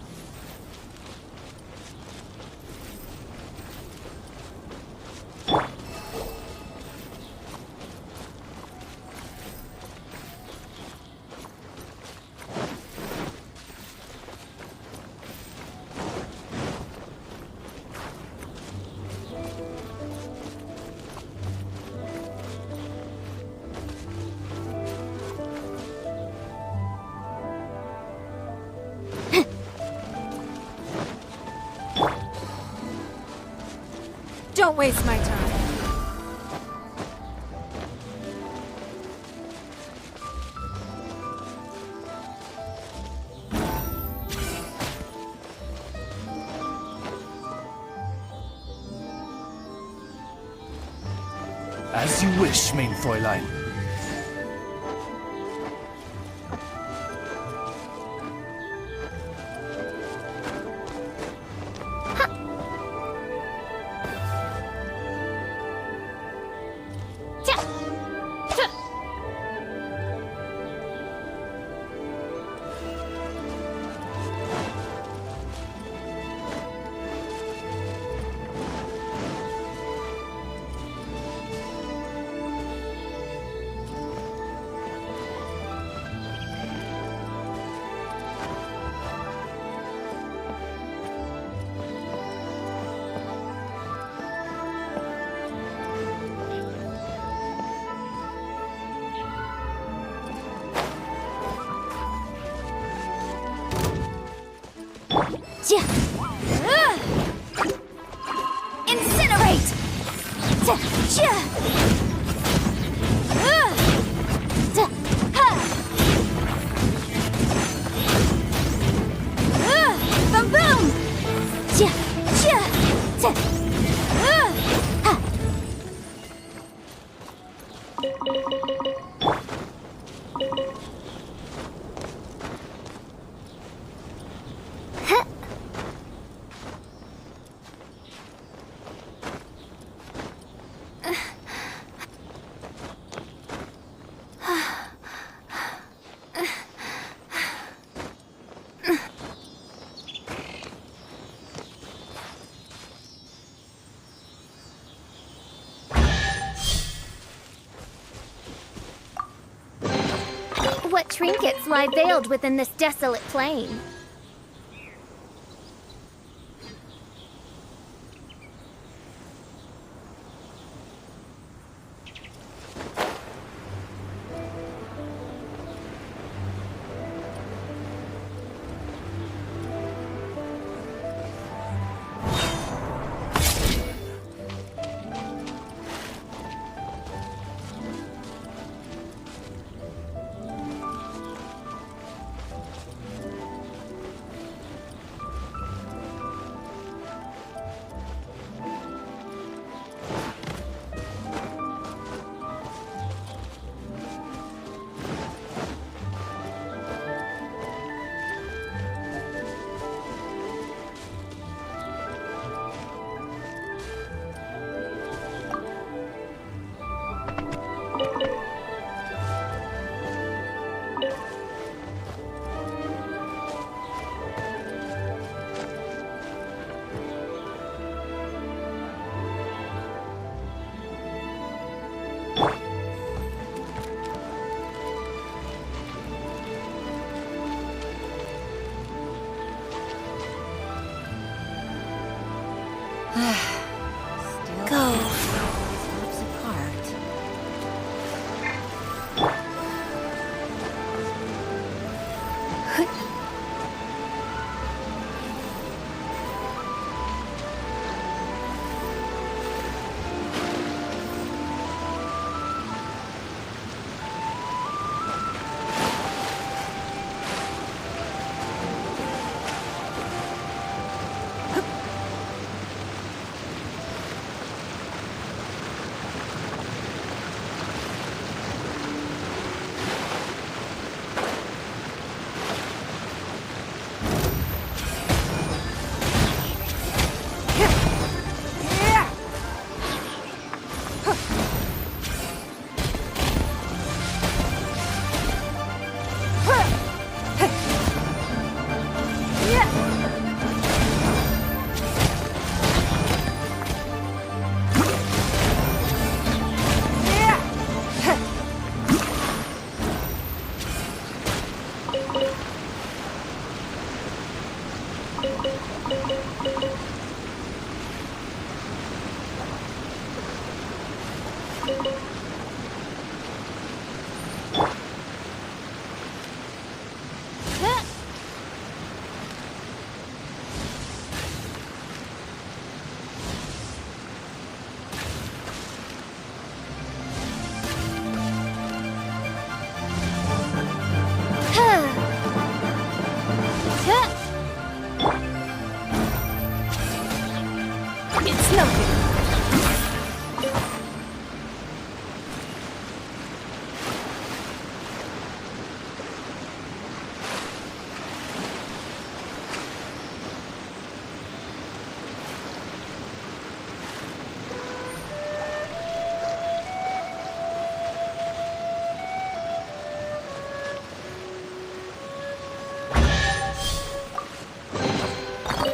Don't waste my time. As you wish, mein Fräulein. Incinerate! what trinkets lie veiled within this desolate plain.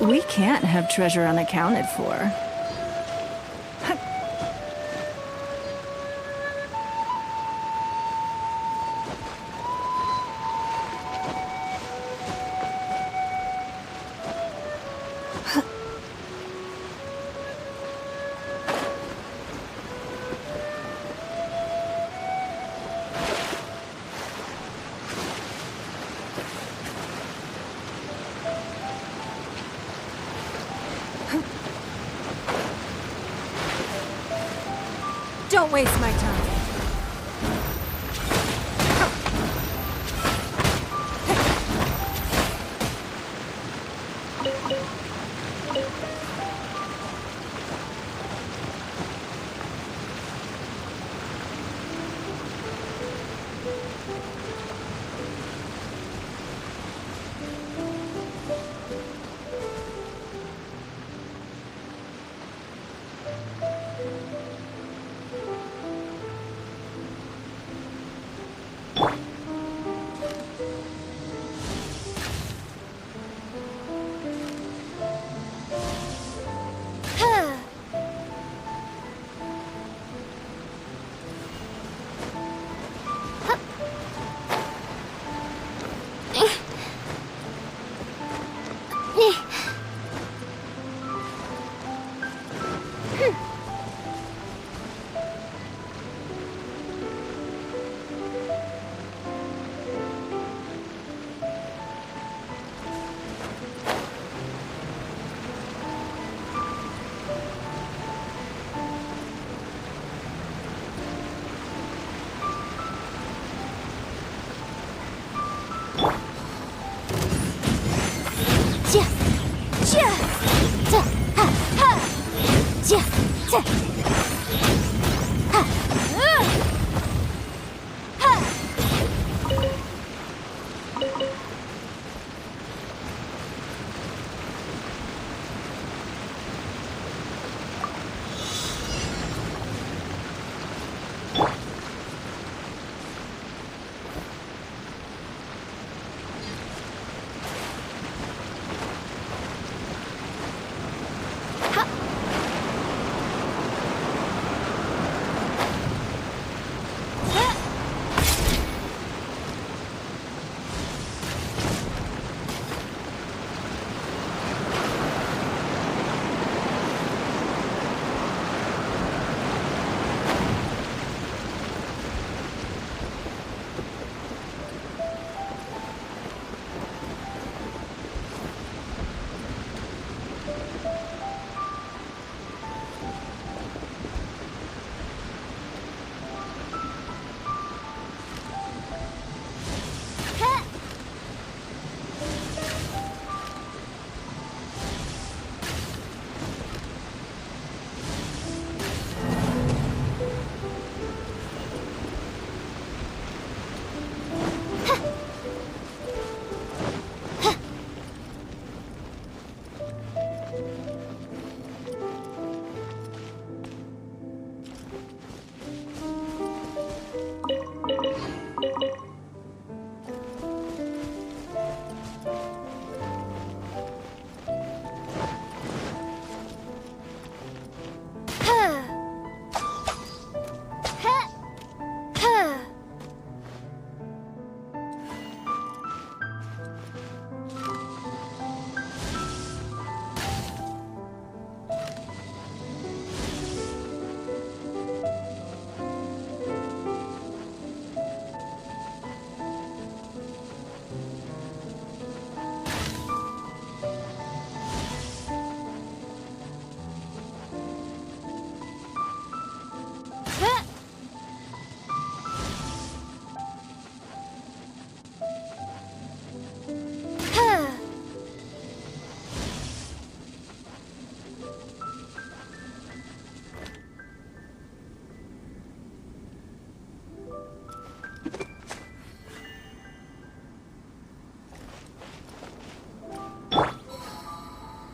We can't have treasure unaccounted for. Don't waste my time.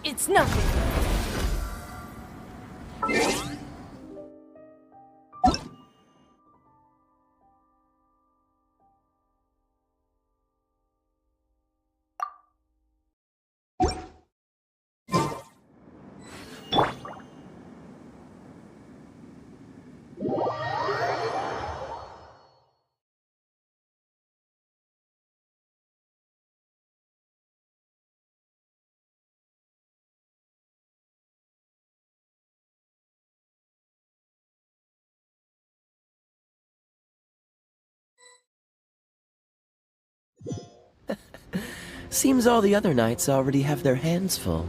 It's nothing. Seems all the other knights already have their hands full.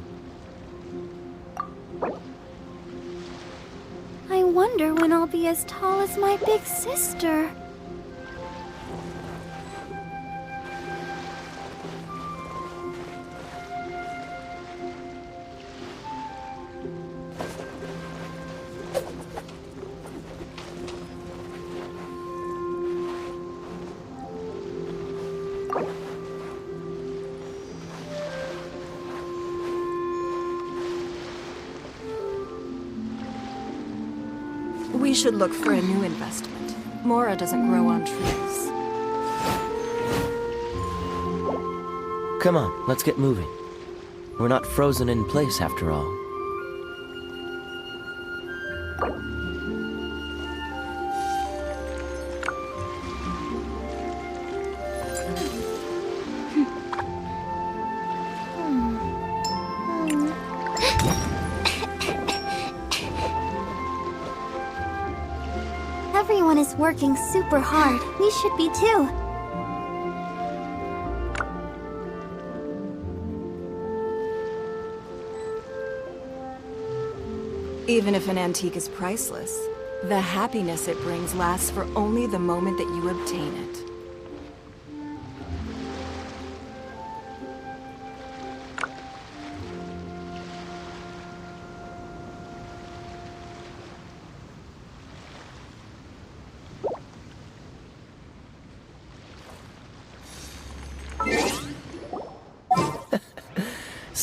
I wonder when I'll be as tall as my big sister. We should look for a new investment. Mora doesn't grow on trees. Come on, let's get moving. We're not frozen in place after all. Everyone is working super hard. We should be too. Even if an antique is priceless, the happiness it brings lasts for only the moment that you obtain it.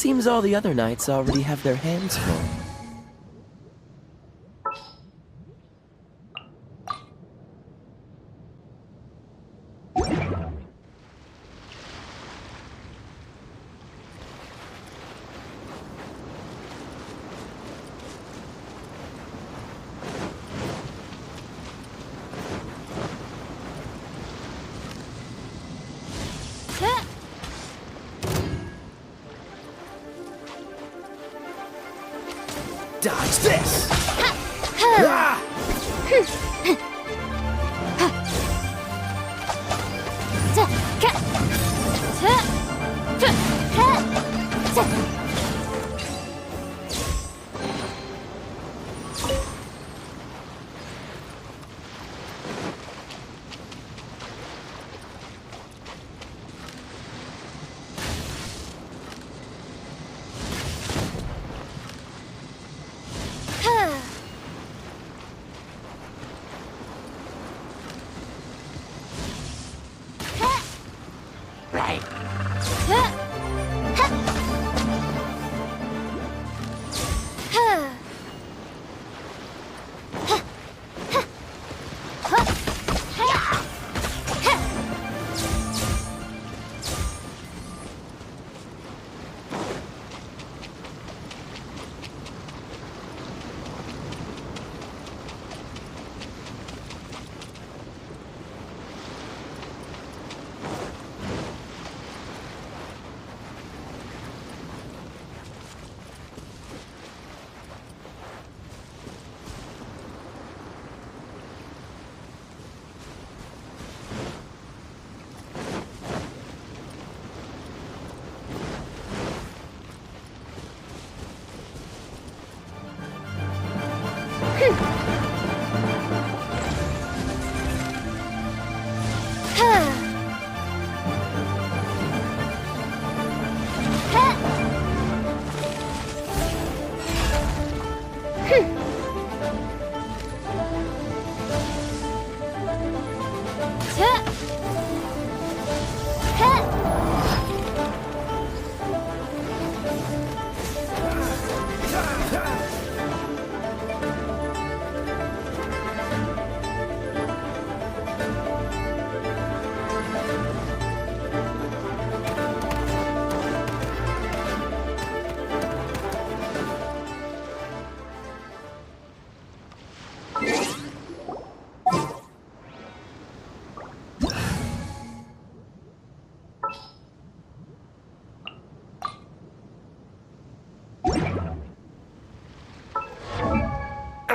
Seems all the other knights already have their hands full. Dodge this! Ah!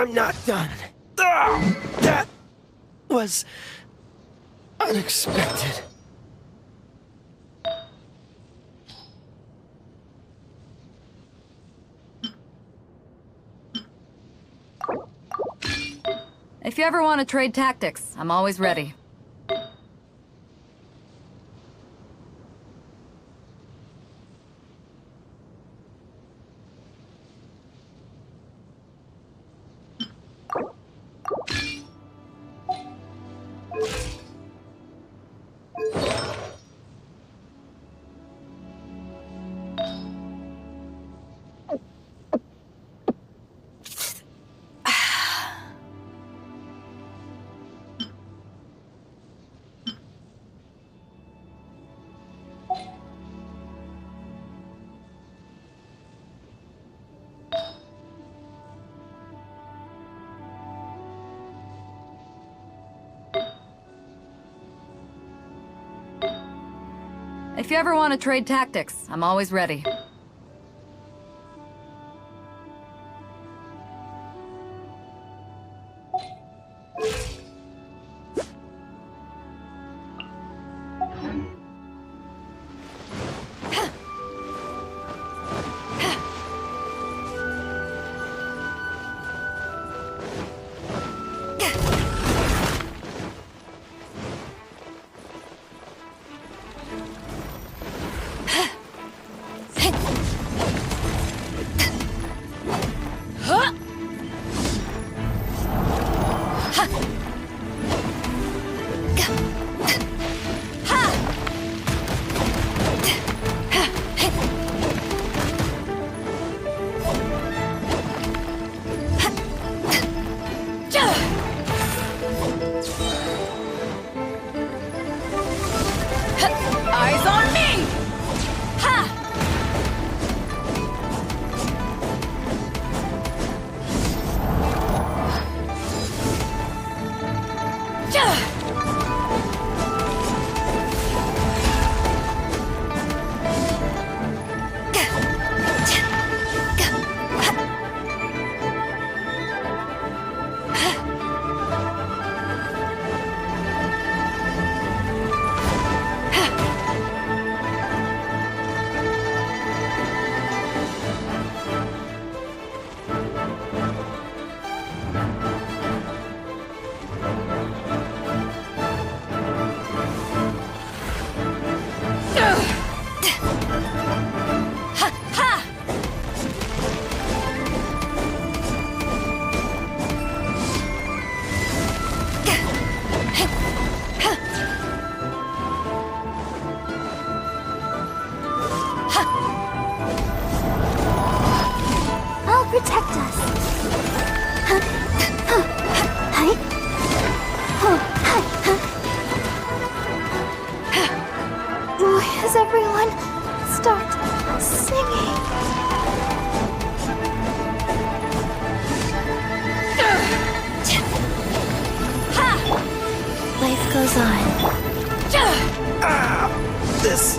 I'm not done. That was unexpected. If you ever want to trade tactics, I'm always ready. If you ever want to trade tactics, I'm always ready. goes on. This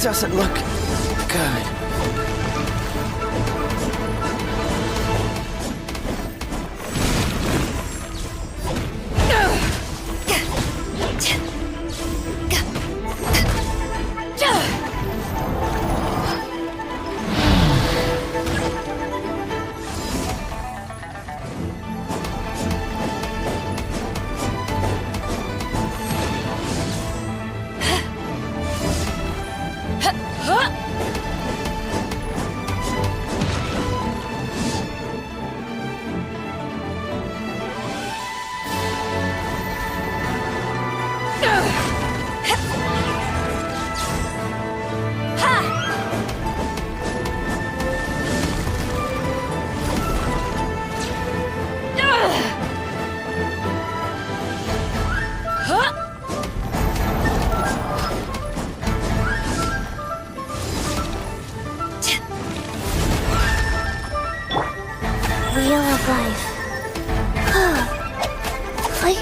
doesn't look good. Wheel of life. Play.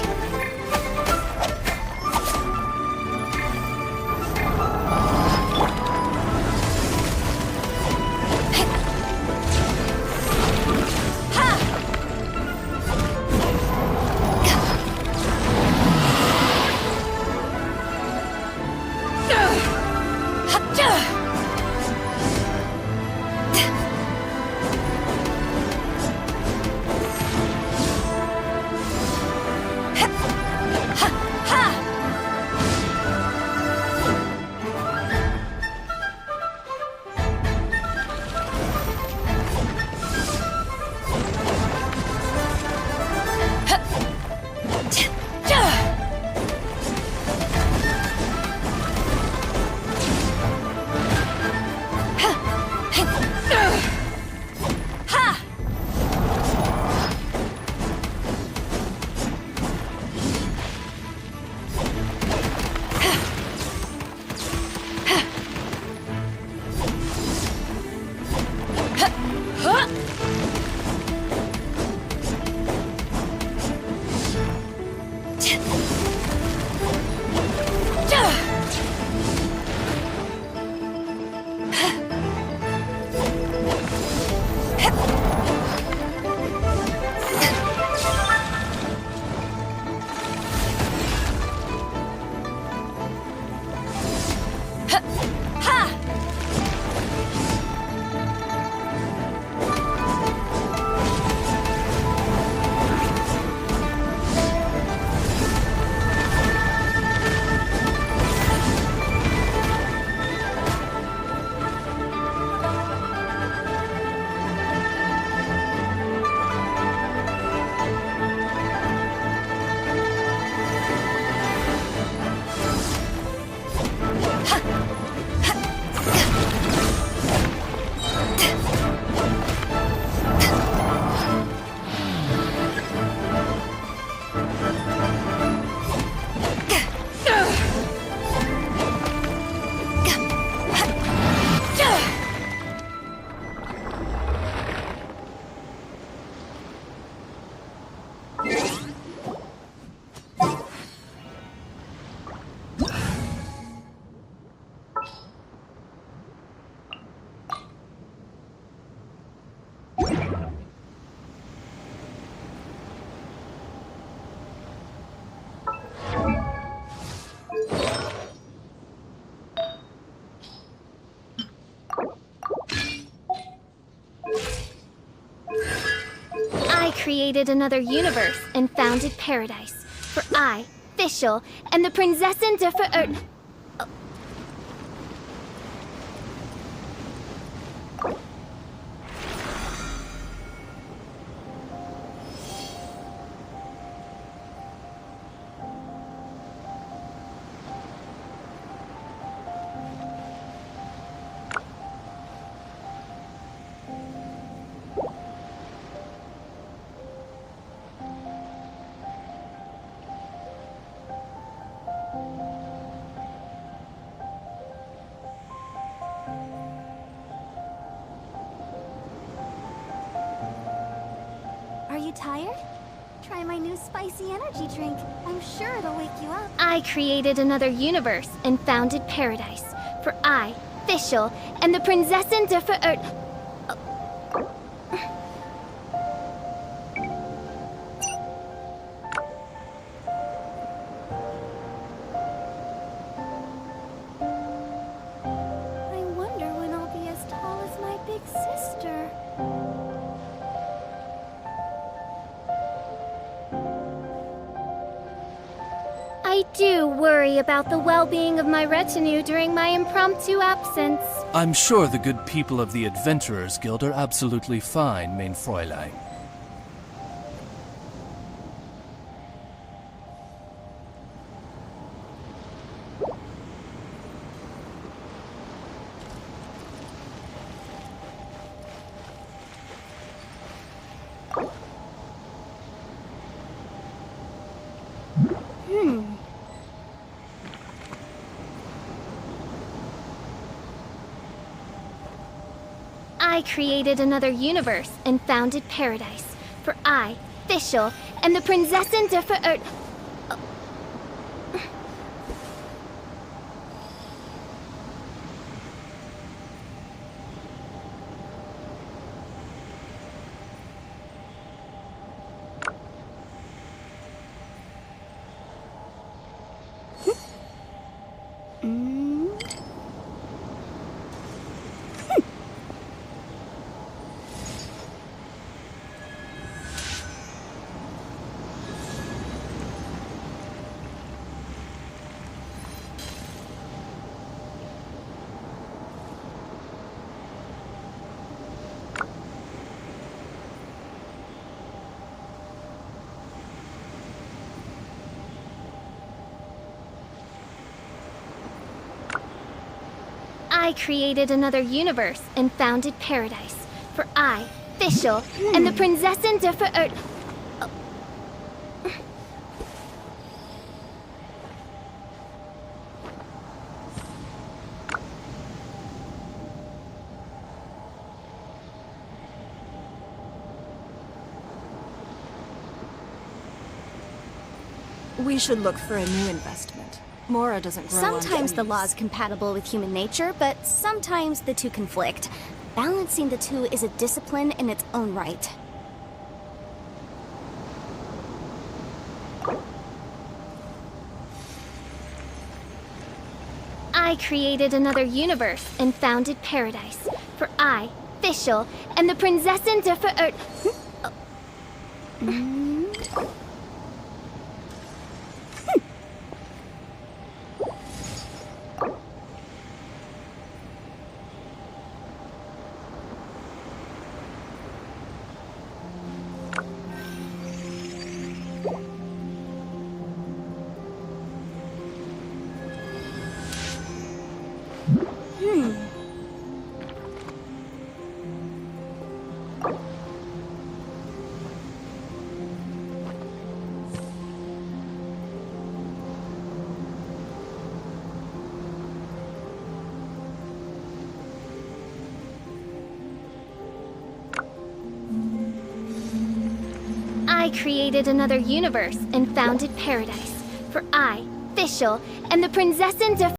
I created another universe and founded paradise. For I, Fischl, and the Prinzessin de try my new spicy energy drink. I'm sure it'll wake you up. I created another universe and founded paradise. For I, Fischl, and the Prinzessin der Verirrten. I wonder when I'll be as tall as my big sister. I do worry about the well-being of my retinue during my impromptu absence. I'm sure the good people of the Adventurers Guild are absolutely fine, mein Fräulein. I created another universe and founded paradise. For I, Fischl, and the Prinzessin der Verirrten. I created another universe and founded paradise. For I, Fischl, and the Prinzessin der Verirrten. We should look for a new investment. Mora doesn't grow on Sometimes the trees. law's compatible with human nature, but sometimes the two conflict. Balancing the two is a discipline in its own right. I created another universe and founded paradise. For I, Fischl, and the Prinzessin der Verirrten. I created another universe and founded paradise. For I, Fischl, and the Prinzessin der